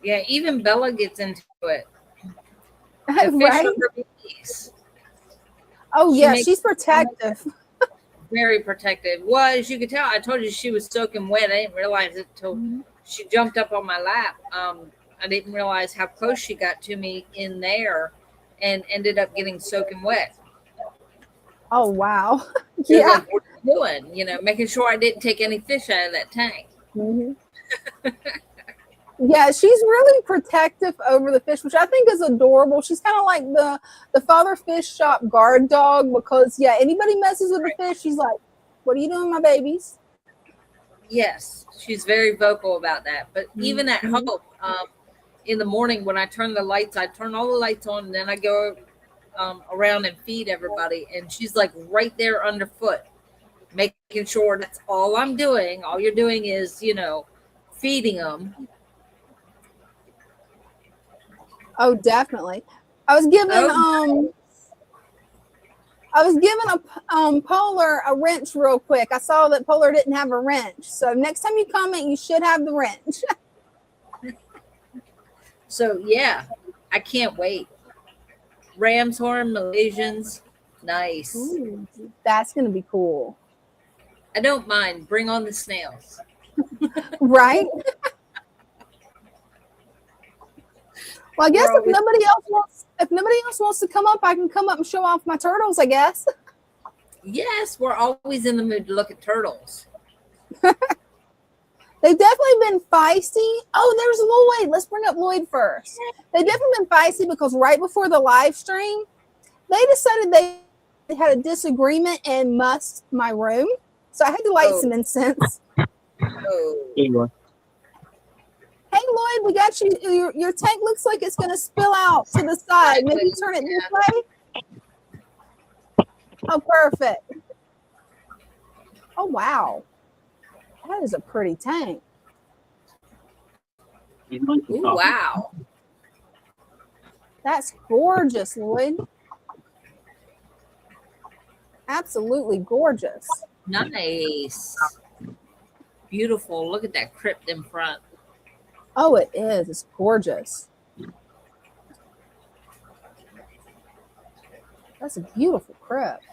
Yeah, even Bella gets into it. The fish Right? are her babies. Oh, She yeah, makes- she's protective. Very protective. Well, as you could tell, I told you she was soaking wet. I didn't realize it till she jumped up on my lap. I didn't realize how close she got to me in there and ended up getting soaking wet. Oh, wow. She was Yeah. like, what are you doing? You know, making sure I didn't take any fish out of that tank. Mhm. Yeah, she's really protective over the fish, which I think is adorable. She's kind of like the father fish shop guard dog because, yeah, anybody messes with the fish, she's like, what are you doing, my babies? Yes, she's very vocal about that. But even at home, in the morning when I turn the lights, I turn all the lights on, and then I go around and feed everybody. And she's like right there underfoot, making sure that's all I'm doing. All you're doing is, you know, feeding them. Oh, definitely. I was giving Polar a wrench real quick. I saw that Polar didn't have a wrench. So next time you comment, you should have the wrench. So yeah, I can't wait. Ram's horn, Malaysians, nice. Ooh, that's going to be cool. I don't mind. Bring on the snails. Right? Well, I guess if nobody else wants to come up, I can come up and show off my turtles, I guess. Yes, we're always in the mood to look at turtles. They've definitely been feisty. Oh, there's Lloyd. Let's bring up Lloyd first. They've definitely been feisty because right before the live stream, they decided they had a disagreement and mussed my room. So I had to light some incense. Oh, Hey, Lloyd, we got you. Your tank looks like it's going to spill out to the side. Maybe turn it this way. Oh, perfect. Oh, wow. That is a pretty tank. ooh, wow. That's gorgeous, Lloyd. Absolutely gorgeous. Nice. Beautiful. Look at that crypt in front. Oh, it is. It's gorgeous. That's a beautiful crypt.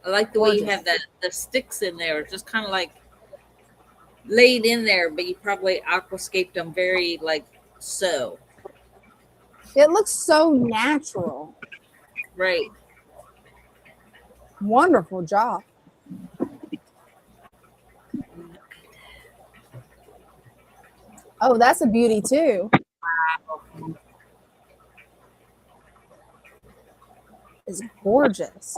I like the way you have the sticks in there, just kind of like laid in there, but you probably aquascaped them very like so. It looks so natural. Right. Wonderful job. Oh, that's a beauty too. It's gorgeous.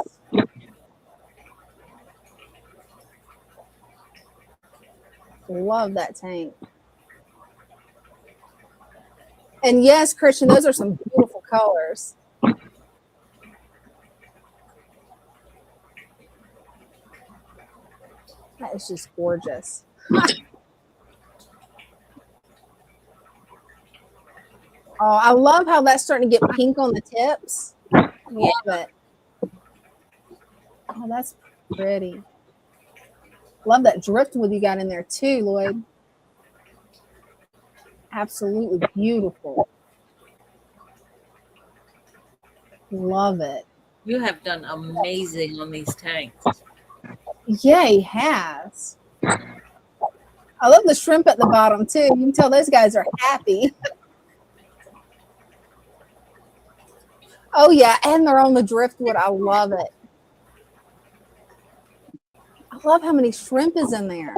Love that tank. And yes, Christian, those are some beautiful colors. That is just gorgeous. Oh, I love how that's starting to get pink on the tips. Love it. Oh, that's pretty. Love that driftwood you got in there too, Lloyd. Absolutely beautiful. Love it. You have done amazing on these tanks. Yeah, he has. I love the shrimp at the bottom too. You can tell those guys are happy. Oh yeah, and they're on the driftwood. I love it. I love how many shrimp is in there.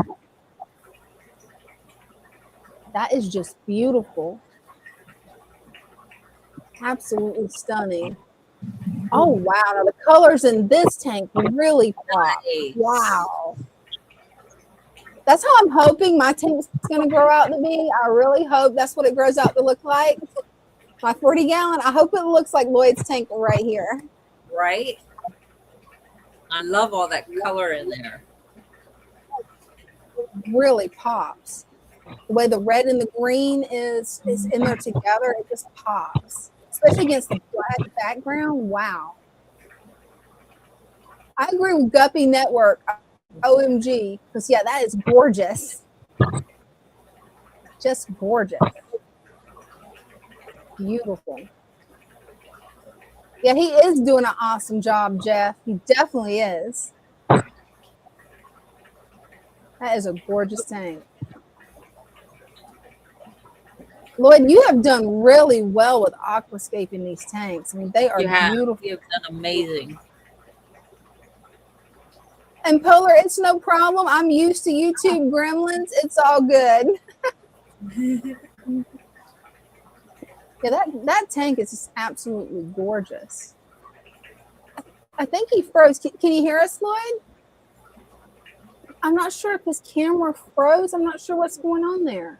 That is just beautiful. Absolutely stunning. Oh wow, now the colors in this tank really pop. Nice. Wow. That's how I'm hoping my tank's gonna grow out to be. I really hope that's what it grows out to look like. My 40-gallon, I hope it looks like Lloyd's tank right here. Right? I love all that color in there. It really pops. The way the red and the green is in there together, it just pops. Especially against the black background. Wow. I agree with Guppy Network. OMG. Because yeah, that is gorgeous. Just gorgeous. Beautiful. Yeah, he is doing an awesome job, Jeff. He definitely is. That is a gorgeous tank. Lloyd, you have done really well with aquascaping these tanks. I mean, they are beautiful. You have done amazing. And Polar, it's no problem. I'm used to YouTube gremlins. It's all good. Yeah, that tank is just absolutely gorgeous. I think he froze. Can you hear us, Lloyd? I'm not sure if his camera froze. I'm not sure what's going on there.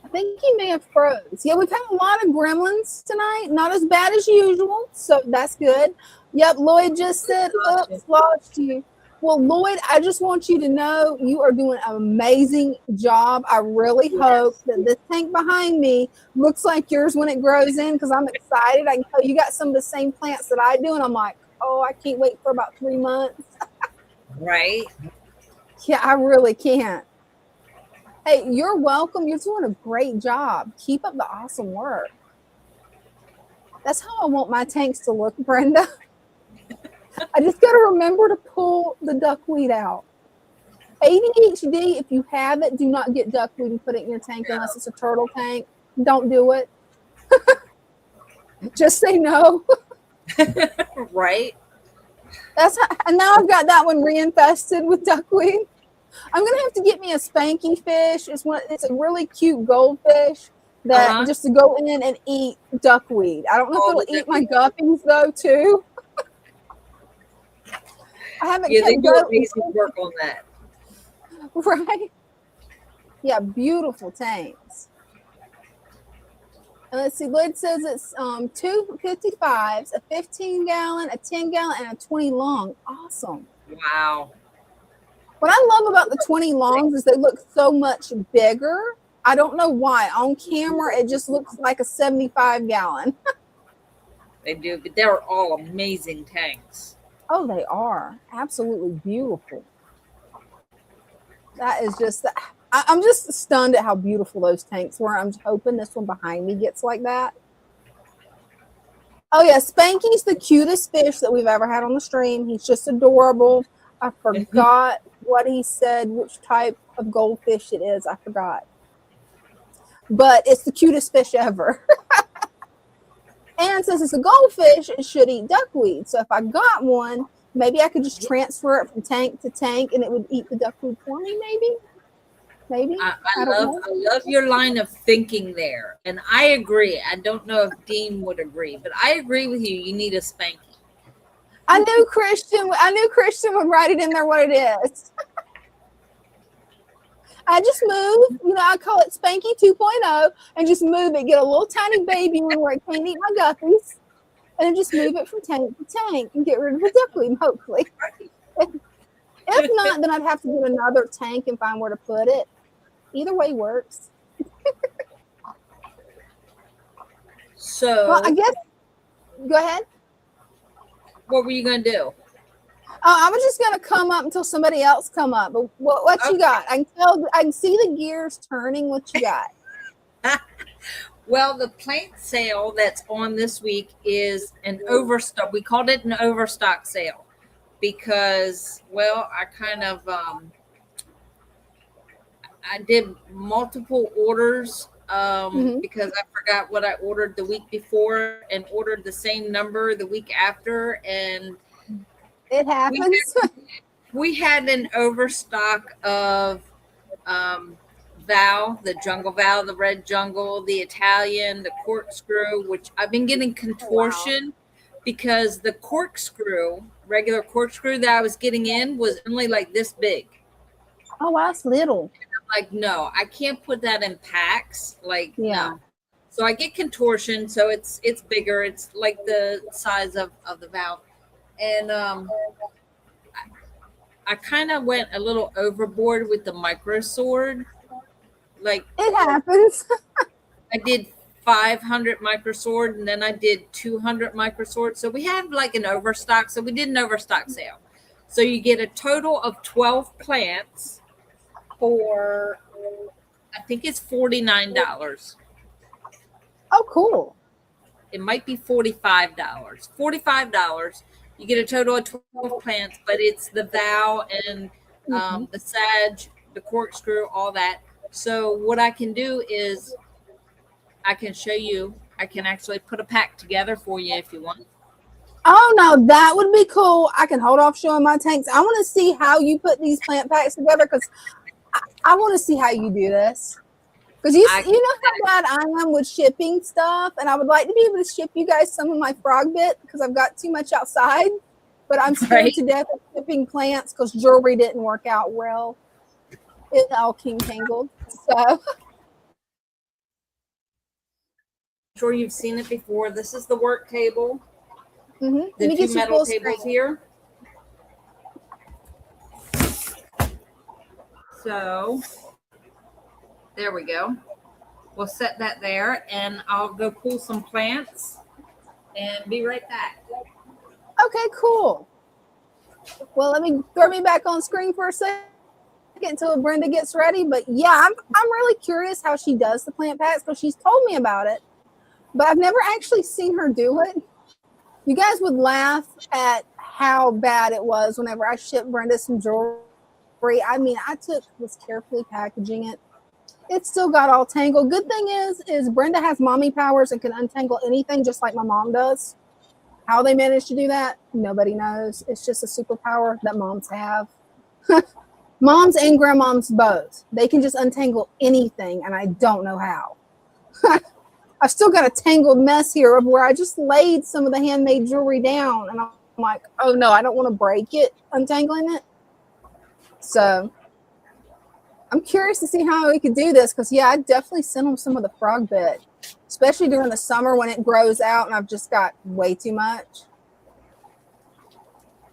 I think he may have froze. Yeah, we've had a lot of gremlins tonight. Not as bad as usual, so that's good. Yep, Lloyd just said, oops, lost you. Well, Lloyd, I just want you to know you are doing an amazing job. I really hope that this tank behind me looks like yours when it grows in, because I'm excited. I can tell you got some of the same plants that I do, and I'm like, oh, I can't wait for about 3 months. Right? Yeah, I really can't. Hey, you're welcome. You're doing a great job. Keep up the awesome work. That's how I want my tanks to look, Brenda. I just got to remember to pull the duckweed out. ADHD, if you have it, do not get duckweed and put it in your tank unless it's a turtle tank. Don't do it. Just say no. Right? That's how, and now I've got that one reinfested with duckweed. I'm gonna have to get me a spanky fish. It's a really cute goldfish that just to go in and eat duckweed. I don't know if it'll eat my guppies though too. I haven't. Yeah, they do amazing work on that. Right? Yeah, beautiful tanks. And let's see, Lloyd says it's 2 55s, a 15-gallon, a 10-gallon, and a 20 long. Awesome. Wow. What I love about the 20 longs is they look so much bigger. I don't know why. On camera, it just looks like a 75-gallon. They do, but they're all amazing tanks. Oh, they are. Absolutely beautiful. That is just, I'm just stunned at how beautiful those tanks were. I'm hoping this one behind me gets like that. Oh, yeah. Spanky's the cutest fish that we've ever had on the stream. He's just adorable. I forgot what he said, which type of goldfish it is. I forgot. But it's the cutest fish ever. And since it's a goldfish, it should eat duckweed. So if I got one, maybe I could just transfer it from tank to tank and it would eat the duckweed for me, maybe? I love your line of thinking there. And I agree. I don't know if Dean would agree, but I agree with you. You need a spanky. I knew Christian would write it in there what it is. I just move, I call it Spanky 2.0, and just move it. Get a little tiny baby one where it can't eat my guppies, and then just move it from tank to tank and get rid of the duckling, hopefully. If not, then I'd have to get another tank and find where to put it. Either way works. So, Well, I guess, go ahead. what were you going to do? I was just gonna come up until somebody else come up. But what you got? I can see the gears turning. What you got? Well, the plant sale that's on this week is an overstock. We called it an overstock sale because, well, I kind of I did multiple orders because I forgot what I ordered the week before and ordered the same number the week after, and It happens. we had an overstock of Val, the jungle Val, the red jungle, the Italian, the corkscrew, which I've been getting contortion because the corkscrew, regular corkscrew that I was getting in was only like this big. Oh, wow, it's little. Like, no, I can't put that in packs. Like, Yeah. no. So I get contortion, so it's bigger. It's like the size of the valve. And I kind of went a little overboard with the micro sword. Like, It happens. I did 500 micro sword, and then I did 200 micro sword. So we had like an overstock. So we did an overstock sale. So you get a total of 12 plants for, I think it's $49. Oh, cool. It might be $45. $45. You get a total of 12 plants, but it's the Val and the Sag, the corkscrew, all that. So what I can do is I can show you. I can actually put a pack together for you if you want. Oh, no, that would be cool. I can hold off showing my tanks. I want to see how you put these plant packs together because I want to see how you do this. Because you know how bad I am with shipping stuff, and I would like to be able to ship you guys some of my frog bit because I've got too much outside. But I'm scared to death of shipping plants because jewelry didn't work out well. It all came tangled. So I'm sure you've seen it before. This is the work table. Let The me get two you metal full tables screen. here. So there we go. We'll set that there, and I'll go pull some plants and be right back. Okay, cool. Well, let me throw me back on screen for a second until Brenda gets ready. But yeah, I'm really curious how she does the plant packs because she's told me about it, but I've never actually seen her do it. You guys would laugh at how bad it was whenever I shipped Brenda some jewelry. I mean, was carefully packaging it. It still got all tangled. Good thing is Brenda has mommy powers and can untangle anything just like my mom does. How they managed to do that, nobody knows. It's just a superpower that moms have. Moms and grandmoms both. They can just untangle anything, and I don't know how. I've still got a tangled mess here of where I just laid some of the handmade jewelry down, and I'm like, oh no, I don't want to break it untangling it. So I'm curious to see how we could do this because, yeah, I definitely sent them some of the frog bit, especially during the summer when it grows out and I've just got way too much.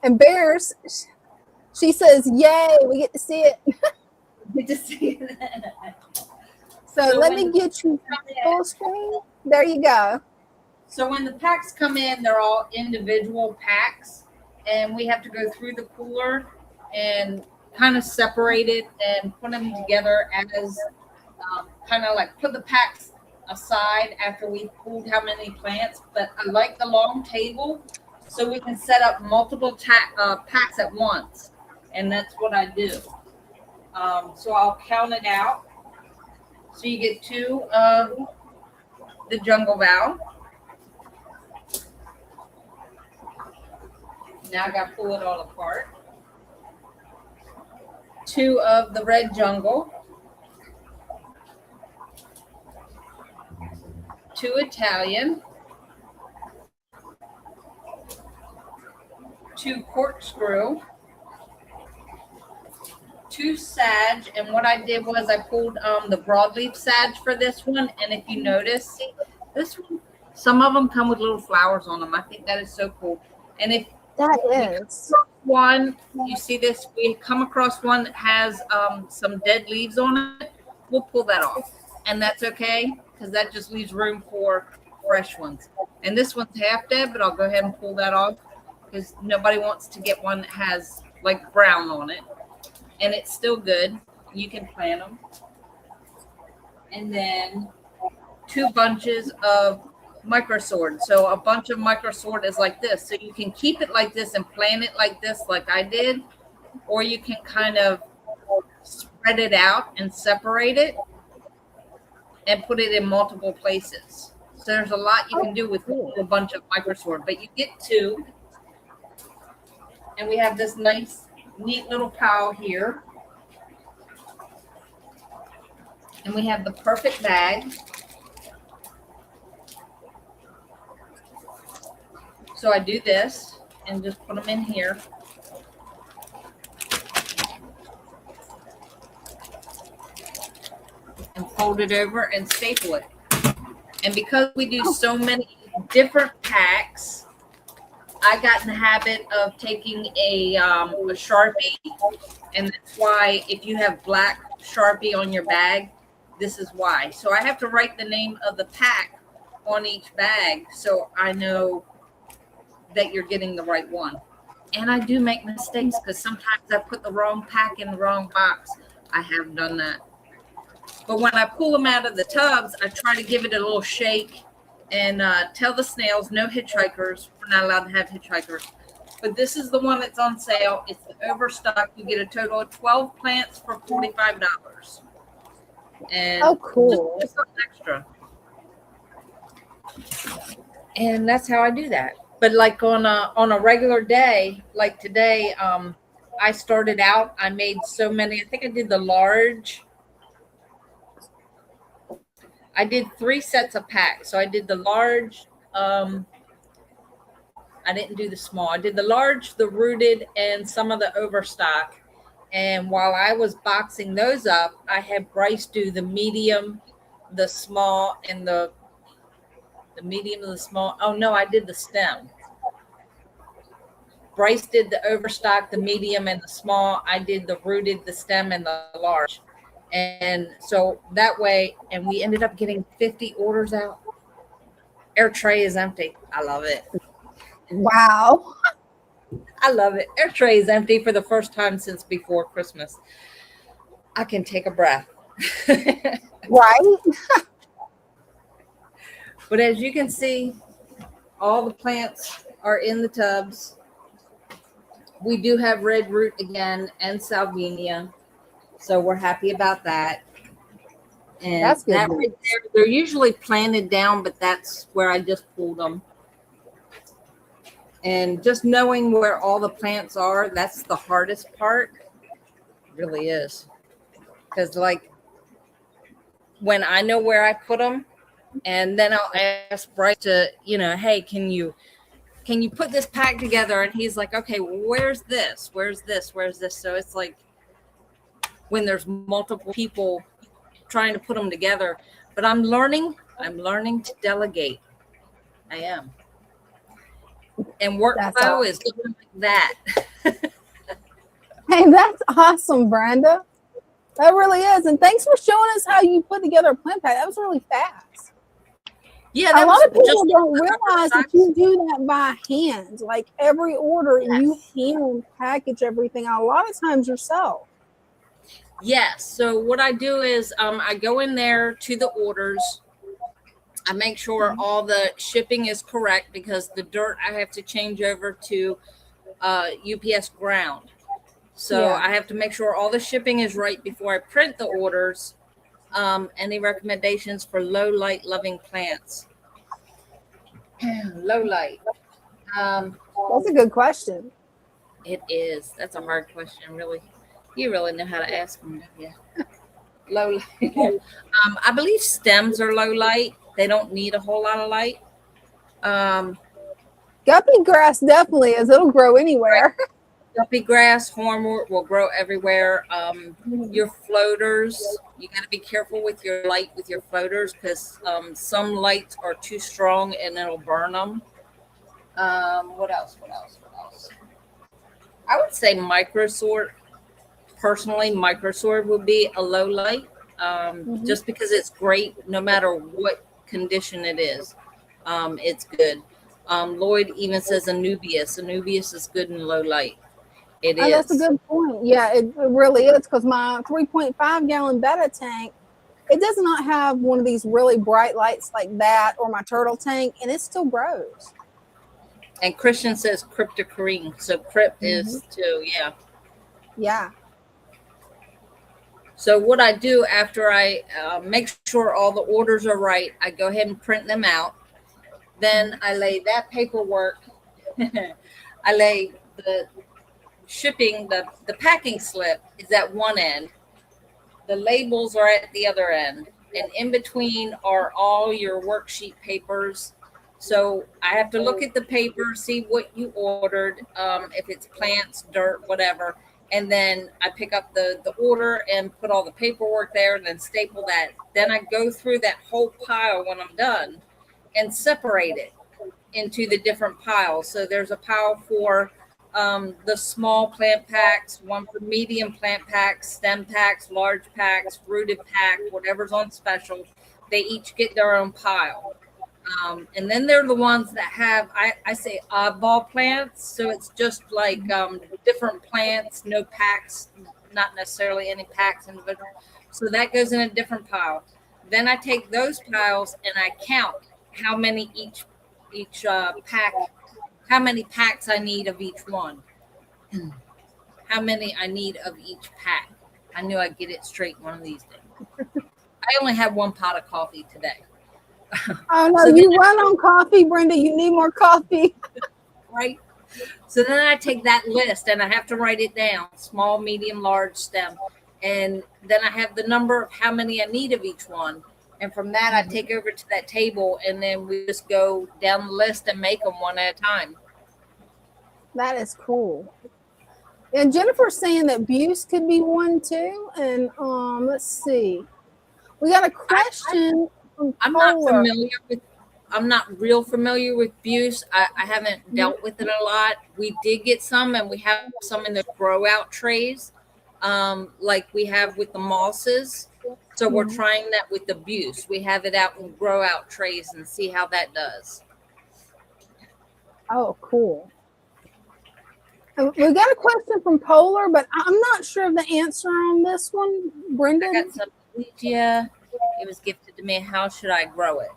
And Bears, she says, yay, we get to see it. Good to see you. So let me get you full screen. There you go. So when the packs come in, they're all individual packs, and we have to go through the cooler and kind of separate it and put them together as kind of like put the packs aside after we pulled how many plants. But I like the long table so we can set up multiple packs at once, and that's what I do. So I'll count it out. So you get 2 of the jungle Val. Now I got to pull it all apart. 2 of the red jungle. 2 Italian. 2 corkscrew. 2 sage, and what I did was I pulled the broadleaf sage for this one. And if you notice, see, this one, some of them come with little flowers on them. I think that is so cool. And if That we is. come across one, you see this, we come across one that has some dead leaves on it, we'll pull that off. And that's okay, because that just leaves room for fresh ones. And this one's half dead, but I'll go ahead and pull that off because nobody wants to get one that has like brown on it. And it's still good. You can plant them. And then 2 bunches of microsword. So a bunch of microsword is like this. So you can keep it like this and plant it like this, like I did, or you can kind of spread it out and separate it and put it in multiple places. So there's a lot you can do with a bunch of microsword, but you get 2. And we have this nice, neat little pile here. And we have the perfect bag. So I do this and just put them in here. And fold it over and staple it. And because we do so many different packs, I got in the habit of taking a Sharpie. And that's why if you have black Sharpie on your bag, this is why. So I have to write the name of the pack on each bag so I know that you're getting the right one. And I do make mistakes because sometimes I put the wrong pack in the wrong box. I have done that. But when I pull them out of the tubs, I try to give it a little shake and tell the snails, no hitchhikers. We're not allowed to have hitchhikers. But this is the one that's on sale. It's the overstock. You get a total of 12 plants for $45. And oh, cool. Just something extra. And that's how I do that. But like on a regular day, like today, I started out, I made so many, I think I did the large. I did 3 sets of packs. So I did the large, I didn't do the small. I did the large, the rooted, and some of the overstock. And while I was boxing those up, I had Bryce do the medium, the small, and the medium and the small. Oh, no, I did the stem. Bryce did the overstock, the medium, and the small. I did the rooted, the stem, and the large. And so that way, and we ended up getting 50 orders out. Our tray is empty. I love it. Wow. I love it. Our tray is empty for the first time since before Christmas. I can take a breath. Right? But as you can see, all the plants are in the tubs. We do have red root again and salvinia. So we're happy about that. And that's good. That right there, they're usually planted down, but that's where I just pulled them. And just knowing where all the plants are, that's the hardest part. It really is. Because like when I know where I put them, and then I'll ask Bryce to, hey, can you put this pack together? And he's like, okay, well, where's this? Where's this? Where's this? So it's like when there's multiple people trying to put them together. But I'm learning to delegate. I am. And workflow is like that. Hey, that's awesome, Brenda. That really is. And thanks for showing us how you put together a plant pack. That was really fast. Yeah, a lot of people don't realize that you do that by hand. Like every order, you hand package everything a lot of times yourself. Yes. So what I do is I go in there to the orders. I make sure all the shipping is correct because the dirt I have to change over to UPS ground. So I have to make sure all the shipping is right before I print the orders. Any recommendations for low light loving plants? Low light. That's a good question. It is. That's a hard question, really. You really know how to ask them, don't you? Low light. I believe stems are low light. They don't need a whole lot of light. Guppy grass definitely is. It'll grow anywhere. Guppy grass, hornwort will grow everywhere. Your floaters, you got to be careful with your light with your floaters because some lights are too strong and it'll burn them. What else? What else? What else? I would say microsort. Personally, microsort would be a low light, just because it's great no matter what condition it is. It's good. Lloyd even says Anubias. Anubias is good in low light. It Oh, that's a is. good point. Yeah, it really is because my 3.5 gallon betta tank, it does not have one of these really bright lights like that or my turtle tank, and it still grows. And Christian says cryptocarine. So crypt is too, yeah. Yeah. So what I do after I make sure all the orders are right, I go ahead and print them out. Then I lay that paperwork. I lay the shipping, the packing slip is at one end. The labels are at the other end. And in between are all your worksheet papers. So I have to look at the paper, see what you ordered, if it's plants, dirt, whatever. And then I pick up the order and put all the paperwork there and then staple that. Then I go through that whole pile when I'm done and separate it into the different piles. So there's a pile for the small plant packs, one for medium plant packs, stem packs, large packs, rooted pack, whatever's on special. They each get their own pile. And then they're the ones that have, I say oddball plants. So it's just like different plants, no packs, not necessarily any packs individual. So that goes in a different pile. Then I take those piles and I count how many each pack, how many packs I need of each one. How many I need of each pack. I knew I'd get it straight one of these days. I only had one pot of coffee today. Oh no, So you run on coffee, Brenda. You need more coffee. Right. So then I take that list and I have to write it down, small, medium, large, stem. And then I have the number of how many I need of each one. And from that, I take over to that table and then we just go down the list and make them one at a time. That is cool. And Jennifer's saying that Buse could be one too. And let's see. We got a question. I'm not real familiar with Buse. I haven't dealt with it a lot. We did get some and we have some in the grow out trays, like we have with the mosses. So we're trying that with the Buse. We have it out in grow out trays and see how that does. Oh, cool. We got a question from Polar, but I'm not sure of the answer on this one. Brenda? I got some Legia. It was gifted to me. How should I grow it?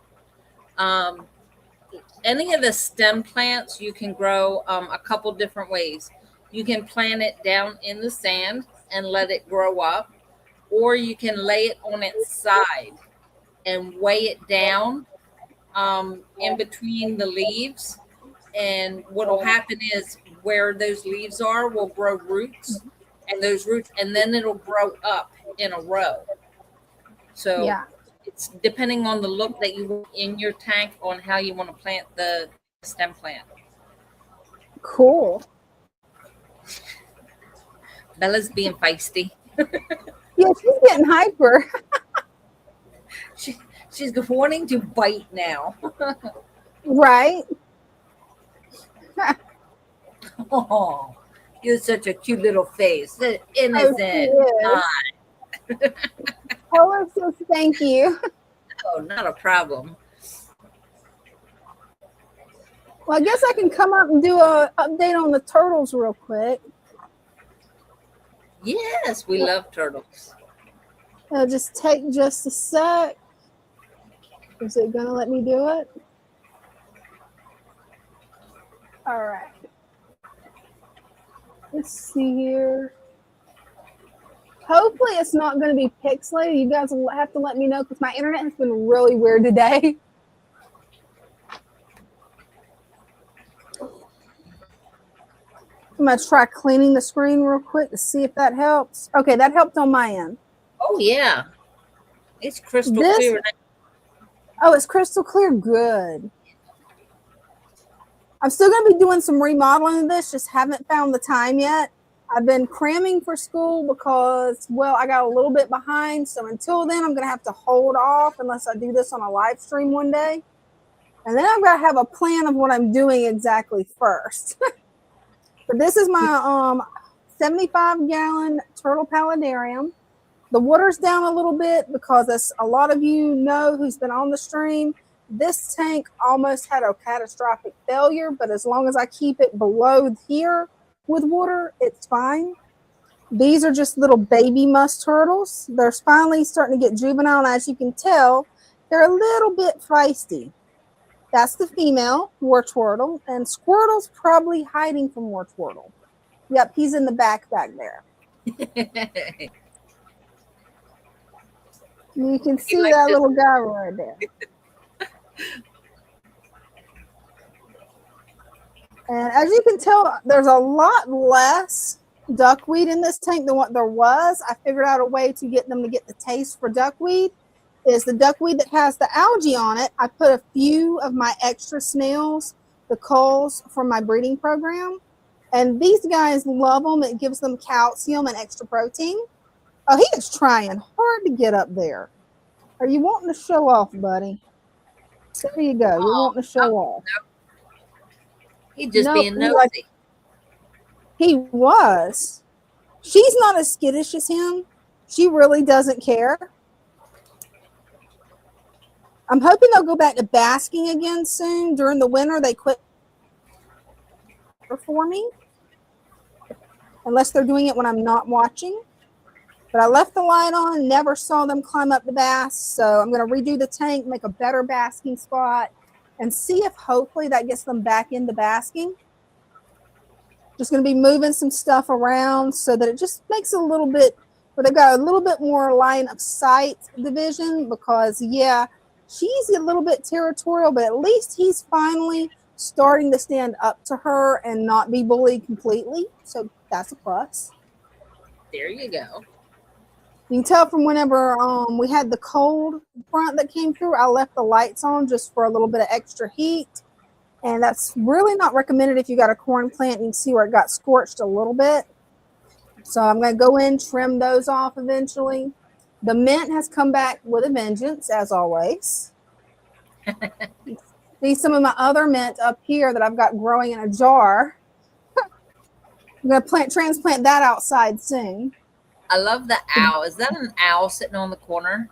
Any of the stem plants you can grow a couple different ways. You can plant it down in the sand and let it grow up, or you can lay it on its side and weigh it down in between the leaves. And what will happen is where those leaves are will grow roots, and those roots, and then it'll grow up in a row. So Yeah. it's depending on the look that you want in your tank on how you want to plant the stem plant. Cool. Bella's being feisty. Yeah, she's getting hyper. She's wanting to bite now. Right? Oh, you're such a cute little face. The innocent. Polar says thank you. Oh, not a problem. Well, I guess I can come up and do an update on the turtles real quick. Yes, we love turtles. It'll just take just a sec. Is it going to let me do it? All right. Let's see here. Hopefully it's not going to be pixelated. You guys will have to let me know because my internet has been really weird today. I'm going to try cleaning the screen real quick to see if that helps. Okay, that helped on my end. Oh, yeah. It's crystal clear. Oh, it's crystal clear. Good. I'm still going to be doing some remodeling of this, just haven't found the time yet. I've been cramming for school because, well, I got a little bit behind. So until then, I'm going to have to hold off unless I do this on a live stream one day. And then I've got to have a plan of what I'm doing exactly first. But this is my 75-gallon turtle paludarium. The water's down a little bit because, as a lot of you know who's been on the stream, this tank almost had a catastrophic failure. But as long as I keep it below here with water, it's fine. These are just little baby musk turtles. They're finally starting to get juvenile, and as you can tell, they're a little bit feisty. That's the female wartortle, and Squirtle's probably hiding from wartortle. Yep, he's in the back there. You can see like that this. little guy right there. And as you can tell, there's a lot less duckweed in this tank than what there was. I figured out a way to get them to get the taste for duckweed. Is the duckweed that has the algae on it. I put a few of my extra snails, the culls, from my breeding program. And these guys love them. It gives them calcium and extra protein. Oh, he is trying hard to get up there. Are you wanting to show off, buddy? There you go. You're wanting to show off. He's just being he nosy. He was. She's not as skittish as him. She really doesn't care. I'm hoping they'll go back to basking again soon. During the winter, they quit for me. Unless they're doing it when I'm not watching. But I left the light on, never saw them climb up the bass. So I'm going to redo the tank, make a better basking spot, and see if hopefully that gets them back into basking. Just going to be moving some stuff around so that it just makes a little bit, but they've got a little bit more line of sight division because, yeah, she's a little bit territorial, but at least he's finally starting to stand up to her and not be bullied completely. So that's a plus. There you go. You can tell from whenever we had the cold front that came through, I left the lights on just for a little bit of extra heat. And that's really not recommended if you got a corn plant. You can see where it got scorched a little bit. So I'm going to go in, trim those off eventually. The mint has come back with a vengeance, as always. See some of my other mint up here that I've got growing in a jar. I'm going to transplant that outside soon. I love the owl. Is that an owl sitting on the corner?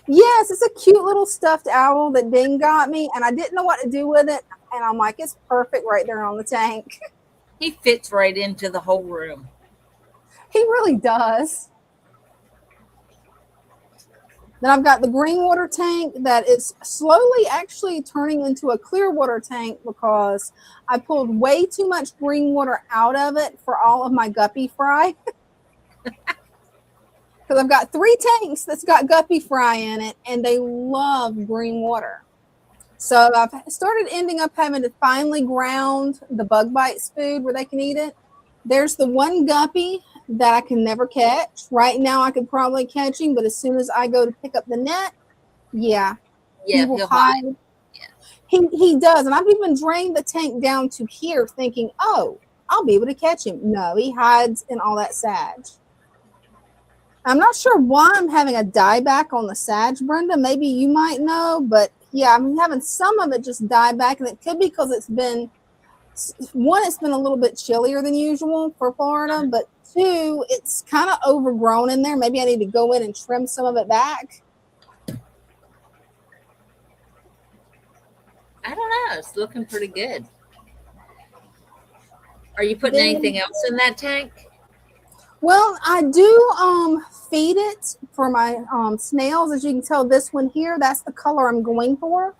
Yes, it's a cute little stuffed owl that Ding got me, and I didn't know what to do with it. And I'm like, it's perfect right there on the tank. He fits right into the whole room. He really does. Then I've got the green water tank that is slowly actually turning into a clear water tank because I pulled way too much green water out of it for all of my guppy fry. Because I've got 3 tanks that's got guppy fry in it, and they love green water. So I've started ending up having to finally ground the bug bites food where they can eat it. There's the one guppy that I can never catch. Right now I could probably catch him, but as soon as I go to pick up the net, yeah, he will hide. Yeah. He does. And I've even drained the tank down to here thinking, oh, I'll be able to catch him. No, he hides in all that sage. I'm not sure why I'm having a dieback on the sage, Brenda. Maybe you might know, but yeah, I'm having some of it just die back, and it could be because it's been, one, it's been a little bit chillier than usual for Florida, but 2, it's kind of overgrown in there. Maybe I need to go in and trim some of it back. I don't know. It's looking pretty good. Are you putting anything else in that tank? Well, I do feed it for my snails. As you can tell, this one here, that's the color I'm going for.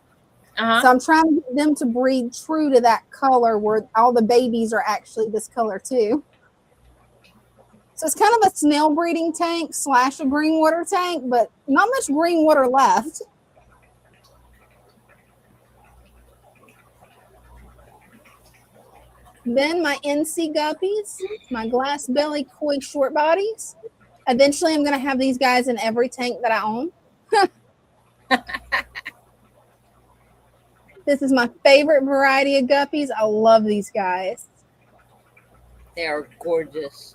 Uh-huh. So I'm trying to get them to breed true to that color where all the babies are actually this color too. So it's kind of a snail breeding tank / a green water tank, but not much green water left. Then my NC guppies, my glass belly koi short bodies. Eventually I'm going to have these guys in every tank that I own. This is my favorite variety of guppies. I love these guys. They are gorgeous.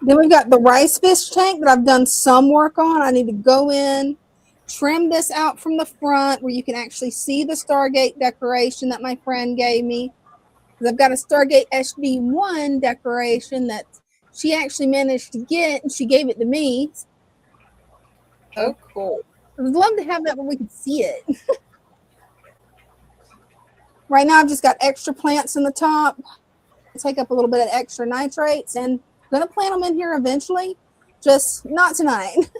Then we've got the rice fish tank that I've done some work on. I need to go in, trim this out from the front where you can actually see the Stargate decoration that my friend gave me. I've got a Stargate SD1 decoration that she actually managed to get, and she gave it to me. Oh, cool. I would love to have that where we could see it. Right now, I've just got extra plants in the top. Take up a little bit of extra nitrates, and I'm going to plant them in here eventually, just not tonight.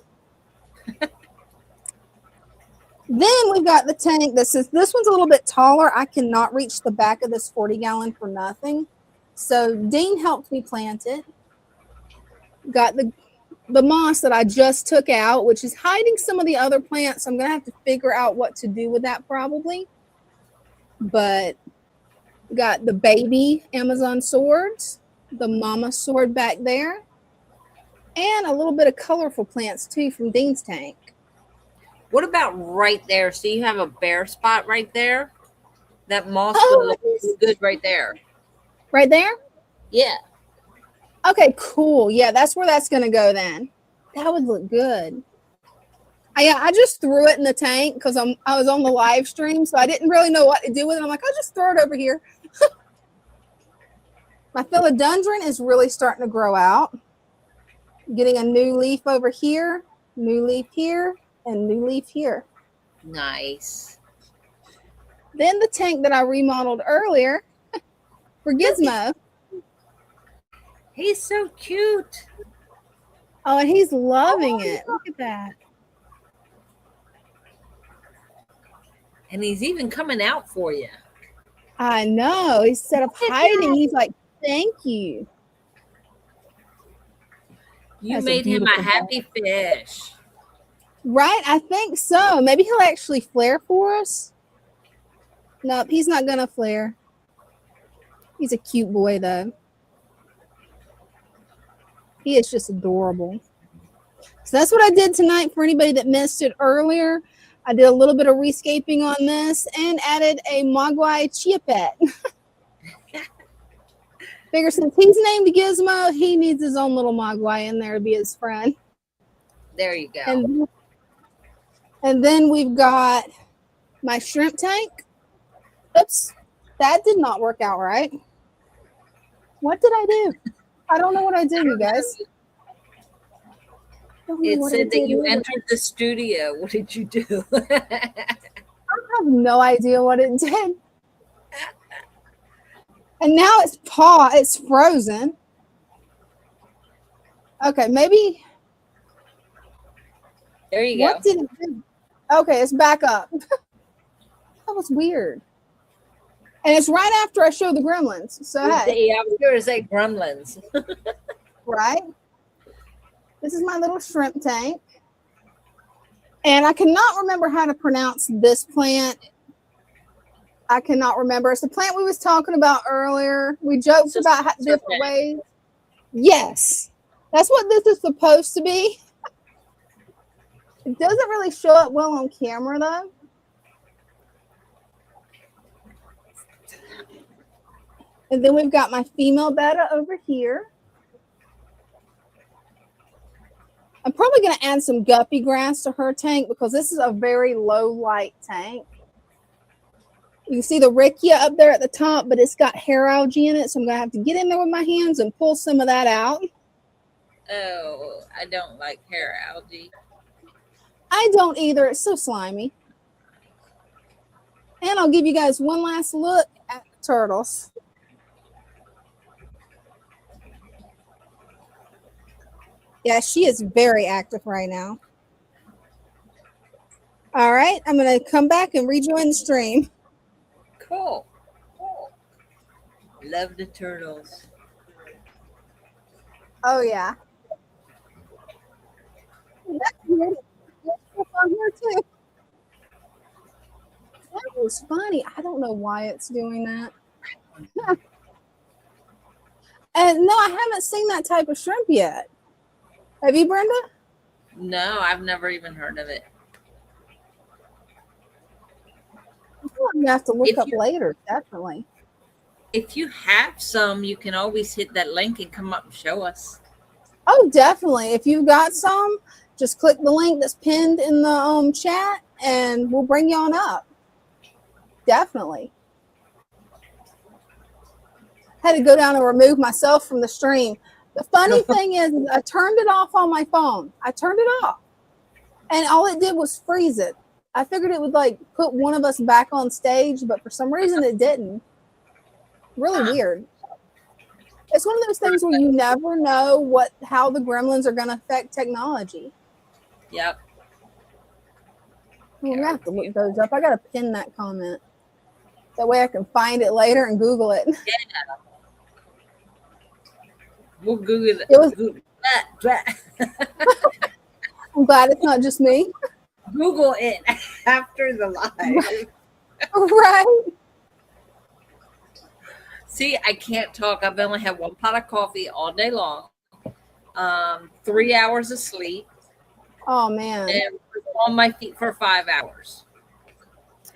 Then we've got the tank. This one's a little bit taller. I cannot reach the back of this 40-gallon for nothing. So Dean helped me plant it. Got the moss that I just took out, which is hiding some of the other plants. I'm going to have to figure out what to do with that probably. But got the baby Amazon swords, the mama sword back there, and a little bit of colorful plants too from Dean's tank. What about right there? So you have a bare spot right there? That moss would look good right there. Right there? Yeah. Okay, cool. Yeah, that's where that's going to go then. That would look good. I just threw it in the tank because I was on the live stream, so I didn't really know what to do with it. I'm like, I'll just throw it over here. My philodendron is really starting to grow out. Getting a new leaf over here, new leaf here, and new leaf here. Nice. Then the tank that I remodeled earlier for Gizmo. He's so cute. Oh, and he's loving it. Look at that. And he's even coming out for you. I know. Instead of hiding, he's like, thank you. You That's a made him a beautiful happy fish. Right? I think so. Maybe he'll actually flare for us. Nope, he's not going to flare. He's a cute boy, though. He is just adorable. So that's what I did tonight for anybody that missed it earlier. I did a little bit of rescaping on this and added a Mogwai Chia Pet. Figure since he's named Gizmo, he needs his own little Mogwai in there to be his friend. There you go. And then we've got my shrimp tank. Oops, that did not work out right. What did I do? I don't know what I did, you guys. It said that you entered the studio. What did you do? I have no idea what it did. And now it's frozen. Okay, maybe. There you go. What did it do? Okay, it's back up. That was weird. And it's right after I showed the gremlins. So hey. I was going to say gremlins. Right? This is my little shrimp tank. And I cannot remember how to pronounce this plant. I cannot remember. It's the plant we was talking about earlier. We joked about different ways. Yes. That's what this is supposed to be. It doesn't really show up well on camera, though. And then we've got my female betta over here. I'm probably going to add some guppy grass to her tank because this is a very low light tank. You can see the riccia up there at the top, but it's got hair algae in it. So I'm going to have to get in there with my hands and pull some of that out. Oh, I don't like hair algae. I don't either. It's so slimy. And I'll give you guys one last look at the turtles. Yeah, she is very active right now. All right, I'm going to come back and rejoin the stream. Cool. Love the turtles. Oh, yeah. That's weird. On here too. That was funny. I don't know why it's doing that. And no, I haven't seen that type of shrimp yet. Have you, Brenda? No, I've never even heard of it. something you have to look If up you- later, definitely. If you have some, you can always hit that link and come up and show us. Oh, definitely. If you've got some, just click the link that's pinned in the chat and we'll bring you on up. Definitely. Had to go down and remove myself from the stream. The funny thing is I turned it off on my phone. I turned it off. And all it did was freeze it. I figured it would like put one of us back on stage, but for some reason it didn't. Really weird. It's one of those things where you never know how the gremlins are going to affect technology. Yep. We're going to have to look those up. I got to pin that comment. That way I can find it later and Google it. Yeah. We'll Google it. It was, Google I'm glad it's not just me. Google it after the live. Right. See, I can't talk. I've only had one pot of coffee all day long. 3 hours of sleep. Oh, man. And on my feet for 5 hours.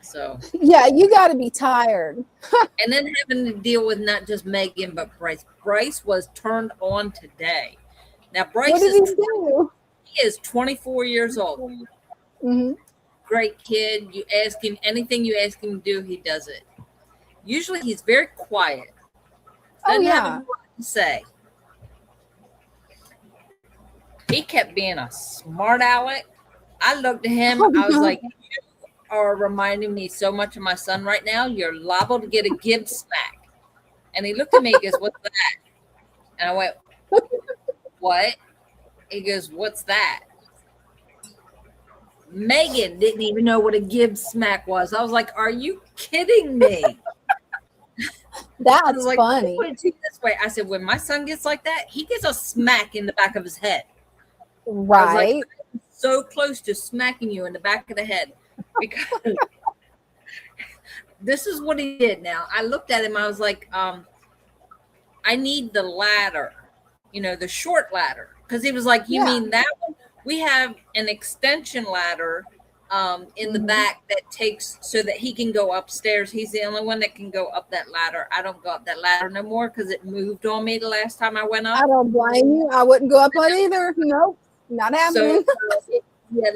So. Yeah, you got to be tired. And then having to deal with not just Megan, but Bryce. Bryce was turned on today. Now, Bryce What did he do? He is 24 years old. Mm-hmm. Great kid. You ask him anything you ask him to do, he does it. Usually he's very quiet. Doesn't have a lot to say. He kept being a smart aleck. I looked at him. I was like, you are reminding me so much of my son right now. You're liable to get a give smack. And he looked at me and goes, what's that? And I went, what? He goes, what's that? Megan didn't even know what a give smack was. I was like, are you kidding me? That's like, funny. Put it this way. I said, when my son gets like that, he gets a smack in the back of his head. Right. I was like, I'm so close to smacking you in the back of the head because this is what he did. Now I looked at him. I was like, I need the ladder, the short ladder. Because he was like, you mean that one? We have an extension ladder in the back that takes so that he can go upstairs. He's the only one that can go up that ladder. I don't go up that ladder no more because it moved on me the last time I went up. I don't blame you. I wouldn't go up on either. Nope, not happening. So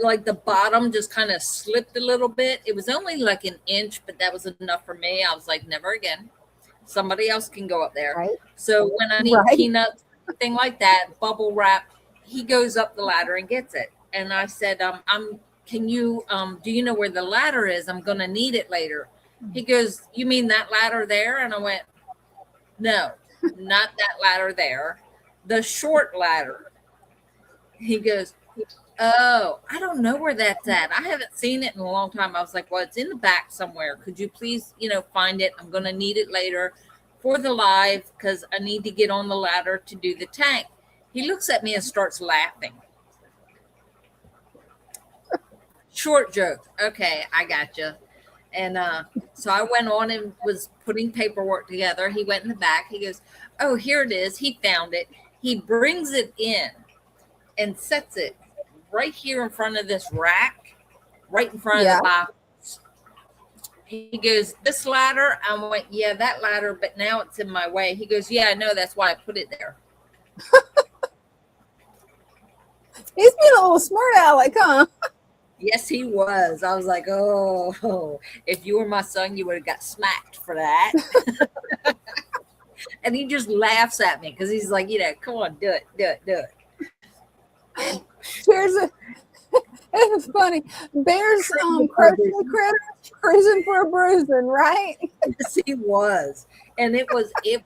like the bottom just kind of slipped a little bit. It was only like an inch, but that was enough for me. I was like, never again. Somebody else can go up there. Right. So when I need peanuts, thing like that, bubble wrap, he goes up the ladder and gets it. And I said, can you, do you know where the ladder is? I'm going to need it later. He goes, you mean that ladder there? And I went, no, not that ladder there. The short ladder. He goes, oh, I don't know where that's at. I haven't seen it in a long time. I was like, well, it's in the back somewhere. Could you please, find it? I'm going to need it later for the live because I need to get on the ladder to do the tank. He looks at me and starts laughing. Short joke. Okay, I got you. And so I went on and was putting paperwork together. He went in the back. He goes, oh, here it is. He found it. He brings it in and sets it right here in front of this rack, right in front of the box. He goes, this ladder? I went, yeah, that ladder, but now it's in my way. He goes, yeah, I know. That's why I put it there. He's being a little smart aleck, huh? Yes, he was. I was like, oh, if you were my son, you would have got smacked for that. And he just laughs at me because he's like, come on, do it. It's funny. Bears cruising for a bruising, right? Yes, he was. And it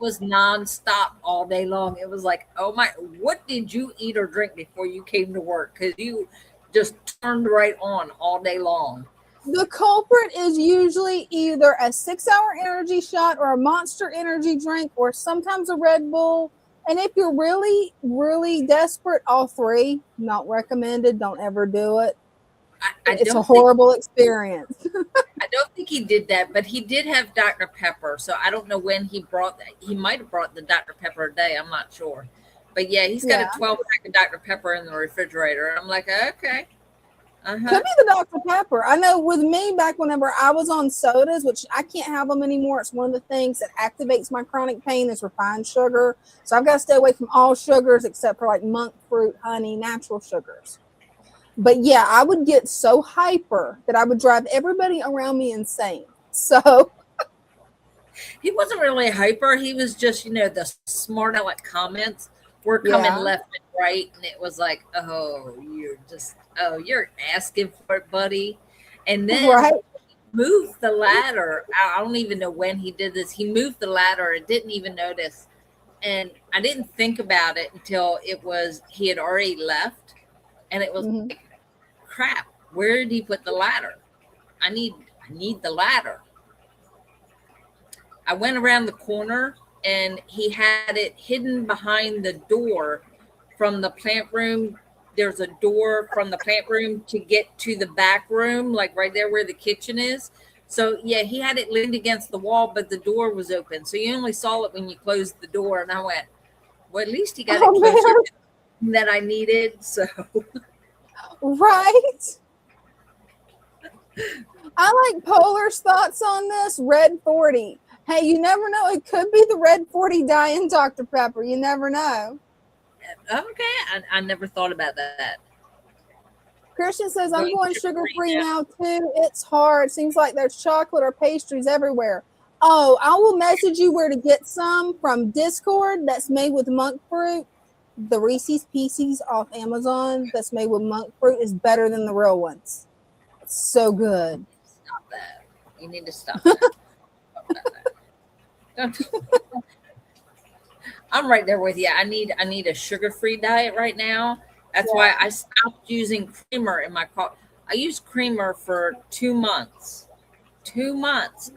was nonstop all day long. It was like, oh my, what did you eat or drink before you came to work? Because you just turned right on all day long. The culprit is usually either a 6-hour energy shot or a Monster energy drink or sometimes a Red Bull. And if you're really, really desperate, all three. Not recommended. Don't ever do it. It's a horrible experience. I don't think he did that, but he did have Dr. Pepper. So I don't know when he brought that. He might have brought the Dr. Pepper a day. I'm not sure. But yeah, he's got a 12-pack of Dr. Pepper in the refrigerator. I'm like, okay. Could be the Dr. Pepper. I know with me, back whenever I was on sodas, which I can't have them anymore, it's one of the things that activates my chronic pain is refined sugar. So I've got to stay away from all sugars except for like monk fruit, honey, natural sugars. But yeah, I would get so hyper that I would drive everybody around me insane. So He wasn't really hyper. He was just, the smart aleck comments were coming left and right. And it was like, oh, you're asking for it, buddy. And then he moved the ladder. I don't even know when he did this. He moved the ladder and didn't even notice. And I didn't think about it until he had already left. And it was like, crap, where did he put the ladder? I need the ladder. I went around the corner and he had it hidden behind the door from the plant room. There's a door from the plant room to get to the back room, like right there where the kitchen is. So yeah, he had it leaned against the wall, but the door was open. So you only saw it when you closed the door. And I went, well, at least he got it closer than I needed. So right. I like Polar's thoughts on this. Red 40. Hey, you never know. It could be the red 40 dye in Dr. Pepper. You never know. Okay. I never thought about that. Christian says, I'm going sugar-free now, too. It's hard. Seems like there's chocolate or pastries everywhere. Oh, I will message you where to get some from Discord that's made with monk fruit. The Reese's Pieces off Amazon that's made with monk fruit is better than the real ones. It's so good. Stop that. You need to stop that. I'm right there with you. I need a sugar-free diet right now. That's why I stopped using creamer in my coffee. I used creamer for 2 months. 2 months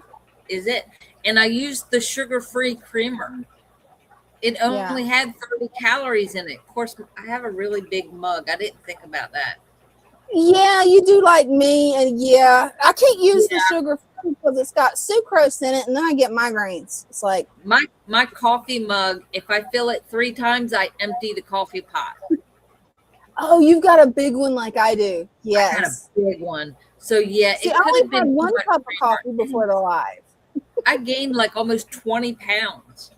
is it? And I used the sugar-free creamer. It only had 30 calories in it. Of course, I have a really big mug. I didn't think about that. Yeah, you do like me. And yeah, I can't use the sugar-free because it's got sucrose in it, and then I get migraines. It's like my coffee mug, if I fill it 3 times, I empty the coffee pot. Oh, you've got a big one like I do. Yes. I got a big one. So yeah, see, I only had 1 cup of coffee before the live. I gained like almost 20 pounds.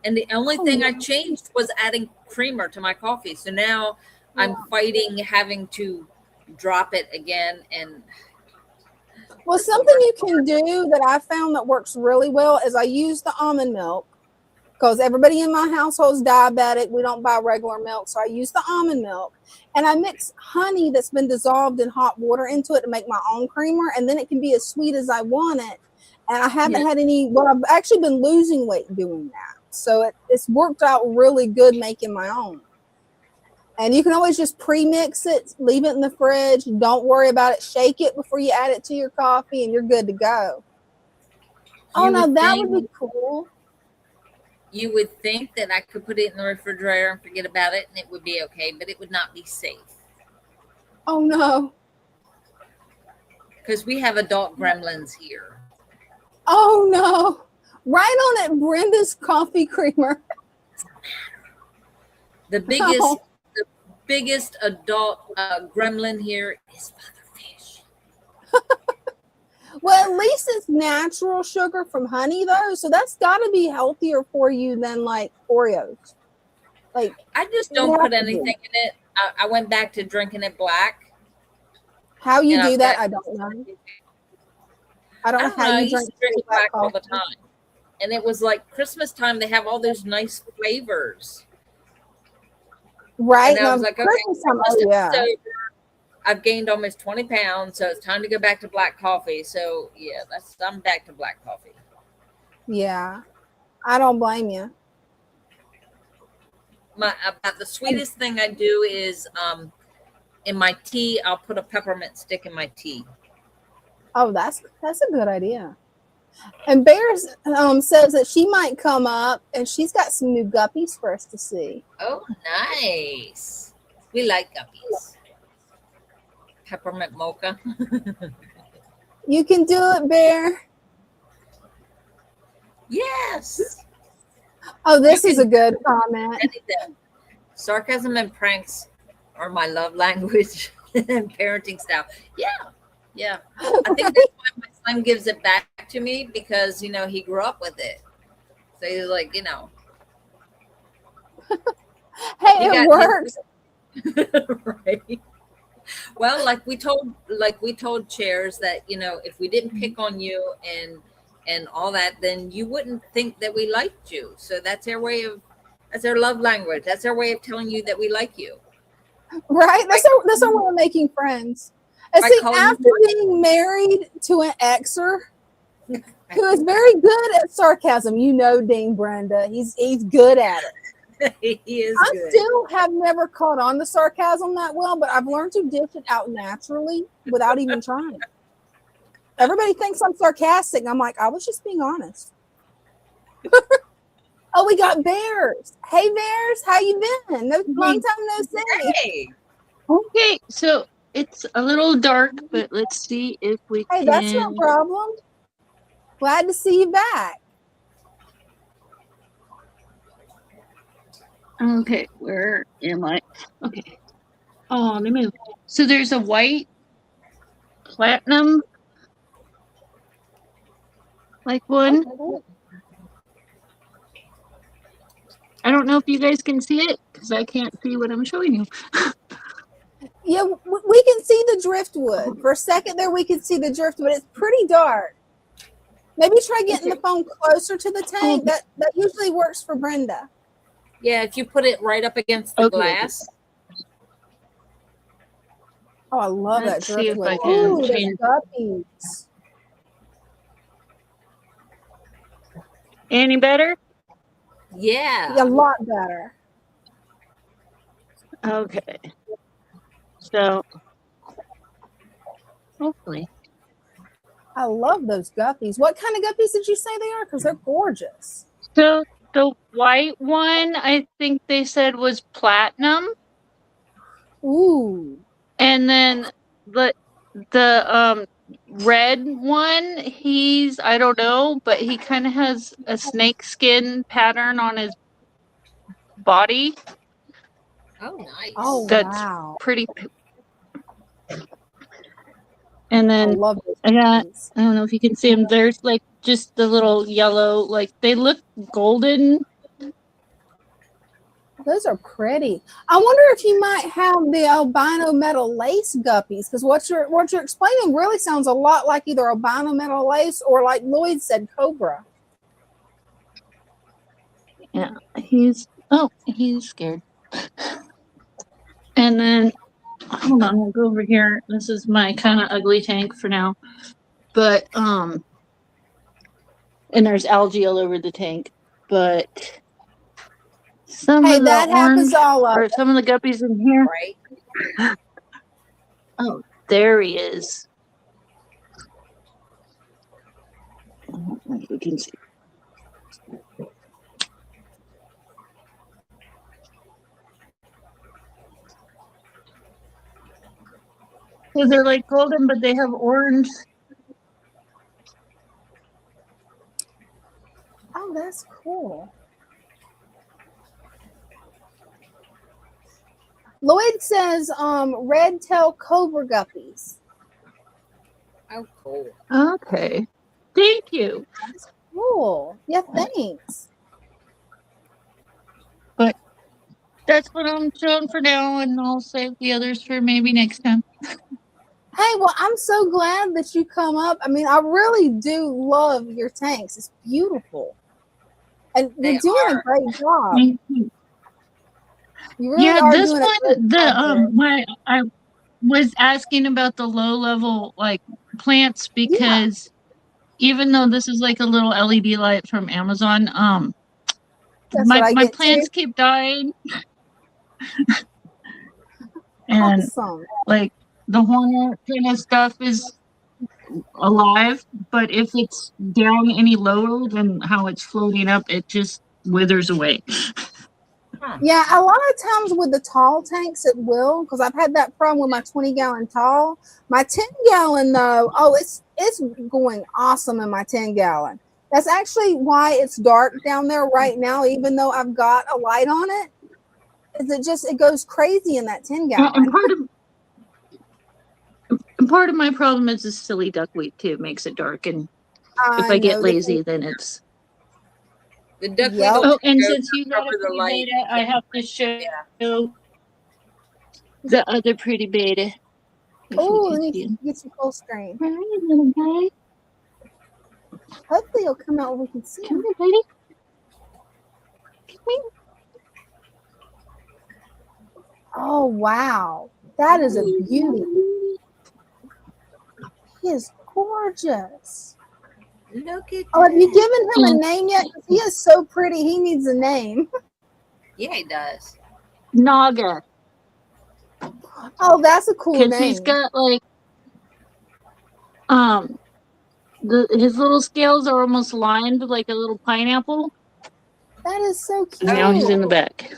And the only thing I changed was adding creamer to my coffee. So now I'm fighting having to drop it again. And well, something you can do that I found that works really well is I use the almond milk because everybody in my household is diabetic. We don't buy regular milk. So I use the almond milk and I mix honey that's been dissolved in hot water into it to make my own creamer. And then it can be as sweet as I want it. And I haven't had I've actually been losing weight doing that. So it's worked out really good making my own. And you can always just pre-mix it, leave it in the fridge. Don't worry about it. Shake it before you add it to your coffee and you're good to go. Oh, no, that would be cool. You would think that I could put it in the refrigerator and forget about it and it would be okay, but it would not be safe. Oh, no. Because we have adult gremlins here. Oh, no. Right on at Brenda's coffee creamer. The biggest adult gremlin here is Motherfish. Well, at least it's natural sugar from honey, though. So that's got to be healthier for you than like Oreos. Like I just don't put anything in it. I went back to drinking it black. How you do that, I don't know. I don't know how you drink it black all the time. And it was like Christmas time. They have all those nice flavors. Right. And I was like, okay, I've gained almost 20 pounds, so it's time to go back to black coffee. So yeah, I'm back to black coffee. Yeah, I don't blame you. About the sweetest thing I do is in my tea, I'll put a peppermint stick in my tea. Oh, that's a good idea. And Bears says that she might come up and she's got some new guppies for us to see. Oh, nice. We like guppies. Peppermint mocha. You can do it, Bear. Yes. Oh, this is a good comment. Sarcasm and pranks are my love language. Parenting style. Yeah. I think that's why my son gives it back to me because he grew up with it. So he's like, Hey, he it got works. right. Well, like we told Chairs that if we didn't pick on you and all that, then you wouldn't think that we liked you. So that's our love language. That's our way of telling you that we like you. Right? That's our way of making friends. And By see, calling after being married to an exer who is very good at sarcasm, Dean Brenda, he's good at it. He is I good. still have never caught on to sarcasm that well, but I've learned to dish it out naturally without even trying. Everybody thinks I'm sarcastic. And I'm like, I was just being honest. Oh, we got Bears. Hey, Bears, how you been? Long time no see. Hey. Okay, so it's a little dark, but let's see if we Hey, can. that's no problem. Glad to see you back. Okay, where am I? Okay. Oh, let me move. So there's a white platinum like one. I don't know if you guys can see it because I can't see what I'm showing you. Yeah, we can see the driftwood. For a second there, we can see the driftwood. It's pretty dark. Maybe try getting the phone closer to the tank. That usually works for Brenda. Yeah, if you put it right up against the glass. Oh, I love Let's that see if driftwood. I can Ooh, change. the guppies. Any better? Yeah. A lot better. Okay. So hopefully. I love those guppies. What kind of guppies did you say they are? Because they're gorgeous. So the white one, I think they said was platinum. Ooh. And then the red one, I don't know, but he kind of has a snake skin pattern on his body. Oh, nice. Oh, That's wow. pretty. And I then love those I got, guppies. I don't know if you can see them. There's like just the little yellow, like they look golden. Those are pretty. I wonder if you might have the albino metal lace guppies, because what you're explaining really sounds a lot like either albino metal lace or, like Lloyd said, cobra. Yeah, he's scared. And then hold on, we'll go over here. This is my kind of ugly tank for now. But and there's algae all over the tank. But some of the that happens orange, all of or some of the guppies in here. Right. Oh, there he is. You can see. So they're like golden, but they have orange. Oh, that's cool. Lloyd says red tail cobra guppies. Oh, cool. Okay. Thank you. That's cool. Yeah, thanks. But that's what I'm showing for now, and I'll save the others for maybe next time. Hey, well, I'm so glad that you come up. I mean, I really do love your tanks. It's beautiful. And you're doing a great job. Thank you. You really are this doing one, I was asking about the low level like plants because even though this is like a little LED light from Amazon, my plants keep dying. And awesome. Like the hornet kind of stuff is alive, but if it's down any lower than how it's floating up, it just withers away. Yeah, a lot of times with the tall tanks it will, because I've had that problem with my 20-gallon tall. My 10-gallon though, it's going awesome in my 10-gallon. That's actually why it's dark down there right now, even though I've got a light on it. Is it goes crazy in that 10-gallon. And And part of my problem is this silly duckweed too. It makes it dark, and if I get know lazy, then it's. The duckweed Yep. will Oh, and go since you got cover a the pretty light. beta, I have to show Yeah. the other pretty beta. If Oh, you let can me see him. get some full screen. Hi, little guy. Hopefully, he'll come out where we can see Come him. here, buddy. Come here. Oh, wow. That is a beauty. He is gorgeous. Look at Oh, have you that. given him a name yet? 'Cause he is so pretty. He needs a name. Yeah, he does. Naga. Oh, that's a cool Because he's name. got like his little scales are almost lined like a little pineapple. That is so cute. And now he's in the back.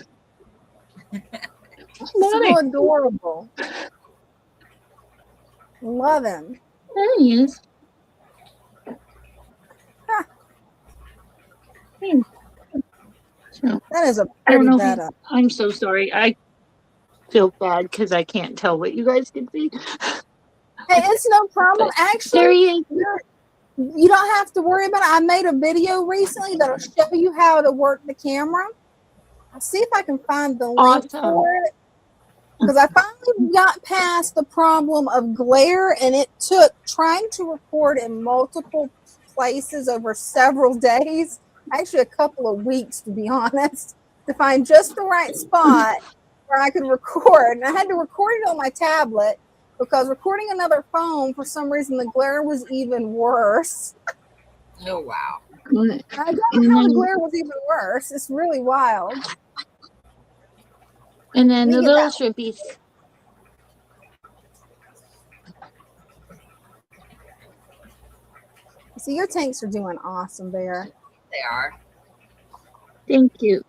So adorable. Love him. There he is. Huh. Hmm. So, That is a I don't pretty know if beta. I'm so sorry. I feel bad because I can't tell what you guys can see. Hey, it's no problem. There Actually, he is. you don't have to worry about it. I made a video recently that'll show you how to work the camera. I'll see if I can find the link Awesome. for it. Because I finally got past the problem of glare, and it took trying to record in multiple places over several days, actually a couple of weeks to be honest, to find just the right spot where I could record. And I had to record it on my tablet because recording another phone, for some reason, the glare was even worse. Oh, wow. I don't know how the glare was even worse. It's really wild. And then Let the me get little that. shrimpies. See, your tanks are doing awesome, Bear. They are. Thank you.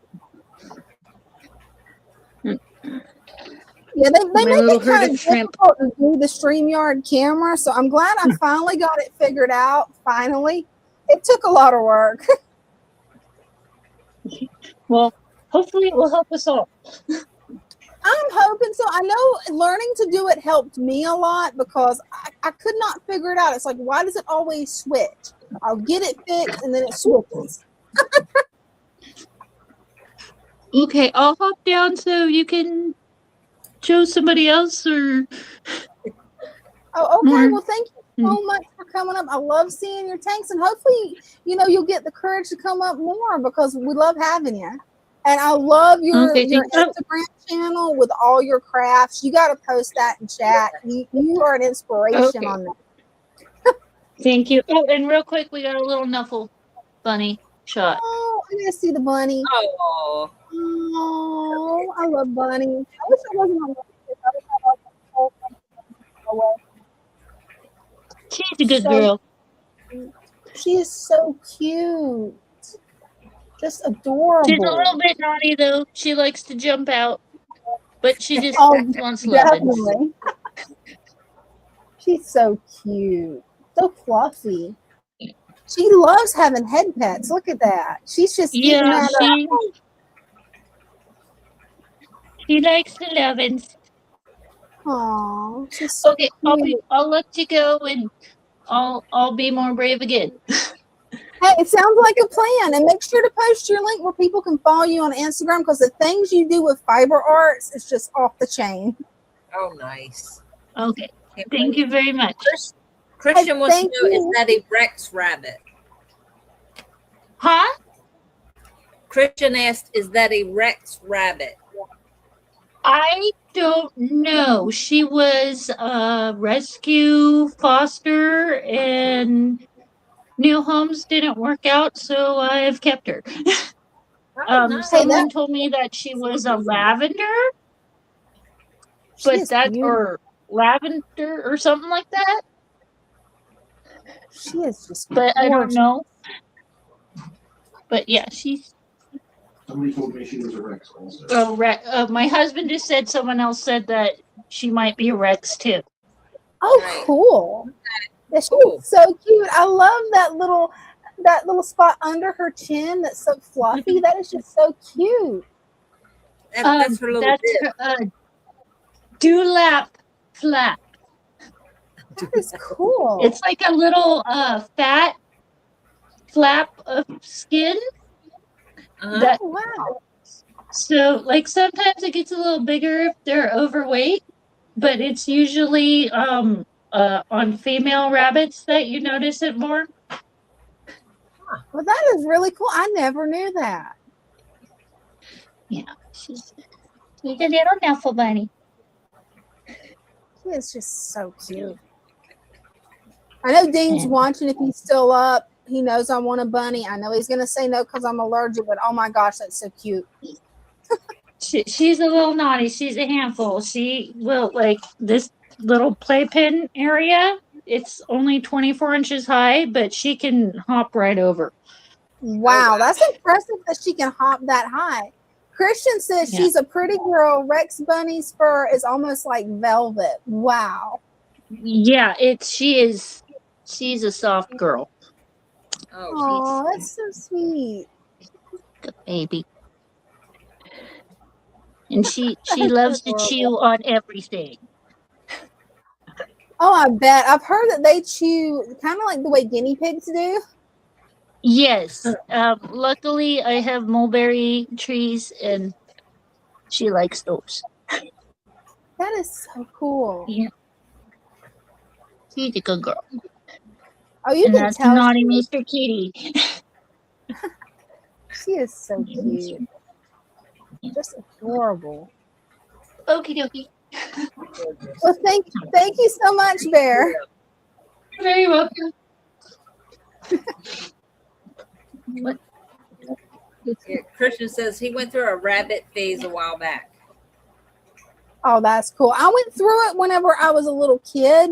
Yeah, they My make little it herd kind of of shrimp. difficult to do the StreamYard camera, so I'm glad I finally got it figured out. Finally, it took a lot of work. Well, hopefully it will help us all. I'm hoping so. I know learning to do it helped me a lot because I could not figure it out. It's like, why does it always switch? I'll get it fixed and then it switches. Okay, I'll hop down so you can show somebody else or. Oh, okay. More. Well, thank you so much for coming up. I love seeing your tanks, and hopefully, you'll get the courage to come up more because we love having you. And I love your Instagram channel with all your crafts. You got to post that in chat. You are an inspiration on that. Thank you. Oh, and real quick, we got a little Nuffle bunny shot. Oh, I gotta see the bunny. Oh. Oh, I love bunny. I wish I wasn't on She's a good girl. She is so cute. Just adorable. She's a little bit naughty though. She likes to jump out, but she just wants loving. She's so cute, so fluffy. She loves having head pets. Look at that. She's just eating that up. She likes the lovins. Aw, she's so okay. cute. I'll let you go, and I'll be more brave again. Hey, it sounds like a plan. And make sure to post your link where people can follow you on Instagram because the things you do with fiber arts is just off the chain. Oh, nice. Okay. Thank you very much. Christian wants to know, is that a Rex rabbit? Huh? Christian asked, is that a Rex rabbit? I don't know. She was a rescue foster and new homes didn't work out, so I've kept her. Someone told me that she was a lavender, or lavender or something like that. She is just But I don't know. But yeah, she's. Somebody told me she was a Rex also. Oh, my husband just said someone else said that she might be a Rex too. Oh, cool. Yeah, she's so cute. I love that little spot under her chin that's so fluffy. That is just so cute. That's her little her dewlap flap. That is cool. It's like a little fat flap of skin that Oh, wow. so like sometimes it gets a little bigger if they're overweight, but it's usually on female rabbits that you notice it more. Well, that is really cool. I never knew that. Yeah, she's a little Nuffle bunny. She is just so cute. I know Dean's watching. If he's still up, he knows I want a bunny. I know he's going to say no because I'm allergic, but oh my gosh, that's so cute. She's a little naughty. She's a handful. She will like this little playpen area. It's only 24 inches high, but she can hop right over. Wow, that's impressive that she can hop that high. Christian says she's a pretty girl. Rex Bunny's fur is almost like velvet. Wow. Yeah, she's a soft girl. Oh, that's so sweet. Good baby. And she loves to chew on everything. Oh, I bet. I've heard that they chew kind of like the way guinea pigs do. Yes. Luckily, I have mulberry trees, and she likes those. That is so cool. Yeah. She's a good girl. Oh, you and can that's tell. naughty Mr. Kitty. She is so cute. Just adorable. Okie dokie. Well, thank you so much, Bear. You're very welcome. What? Christian says he went through a rabbit phase a while back. Oh, that's cool. I went through it whenever I was a little kid.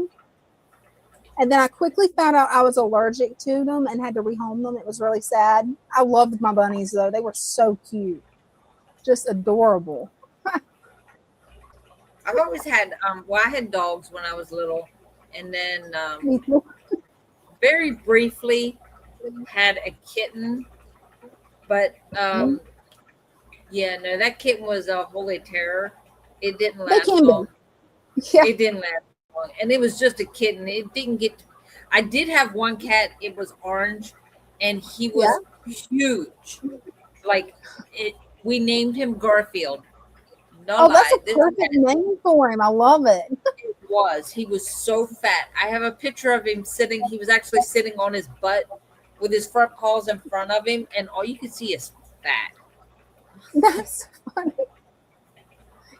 And then I quickly found out I was allergic to them and had to rehome them. It was really sad. I loved my bunnies, though. They were so cute. Just adorable. I've always had, I had dogs when I was little. And then Me too. very briefly had a kitten. But, yeah, no, that kitten was a holy terror. It didn't last long. Yeah. It didn't last long. And it was just a kitten. It didn't get, I did have one cat. It was orange. And he was huge. Like, we named him Garfield. No that's a perfect name for him. I love it. It was. He was so fat. I have a picture of him sitting. He was actually sitting on his butt with his front paws in front of him, and all you can see is fat. That's funny.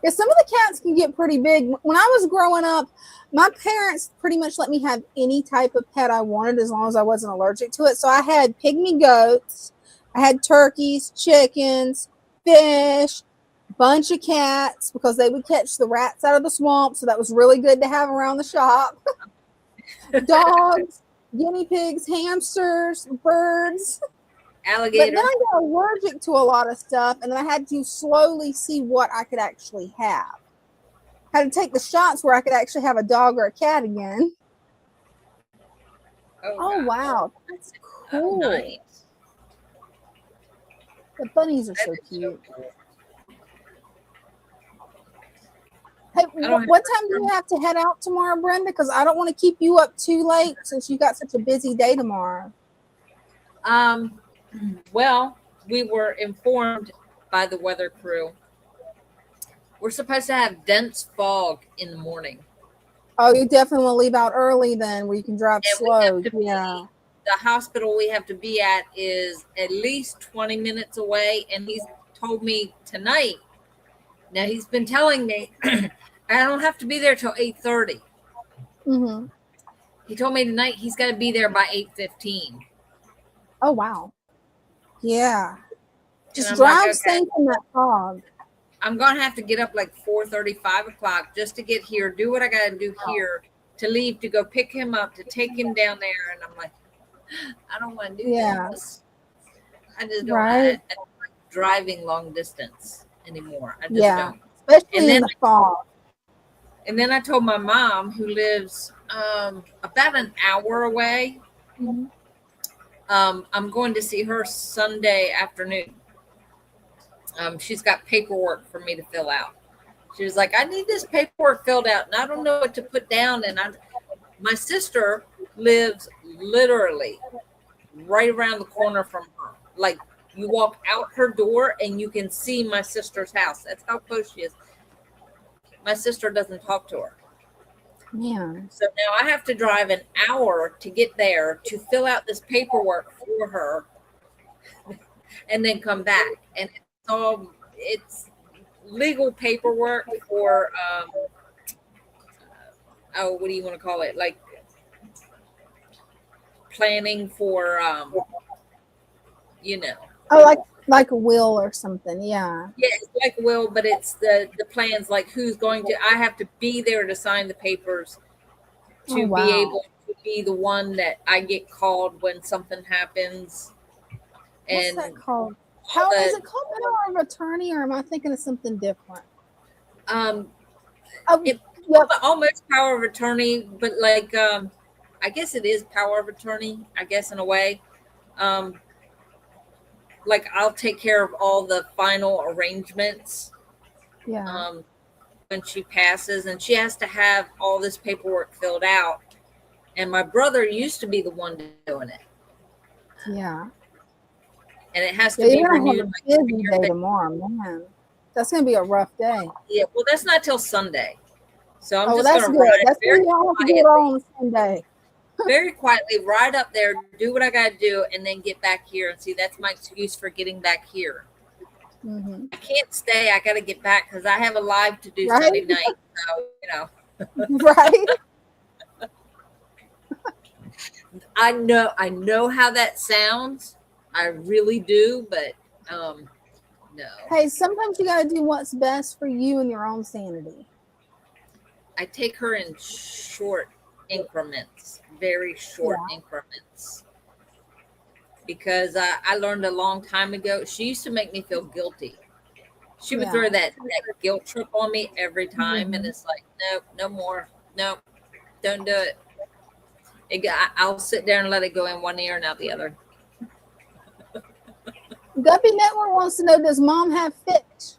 Yeah, some of the cats can get pretty big. When I was growing up, my parents pretty much let me have any type of pet I wanted as long as I wasn't allergic to it. So I had pygmy goats, I had turkeys, chickens, fish, bunch of cats because they would catch the rats out of the swamp. So that was really good to have around the shop. Dogs, guinea pigs, hamsters, birds. Alligator. But then I got allergic to a lot of stuff, and then I had to slowly see what I could actually have. I had to take the shots where I could actually have a dog or a cat again. Oh wow. That's cool. Nice. The bunnies are so cute. Hey, what time do you have to head out tomorrow, Brenda? Because I don't want to keep you up too late since you got such a busy day tomorrow. Well, we were informed by the weather crew. We're supposed to have dense fog in the morning. Oh, you definitely want to leave out early then where you can drive And slow. Yeah. The hospital we have to be at is at least 20 minutes away. And he's told me tonight. Now, he's been telling me I don't have to be there till 8:30. Mm-hmm. He told me tonight he's got to be there by 8:15. Oh, wow. Yeah. Just I'm drive like, okay. safe in that fog. I'm going to have to get up like 4:30, 5 o'clock just to get here, do what I got to do here, to leave, to go pick him up, to take him down there. And I'm like, I don't want to do this. I just don't. I don't like driving long distance anymore. I just don't. Especially in the fog. And then I told my mom, who lives about an hour away, I'm going to see her Sunday afternoon. She's got paperwork for me to fill out. She was like, I need this paperwork filled out, and I don't know what to put down. And My sister lives literally right around the corner from her. Like you walk out her door and you can see my sister's house. That's how close she is. My sister doesn't talk to her. Yeah. So now I have to drive an hour to get there to fill out this paperwork for her and then come back. And it's legal paperwork for, what do you want to call it? Like planning for, you know. Oh, like a will or something. Yeah. Yeah, it's like will, but it's the plans, like who's going to, I have to be there to sign the papers to Oh, wow. be able to be the one that I get called when something happens. What's And that called? How is it called power of attorney, or am I thinking of something different? It, Yep. almost power of attorney, but like I guess it is power of attorney, I guess, in a way. Like I'll take care of all the final arrangements Yeah. when she passes, and she has to have all this paperwork filled out. And my brother used to be the one doing it, Yeah. and it has to Yeah, be you're gonna renewed. have a busy day tomorrow, man. That's gonna be a rough day. Yeah, well, that's not till Sunday, so I'm Oh, just that's gonna good. ride That's very when you all have to do it all on the same day. very quietly, ride up there, do what I got to do, and then get back here. And see, that's my excuse for getting back here. Mm-hmm. I can't stay. I got to get back because I have a live to do Right? Sunday night. So, you know. Right? I know how that sounds. I really do, but no. Hey, sometimes you gotta do what's best for you and your own sanity. I take her in short increments, very short increments. Because I learned a long time ago, she used to make me feel guilty. She would throw that guilt trip on me every time, and it's like, nope, no more, nope, don't do it. I'll sit there and let it go in one ear and out the other. Guppy Network wants to know, does mom have fish?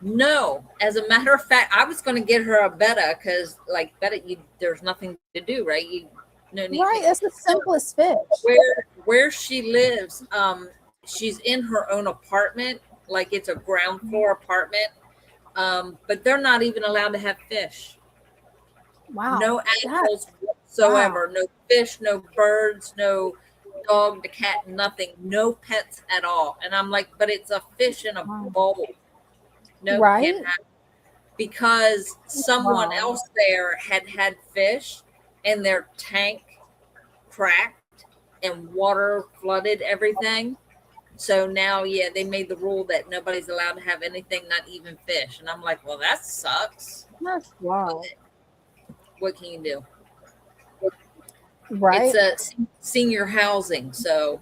No, as a matter of fact, I was going to get her a betta because, like, betta, there's nothing to do, right? No need. Right, that's the simplest fish. Where she lives, she's in her own apartment, like it's a ground floor apartment, but they're not even allowed to have fish. Wow. No animals whatsoever. Wow. No fish, no birds, no dog, the cat, nothing. No pets at all. And I'm like, but it's a fish in a bowl. No, right? Can't have it. Because someone else there had fish and their tank cracked and water flooded everything. So now, they made the rule that nobody's allowed to have anything, not even fish. And I'm like, well, that sucks. That's wow. What can you do? Right. It's a senior housing, so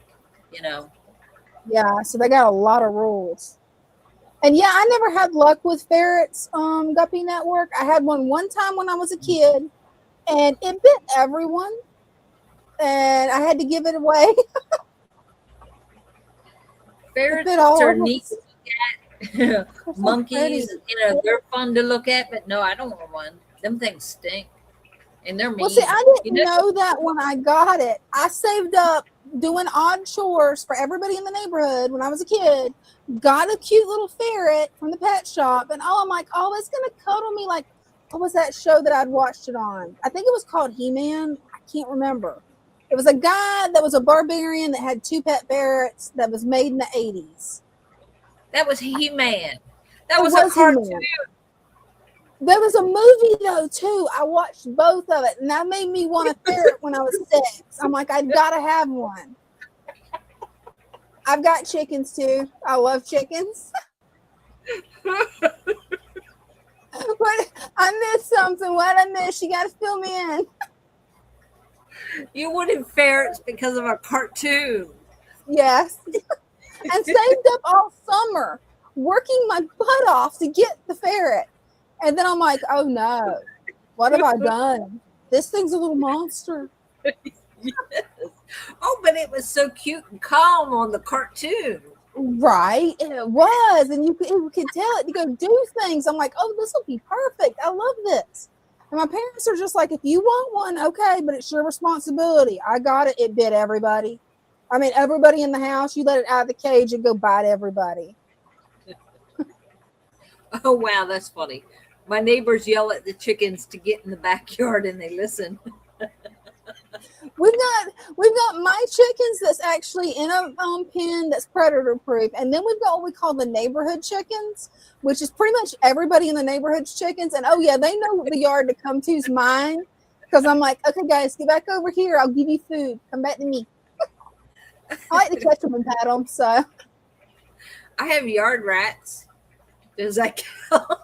Yeah, so they got a lot of rules. And I never had luck with ferrets, Guppy Network. I had one time when I was a kid, and it bit everyone, and I had to give it away. Ferrets are neat to look at. Monkeys, they're fun to look at, but no, I don't want one. Them things stink. And they're mean. Well, see, I didn't know that when I got it. I saved up doing odd chores for everybody in the neighborhood when I was a kid. Got a cute little ferret from the pet shop, and I'm like, oh, it's gonna cuddle me. Like, what was that show that I'd watched it on? I think it was called He-Man. I can't remember. It was a guy that was a barbarian that had 2 pet ferrets that was made in the 80s. That was He-Man. That was a cartoon. He-Man. There was a movie though too. I watched both of it, and that made me want a ferret when I was 6. I'm like, I've got to have one. I've got chickens too. I love chickens. But I missed something. What I missed? You got to fill me in. You wanted ferrets because of a cartoon. Yes, and saved up all summer, working my butt off to get the ferret. And then I'm like, oh no, what have I done? This thing's a little monster. Yes. Oh, but it was so cute and calm on the cartoon. Right, it was. And you could tell it to go do things. I'm like, oh, this will be perfect. I love this. And my parents are just like, if you want one, okay, but it's your responsibility. I got it. It bit everybody. I mean, everybody in the house, you let it out of the cage and go bite everybody. Oh, wow, that's funny. My neighbors yell at the chickens to get in the backyard and they listen. We've got my chickens that's actually in a pen that's predator proof, and then we've got what we call the neighborhood chickens, which is pretty much everybody in the neighborhood's chickens. And oh yeah, they know the yard to come to is mine, because I'm like, okay guys, get back over here. I'll give you food. Come back to me. I like to catch them and pat them. So I have yard rats. Does that count?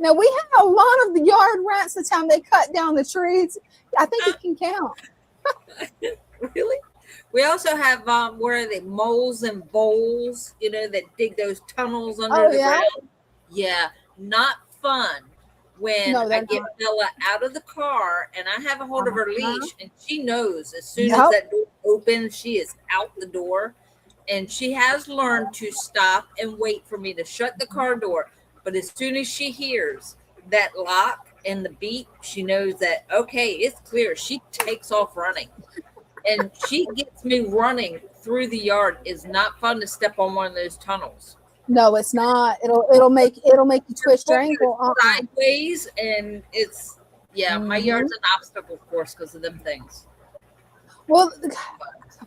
now we have a lot of the yard rats the time they cut down the trees. I think it can count. Really? We also have where are they, moles and voles, you know, that dig those tunnels under the ground. Yeah, not fun when I get Bella out of the car and I have a hold of her leash and she knows as soon as that door opens, she is out the door. And she has learned to stop and wait for me to shut the car door. But as soon as she hears that lock and the beep, she knows that, okay, it's clear. She takes off running. And she gets me running through the yard. It's not fun to step on one of those tunnels. No, it's not. It'll make you twist your ankle sideways, and it's my yard's an obstacle course because of them things. Well,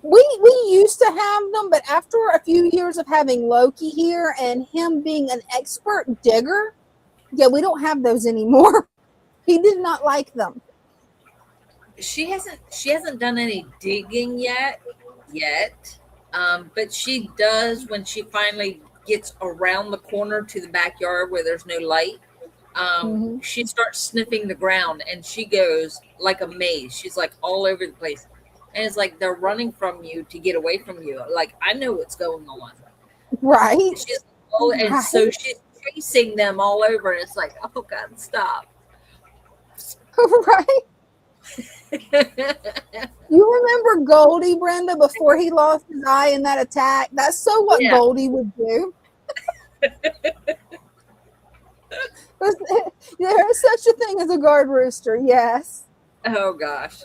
we used to have them, but after a few years of having Loki here and him being an expert digger, we don't have those anymore. He did not like them. She hasn't done any digging yet, but she does when she finally gets around the corner to the backyard where there's no light. She starts sniffing the ground and she goes like a maze. She's like all over the place. And it's like they're running from you to get away from you. Like, I know what's going on. Right. And so she's chasing them all over. And it's like, oh, God, stop. Right. You remember Goldie, Brenda, before he lost his eye in that attack? That's so what Goldie would do. There is such a thing as a guard rooster, yes. Oh, gosh.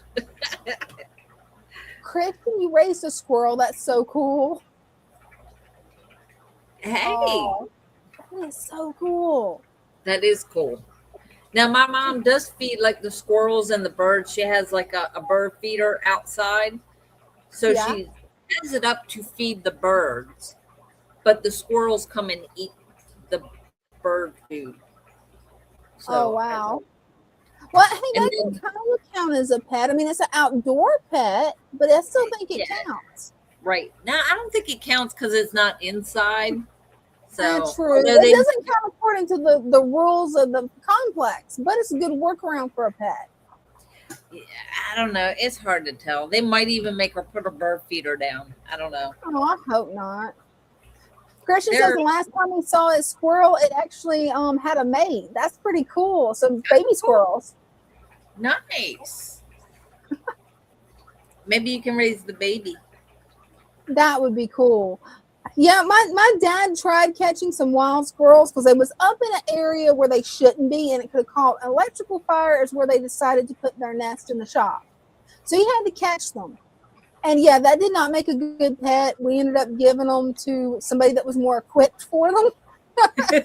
Chris, can you raise a squirrel? That's so cool. Hey. Oh, that is so cool. That is cool. Now, my mom does feed like the squirrels and the birds. She has like a bird feeder outside. So she has it up to feed the birds. But the squirrels come and eat the bird food. So, oh, wow. Well, I mean, that can kind of count as a pet. I mean, it's an outdoor pet, but I still think it counts. Right. Now, I don't think it counts because it's not inside. So that's true. It doesn't count according to the rules of the complex, but it's a good workaround for a pet. Yeah, I don't know. It's hard to tell. They might even make her put a bird feeder down. I don't know. Oh, I hope not. Christian says the last time we saw a squirrel, it actually had a mate. That's pretty cool. Some baby squirrels. Nice. Maybe you can raise the baby. That would be cool. Yeah, my dad tried catching some wild squirrels because they was up in an area where they shouldn't be, and it could have caught an electrical fire. Is where they decided to put their nest in the shop. So he had to catch them. And that did not make a good pet. We ended up giving them to somebody that was more equipped for them.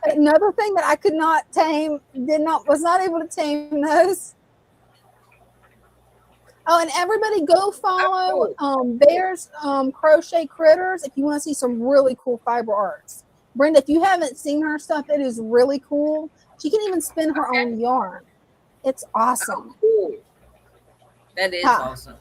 Another thing that I could not tame, was not able to tame those. Oh, and everybody go follow Bear's Crochet Critters if you want to see some really cool fiber arts. Brenda, if you haven't seen her stuff, it is really cool. She can even spin her own yarn. It's awesome. Oh, cool. That is awesome.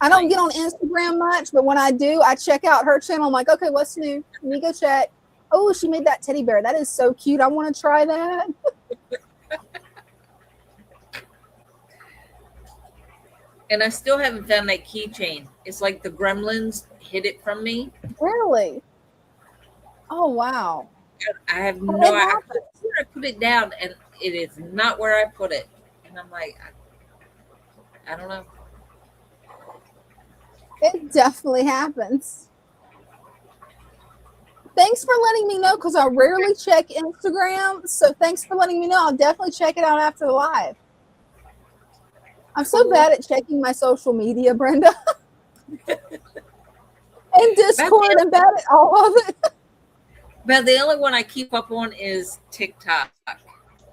I don't get on Instagram much, but when I do, I check out her channel. I'm like, okay, what's new? Let me go check. Oh, she made that teddy bear. That is so cute. I want to try that. And I still haven't found that keychain. It's like the gremlins hid it from me. Really? Oh, wow. I have no idea. I put it down, and it is not where I put it. And I'm like, I don't know. It definitely happens. thanks for letting me know because I rarely check Instagram. So thanks for letting me know. I'll definitely check it out after the live. I'm so bad at checking my social media, Brenda. And Discord, I'm bad at all of it. But the only one I keep up on is TikTok.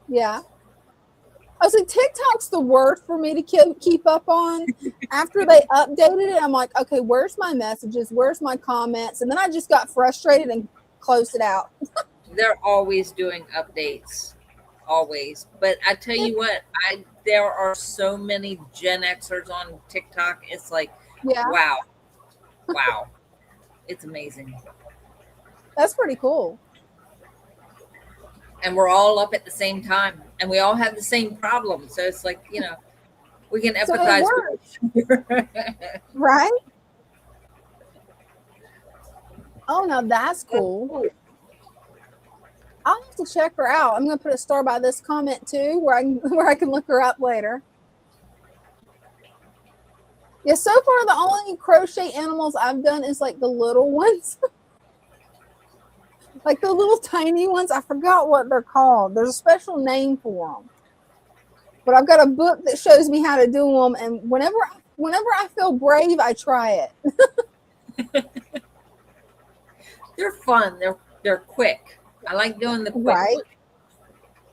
Yeah. I was like, TikTok's the worst for me to keep up on. After they updated it, I'm like, okay, where's my messages? Where's my comments? And then I just got frustrated and closed it out. They're always doing updates. Always. But I tell you what, there are so many Gen Xers on TikTok. It's like, Yeah. wow. Wow. It's amazing. That's pretty cool. And we're all up at the same time. And we all have the same problem. So it's like, you know, we can empathize with right? Oh, now that's cool. I'll have to check her out. I'm going to put a star by this comment too, where I can look her up later. Yeah, so far the only crochet animals I've done is like the little ones. Like the little tiny ones. I forgot what they're called. There's a special name for them. But I've got a book that shows me how to do them, and whenever I feel brave, I try it. They're fun. They're quick. I like doing the quick. Right.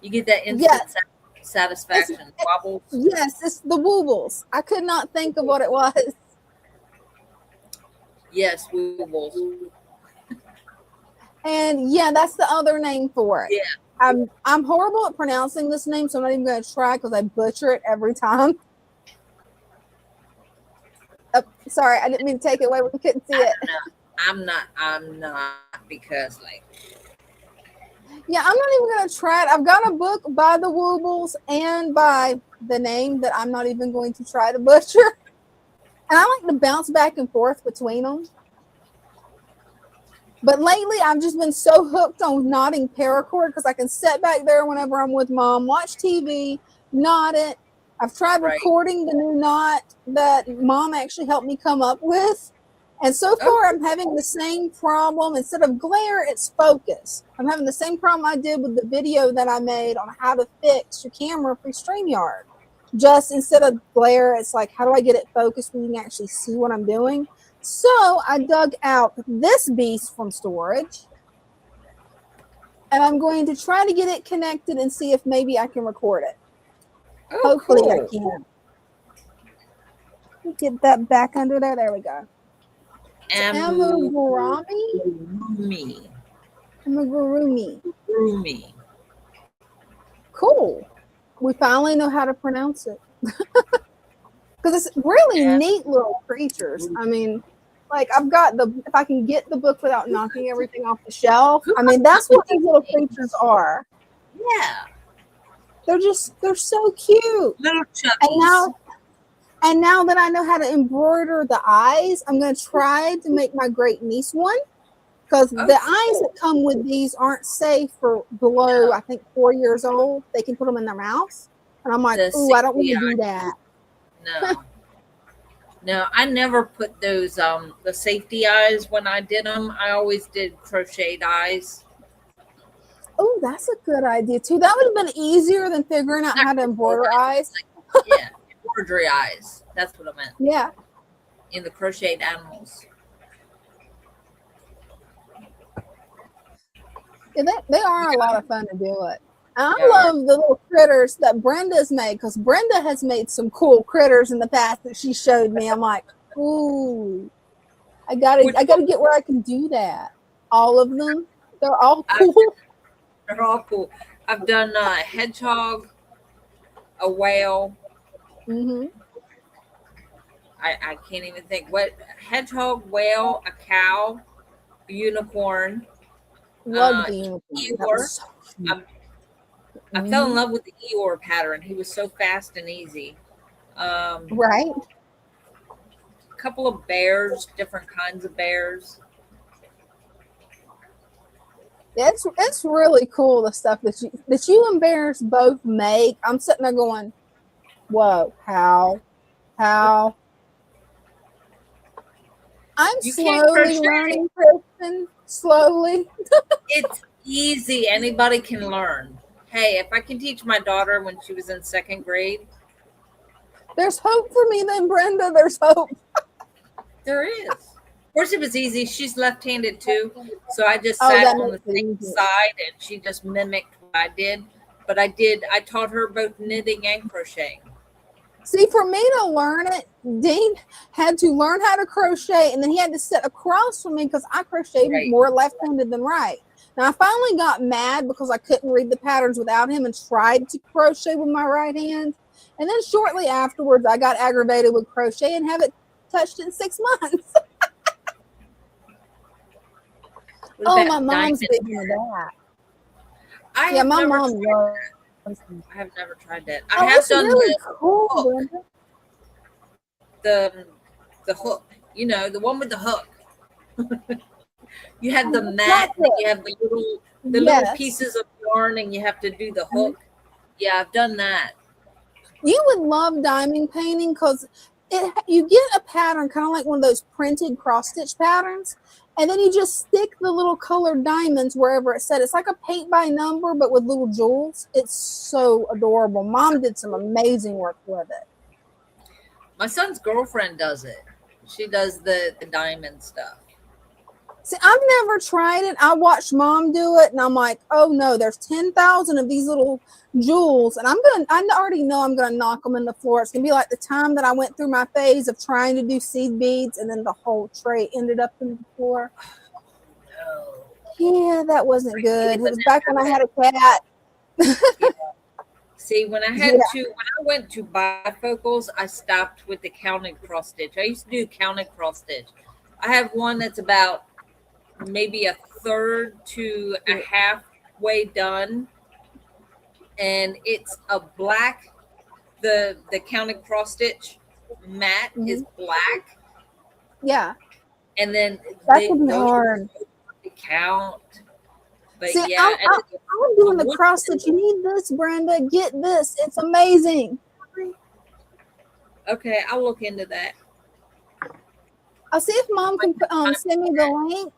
You get that instant satisfaction. Wobbles. Yes, it's the wobbles. I could not think of what it was. Yes, wobbles. And yeah, that's the other name for it. Yeah. I'm horrible at pronouncing this name, so I'm not even going to try because I butcher it every time. Oh, sorry, I didn't mean to take it away when you couldn't see it. I'm not because like. Yeah, I'm not even going to try it. I've got a book by the wobbles and by the name that I'm not even going to try to butcher. And I like to bounce back and forth between them. But lately, I've just been so hooked on knotting paracord because I can sit back there whenever I'm with mom, watch TV, knot it. I've tried recording the new knot that mom actually helped me come up with. And so far, I'm having the same problem. Instead of glare, it's focus. I'm having the same problem I did with the video that I made on how to fix your camera for StreamYard. Just instead of glare, it's like, how do I get it focused when you can actually see what I'm doing? So I dug out this beast from storage. And I'm going to try to get it connected and see if maybe I can record it. Hopefully I can. Get that back under there. There we go. Amigurumi. Cool. We finally know how to pronounce it. Because it's really neat little creatures. I mean, like I've got if I can get the book without knocking everything off the shelf. I mean, that's what these little creatures are. Yeah. They're so cute. Little chubbies. And now that I know how to embroider the eyes, I'm going to try to make my great niece one. Because the eyes that come with these aren't safe for below, I think, 4 years old. They can put them in their mouth. And I'm like, ooh, I don't want to do that. No. No, I never put those, the safety eyes when I did them. I always did crocheted eyes. Oh, that's a good idea, too. That would have been easier than figuring out how to embroider eyes. Yeah, embroidery eyes. That's what I meant. Yeah. In the crocheted animals. Yeah, they are a lot of fun to do it. I love the little critters that Brenda's made because Brenda has made some cool critters in the past that she showed me. I'm like, ooh, I gotta get where I can do that. All of them, they're all cool. They're all cool. I've done a hedgehog, a whale. Mm-hmm. I can't even think what hedgehog, whale, a cow, a unicorn. Love the unicorn. I fell in love with the Eeyore pattern. He was so fast and easy. Right. A couple of bears, different kinds of bears. It's really cool, the stuff that you and bears both make. I'm sitting there going, whoa, how? I'm You can't slowly crochet. learning, Kristen. Slowly. It's easy. Anybody can learn. Hey, if I can teach my daughter when she was in 2nd grade, There's hope for me then, Brenda. There's hope. there is. Of course, it was easy. She's left-handed too, so I just Oh, sat that on makes the it same easier. side, and she just mimicked what I did. But I taught her both knitting and crocheting. See, for me to learn it, Dean had to learn how to crochet, and then he had to sit across from me because I crocheted Right. more left-handed than right. Now, I finally got mad because I couldn't read the patterns without him and tried to crochet with my right hand. And then shortly afterwards, I got aggravated with crochet and haven't touched it in 6 months. What Oh, about my mom's diamond? big into that. I Yeah, have my never mom tried loves that. I have never tried that. Oh, I have it's done really the cool, hook. Brenda. The hook. You know, the one with the hook. You have the Oh, mat, and then chocolate. you have the little Yes. pieces of yarn, and you have to do the hook. Yeah, I've done that. You would love diamond painting because you get a pattern kind of like one of those printed cross stitch patterns, and then you just stick the little colored diamonds wherever it's set. It's like a paint by number but with little jewels. It's so adorable. Mom did some amazing work with it. My son's girlfriend does it. She does the diamond stuff. See, I've never tried it. I watched Mom do it, and I'm like, oh no, there's 10,000 of these little jewels, and I already know I'm gonna knock them in the floor. It's gonna be like the time that I went through my phase of trying to do seed beads, and then the whole tray ended up in the floor. No. Yeah, that wasn't good. It was back when I had a cat. Yeah. See, when I went to bifocals, I stopped with the counted cross stitch. I used to do counted cross stitch. I have one that's about maybe a third to a halfway done, and it's a black. The counted cross stitch mat is black, Yeah, and then that would be hard. Count. But See, yeah, I'm doing the cross stitch. You need this, Brenda. Get this. It's amazing. Okay, I'll look into that. I'll see if Mom can send me the link,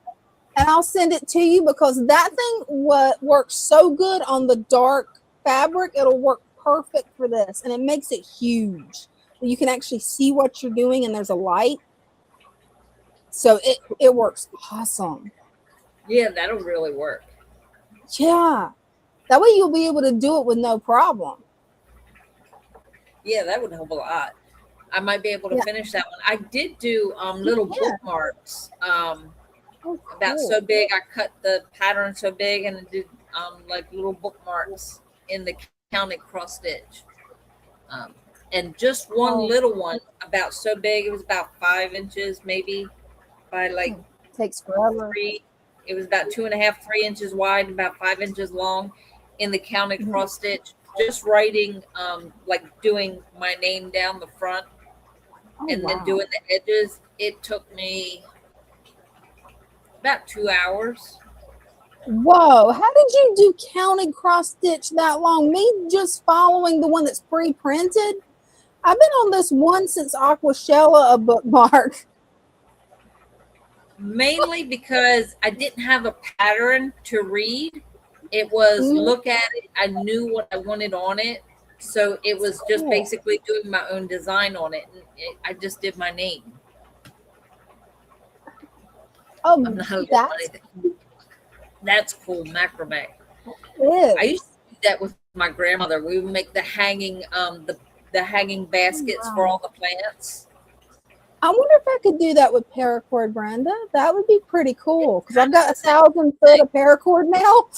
and I'll send it to you because that thing works so good on the dark fabric. It'll work perfect for this, and it makes it huge. You can actually see what you're doing, and there's a light. So it works awesome. Yeah, that'll really work. Yeah. That way you'll be able to do it with no problem. Yeah, that would help a lot. I might be able to finish that one. I did do little bookmarks about so big. I cut the pattern so big and did like little bookmarks in the counted cross stitch. And just one little one about so big. It was about 5 inches maybe by like takes forever. 3. It was about 2.5, 3 inches wide, about 5 inches long in the counted cross stitch. Just writing, like doing my name down the front and then doing the edges. It took me about 2 hours. Whoa, how did you do counted cross stitch that long? Me just following the one that's pre-printed? I've been on this one since Aquashella, a bookmark. Mainly because I didn't have a pattern to read. It was look at it. I knew what I wanted on it. So it was just basically doing my own design on it. And I just did my name. Oh, that's cool, macrame. Yeah. I used to do that with my grandmother. We would make the hanging hanging baskets for all the plants. I wonder if I could do that with paracord, Brenda. That would be pretty cool because I've got 1,000 foot of paracord now.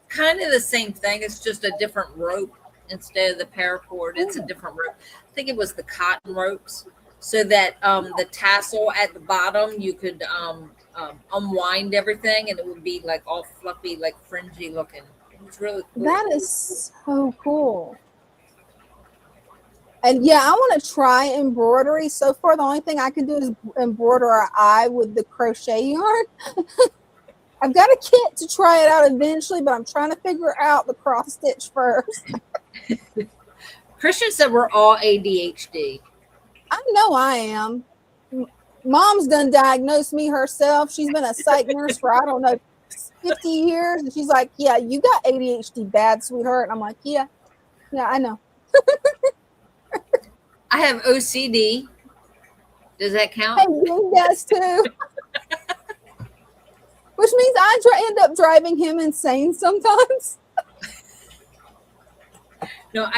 Kind of the same thing. It's just a different rope instead of the paracord. It's a different rope. I think it was the cotton ropes, so that the tassel at the bottom you could unwind everything, and it would be like all fluffy, like fringy looking. It's really cool. That is so cool. And yeah, I want to try embroidery. So far, the only thing I can do is embroider an eye with the crochet yarn. I've got a kit to try it out eventually, but I'm trying to figure out the cross stitch first. Christian said we're all ADHD. I know I am. Mom's done diagnosed me herself. She's been a psych nurse for, I don't know, 50 years. And she's like, yeah, you got ADHD bad, sweetheart. And I'm like, yeah, I know. I have OCD. Does that count? Hey, Dean does too. Which means I end up driving him insane sometimes. No,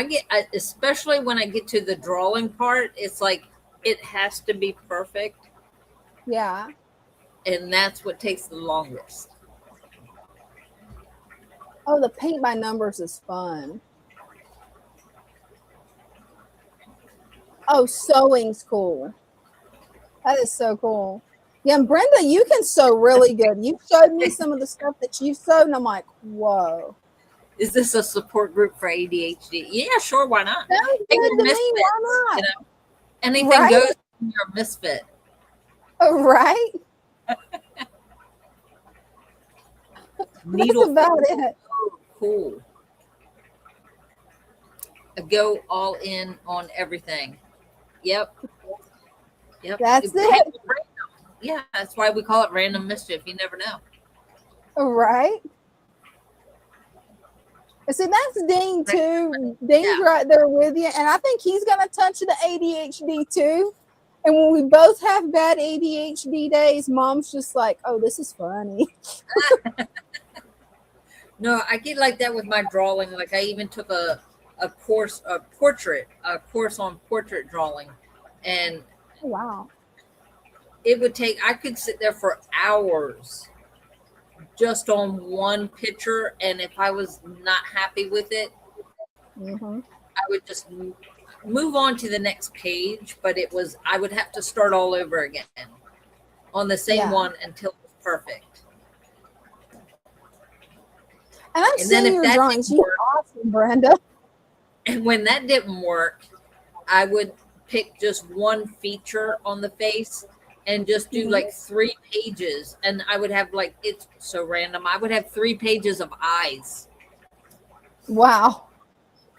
especially when I get to the drawing part, it's like it has to be perfect. Yeah. And that's what takes the longest. Oh, the paint by numbers is fun. Oh, sewing's cool. That is so cool. Yeah, and Brenda, you can sew really good. You showed me some of the stuff that you sewed, and I'm like, whoa. Is this a support group for ADHD? Yeah, sure, why not? Sounds Hey, good to me. misfits, Why not? you know? Anything Right? goes when you're a misfit. Oh, right? Needle That's about it. cool. Go all in on everything. Yep. That's it. Yeah, that's why we call it random mischief. You never know. Right? See, that's Dean too. Dean's right there with you, and I think he's gonna touch the ADHD too. And when we both have bad ADHD days, Mom's just like, "Oh, this is funny." No, I get like that with my drawing. Like I even took a course on portrait drawing, and Wow. I could sit there for hours just on one picture, and if I was not happy with it, I would just move on to the next page. But I would have to start all over again on the same one until it was perfect. And I'm seeing your drawings. You're awesome, Brenda. And when that didn't work, I would pick just one feature on the face and just do like 3 pages. And I would have it's so random. I would have 3 pages of eyes. Wow.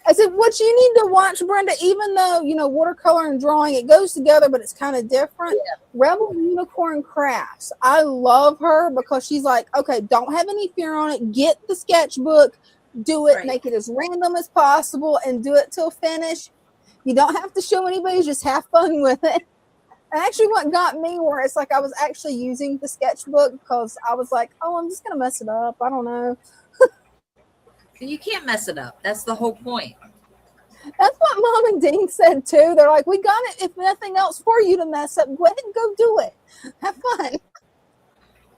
I said, what you need to watch, Brenda, even though, watercolor and drawing, it goes together, but it's kind of different. Yeah. Rebel Unicorn Crafts. I love her because she's like, okay, don't have any fear on it. Get the sketchbook, do it, make it as random as possible, and do it till finish. You don't have to show anybody, just have fun with it. And actually what got me where it's like I was actually using the sketchbook because I was like, oh, I'm just going to mess it up. I don't know. You can't mess it up. That's the whole point. That's what Mom and Dean said too. They're like, we got it, if nothing else for you to mess up, go ahead and go do it. Have fun.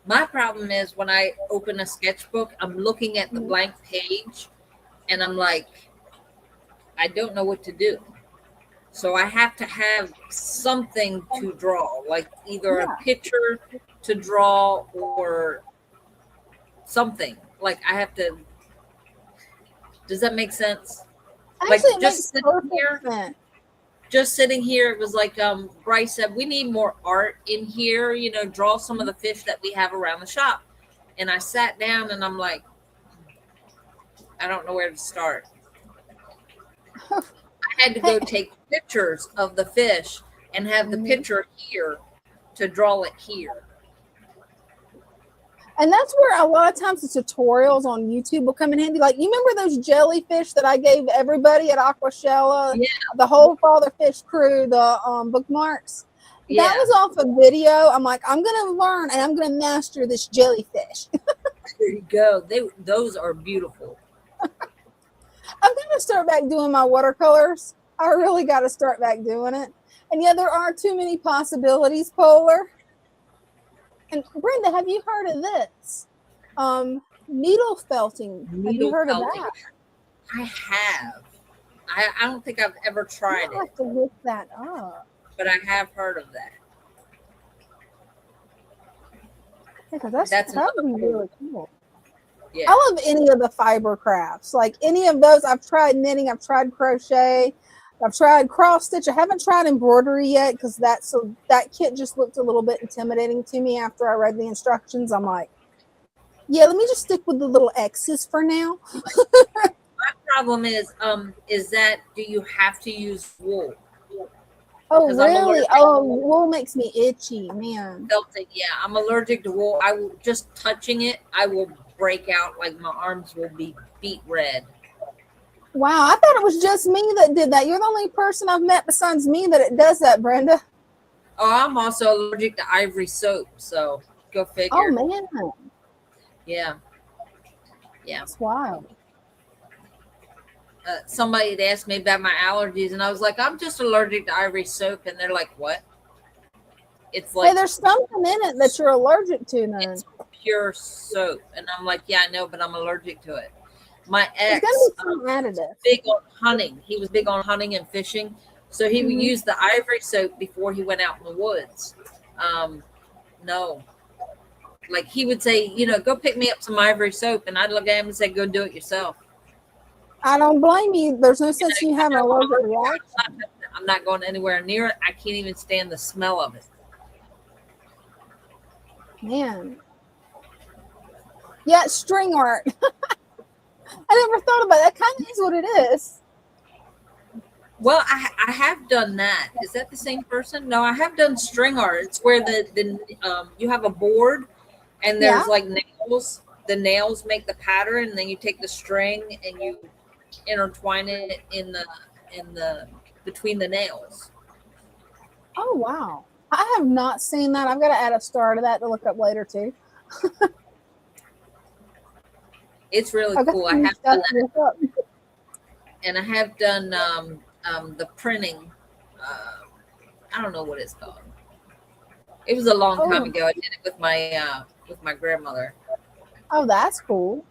My problem is when I open a sketchbook, I'm looking at the blank page and I'm like, I don't know what to do. So I have to have something to draw, like either a picture to draw or something. Like I have to. Does that make sense? Actually, like just sitting here, it was like Bryce said, we need more art in here. Draw some of the fish that we have around the shop. And I sat down and I'm like, I don't know where to start. I had to go take pictures of the fish and have the picture here to draw it here. And that's where a lot of times the tutorials on YouTube will come in handy. Like, you remember those jellyfish that I gave everybody at Aquashella? Yeah. The whole Father Fish crew, the bookmarks? Yeah. That was off a video. I'm like, I'm going to learn and I'm going to master this jellyfish. There you go. Those are beautiful. I'm going to start back doing my watercolors. I really got to start back doing it. And yeah, there are too many possibilities, Polar. And Brenda, have you heard of this? Needle felting. Have you heard of that? I have. I don't think I've ever tried it. I have to look that up. But I have heard of that. Yeah, that would be really cool. Yeah. I love any of the fiber crafts. Like any of those. I've tried knitting. I've tried crochet. I've tried cross stitch. I haven't tried embroidery yet because that kit just looked a little bit intimidating to me after I read the instructions. I'm like, yeah, let me just stick with the little X's for now. My problem is that do you have to use wool? Oh, 'Cause I'm really? allergic. Oh, wool makes me itchy, man. Felting, yeah, I'm allergic to wool. I will just touching it, I will break out, like my arms will be beet red. Wow, I thought it was just me that did that. You're the only person I've met besides me that it does that, Brenda. Oh, I'm also allergic to ivory soap, so go Oh figure. man, Yeah. that's wild. Somebody had asked me about my allergies, and I was like, I'm just allergic to ivory soap, and they're like, what? It's Hey, like there's something in it that you're allergic to, then. it's pure soap, and I'm like, yeah, I know, but I'm allergic to it. My There's ex gotta be some additive. big on hunting. He was big on hunting and fishing, so he would Mhm. use the ivory soap before he went out in the woods. No, like he would say, go pick me up some ivory soap, and I'd look at him and say, go do it yourself. I don't blame you. There's no sense in you having an allergic reaction. I'm not going anywhere near it. I can't even stand the smell of it. Man. Yeah, string art. I never thought about it. That kind of is what it is. Well, I have done that. Is that the same person? No, I have done string art. It's where the you have a board and there's Yeah. like nails. The nails make the pattern, and then you take the string and you intertwine it in the between the nails. Oh wow. I have not seen that. I've got to add a star to that to look up later too. It's really I've got cool. I some new have stuff done to that, look up. and I have done the printing. I don't know what it's called. It was a long time Oh. ago. I did it with my grandmother. Oh, that's cool.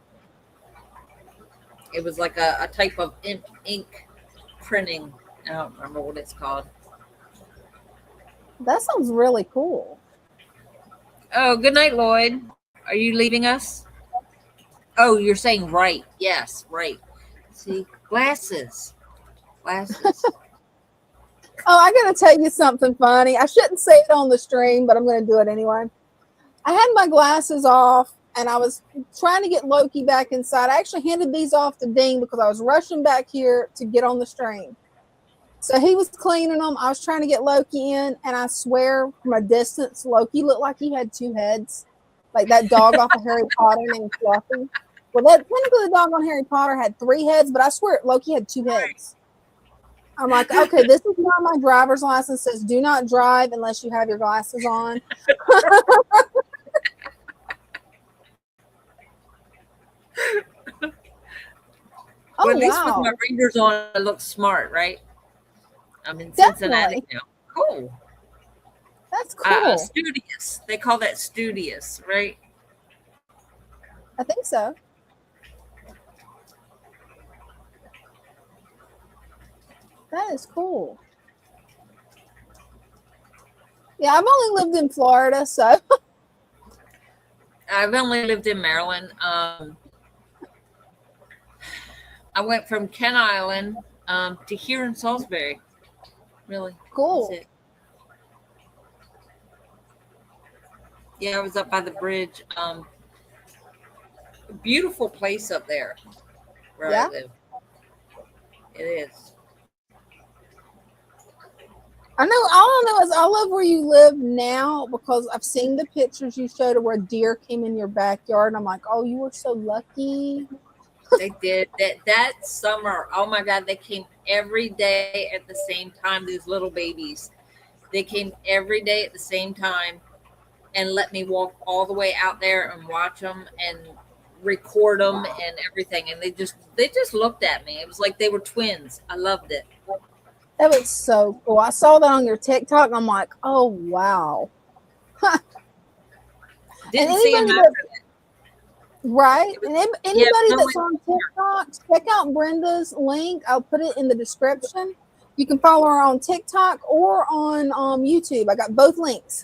It was like a type of ink printing. I don't remember what it's called. That sounds really cool. Oh, good night, Lloyd. Are you leaving us? Oh, you're saying right. Yes, right. See, glasses. Glasses. Oh, I got to tell you something funny. I shouldn't say it on the stream, but I'm going to do it anyway. I had my glasses off and I was trying to get Loki back inside. I actually handed these off to Dean because I was rushing back here to get on the stream. So he was cleaning them. I was trying to get Loki in, and I swear from a distance, Loki looked like he had two heads, like that dog off of Harry Potter named Fluffy. Well, that technically the dog on Harry Potter had three heads, but I swear Loki had two heads. I'm like, okay, this is why my driver's license says do not drive unless you have your glasses on. Well, Oh, at least wow. with my readers on, I look smart, right? I'm in Definitely. Cincinnati now. Cool. That's cool. Studious. They call that studious, right? I think so. That is cool. Yeah, I've only lived in Florida, so I've only lived in Maryland. I went from Kent Island to here in Salisbury. Really cool. That's it. Yeah, I was up by the bridge. Beautiful place up there where Yeah? I live. It is. I know. All I know is I love where you live now because I've seen the pictures you showed of where deer came in your backyard, and I'm like, oh, you were so lucky. They did that summer. Oh my God, they came every day at the same time. These little babies, they came every day at the same time, and let me walk all the way out there and watch them and record them and everything. And they just looked at me. It was like they were twins. I loved it. That was so cool. I saw that on your TikTok, and I'm like, oh wow. Didn't see them anybody after that- Right. And anybody no that's one- on TikTok, check out Brenda's link. I'll put it in the description. You can follow her on TikTok or on YouTube. I got both links.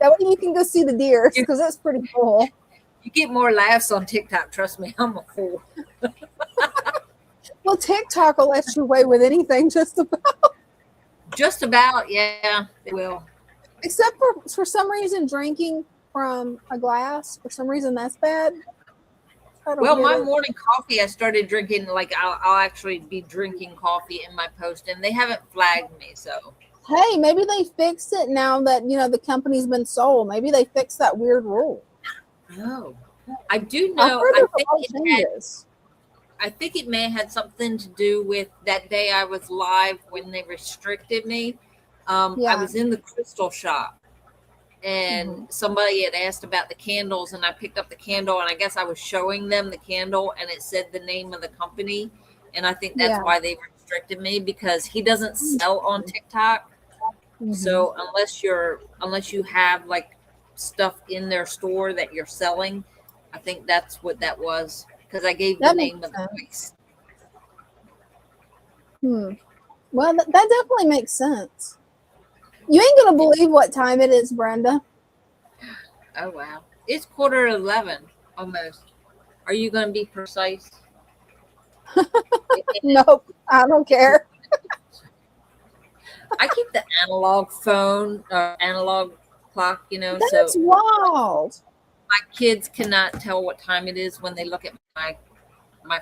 That way you can go see the deer because that's pretty cool. You get more laughs on TikTok. Trust me, I'm a fool. Well, TikTok will let you away with anything just about. Just about, yeah, they will. Except for some reason drinking from a glass. For some reason that's bad. I don't Well, get my it. morning coffee, I started drinking, like I'll actually be drinking coffee in my post, and they haven't flagged me, so Hey, maybe they fixed it now that the company's been sold. Maybe they fixed that weird rule. Oh, I do I've know. heard there's a lot of changes. I think it may have had something to do with that day I was live when they restricted me. I Yeah. was in the crystal shop and somebody had asked about the candles, and I picked up the candle, and I guess I was showing them the candle, and it said the name of the company, and I think that's Yeah. why they restricted me, because he doesn't sell on TikTok. So unless you have like stuff in their store that you're selling, I think that's what that was, because I gave the That name makes of the place. Well, that definitely makes sense. You ain't gonna believe what time it is, Brenda. Oh wow, it's 11:15 almost. Are you going to be precise? Nope, I don't care. I keep the analog phone or analog clock, That's so wild. my kids cannot tell what time it is when they look at my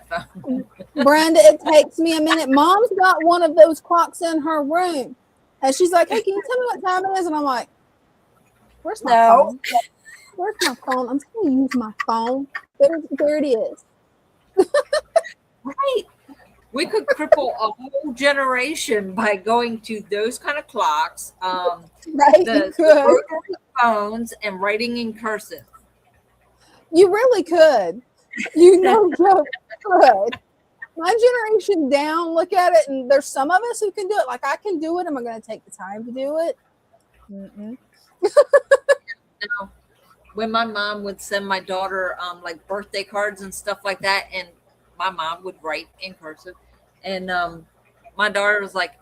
phone. Brenda, it takes me a minute. Mom's got one of those clocks in her room. And she's like, hey, can you tell me what time it is? And I'm like, where's my phone? Where's my phone? I'm trying to use my phone. There it is. Right. We could cripple a whole generation by going to those kind of clocks, Right, you could. rotary phones, and writing in cursive. You really could. You know, you could. My generation down, look at it, and there's some of us who can do it. Like, I can do it. Am I going to take the time to do it? No. When my mom would send my daughter like birthday cards and stuff like that, and my mom would write in cursive, and my daughter was like,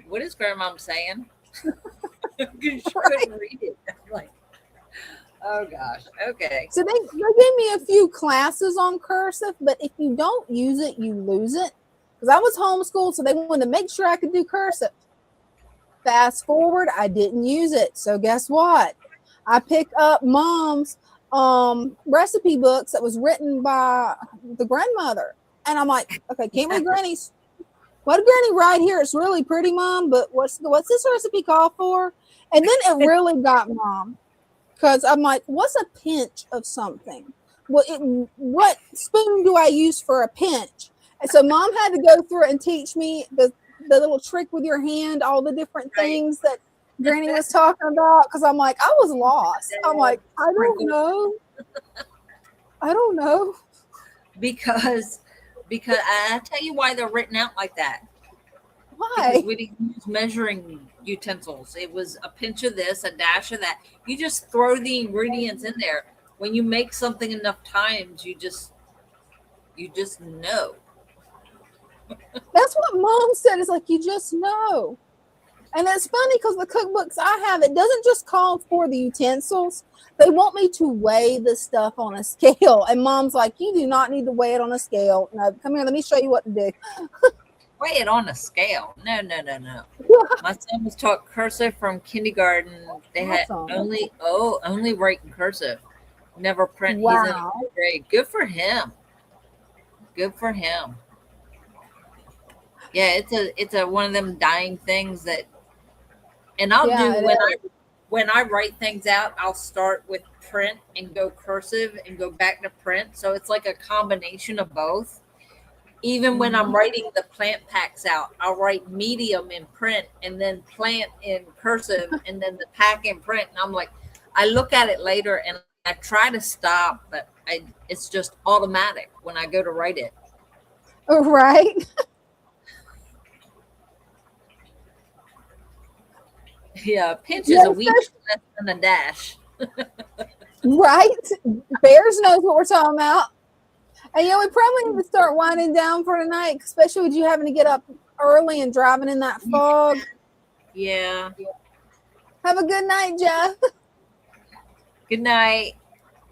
what is grandma saying? Because she couldn't read it. I'm like, oh gosh, okay. So they gave me a few classes on cursive, but if you don't use it, you lose it. Because I was homeschooled, so they wanted to make sure I could do cursive. Fast forward, I didn't use it. So guess what? I picked up Mom's recipe books that was written by the grandmother. And I'm like, okay, can't read Granny's. What did Granny write here? It's really pretty, Mom, but what's this recipe called for? And then it really got Mom. Because I'm like, what's a pinch of something? What spoon do I use for a pinch? And so Mom had to go through and teach me the little trick with your hand, all the different things that Granny was talking about. Because I'm like, I was lost. I'm like, I don't know. Because I tell you why they're written out like that. Why? Because we didn't use measuring utensils. It was a pinch of this, a dash of that. You just throw the ingredients in there. When you make something enough times, you just know. That's what Mom said. It's like, you just know. And it's funny because the cookbooks I have, it doesn't just call for the utensils. They want me to weigh the stuff on a scale. And Mom's like, you do not need to weigh it on a scale. No, come here, let me show you what to do. Weigh it on a scale. No. My son was taught cursive from kindergarten. They had only write in cursive. Never print. Wow. He's in 8th grade. Good for him. Yeah, it's a one of them dying things that, and I'll do when I write things out, I'll start with print and go cursive and go back to print. So it's like a combination of both. Even when I'm writing the plant packs out, I'll write medium in print and then plant in cursive and then the pack in print. And I'm like, I look at it later and I try to stop, but it's just automatic when I go to write it. Right. Yeah, a pinch is a week less than a dash. Right? Bears knows what we're talking about. And we probably need to start winding down for tonight, especially with you having to get up early and driving in that fog. Yeah. Have a good night, Jeff. Good night.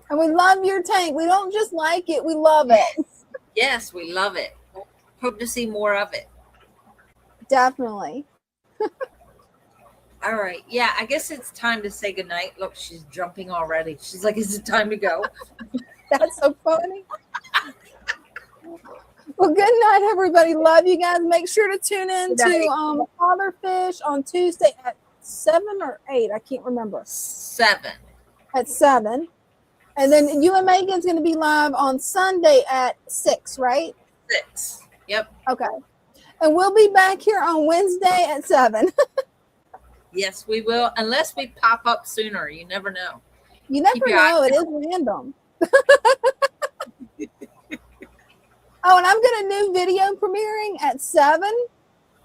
And we love your tank. We don't just like it, we love it. Yes, we love it. Hope to see more of it. Definitely. All right. Yeah, I guess it's time to say goodnight. Look, she's jumping already. She's like, is it time to go? That's so funny. Well, good night, everybody. Love you guys. Make sure to tune in Good night. to Fatherfish on Tuesday at 7 or 8. I can't remember. 7. At 7. And then you and Megan's going to be live on Sunday at 6, right? 6. Yep. Okay. And we'll be back here on Wednesday at 7. Yes, we will. Unless we pop up sooner. You never know. You never Keep your know. eyes It is random. Oh, and I've got a new video premiering at 7.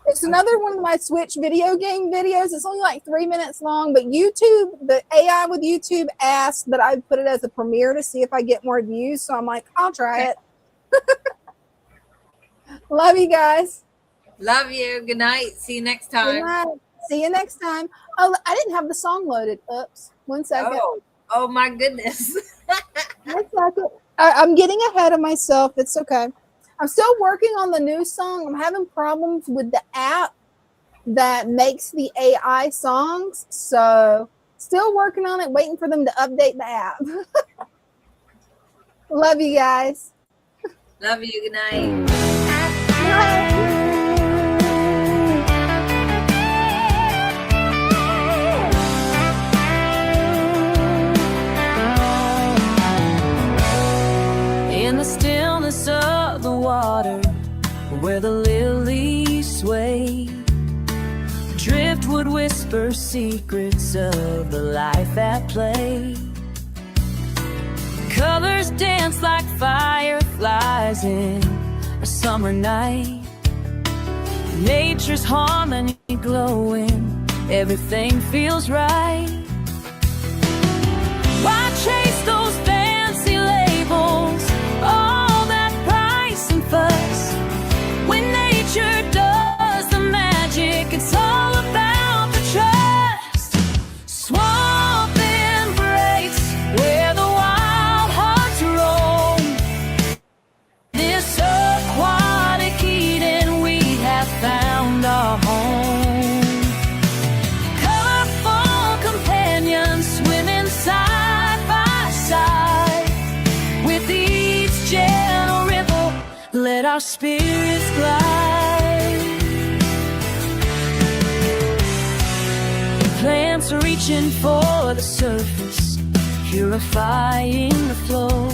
It's another one of my Switch video game videos. It's only like 3 minutes long, but YouTube, the AI with YouTube asked that I put it as a premiere to see if I get more views. So I'm like, I'll try it. Love you guys. Love you. Good night. See you next Good time. night. See you next time. Oh, I didn't have the song loaded. Oops. 1 second. Oh my goodness. 1 second. I'm getting ahead of myself. It's okay. I'm still working on the new song. I'm having problems with the app that makes the AI songs. So still working on it, waiting for them to update the app. Love you guys. Love you. Good night. Bye. In the stillness of the water, where the lilies sway, driftwood whispers secrets of the life at play. Colors dance like fireflies in a summer night. Nature's harmony glowing, everything feels right. Why chase those fancy labels? All that price and fuss. When nature does the magic, it's all about the trust. Swamp embrace, where the wild hearts roam. This aquatic Eden, we have found our home. Colorful companions swimming side by side. With each gentle ripple, let our spirits glide. Plants are reaching for the surface, purifying the flow.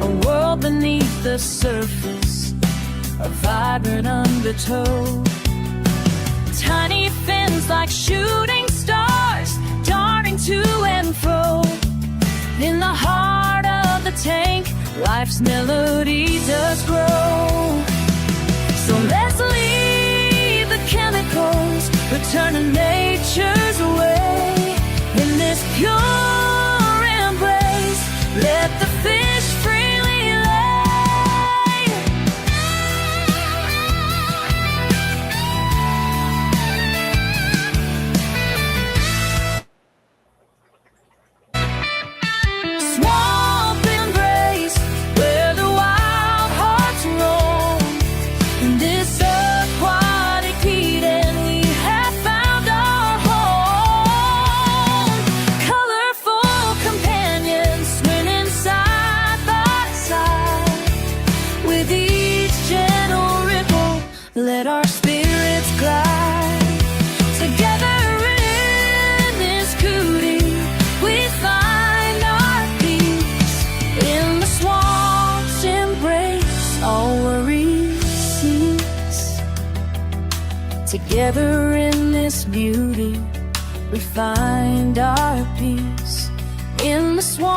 A world beneath the surface, a vibrant undertow. Tiny fins like shooting stars, darting to and fro. In the heart of the tank, life's melody does grow. So let's leave the chemicals, return to nature's way. In this pure embrace, let the fish freely lay. Swamp embrace, where the wild hearts roam. In this aquatic Eden, we have found our home. Colorful companions swimming side by side. With each gentle ripple, let our spirits glide. Together in this cootie, we find our peace. In the swamp's embrace, all worries cease. Together in this beauty, we find our peace. In the swamp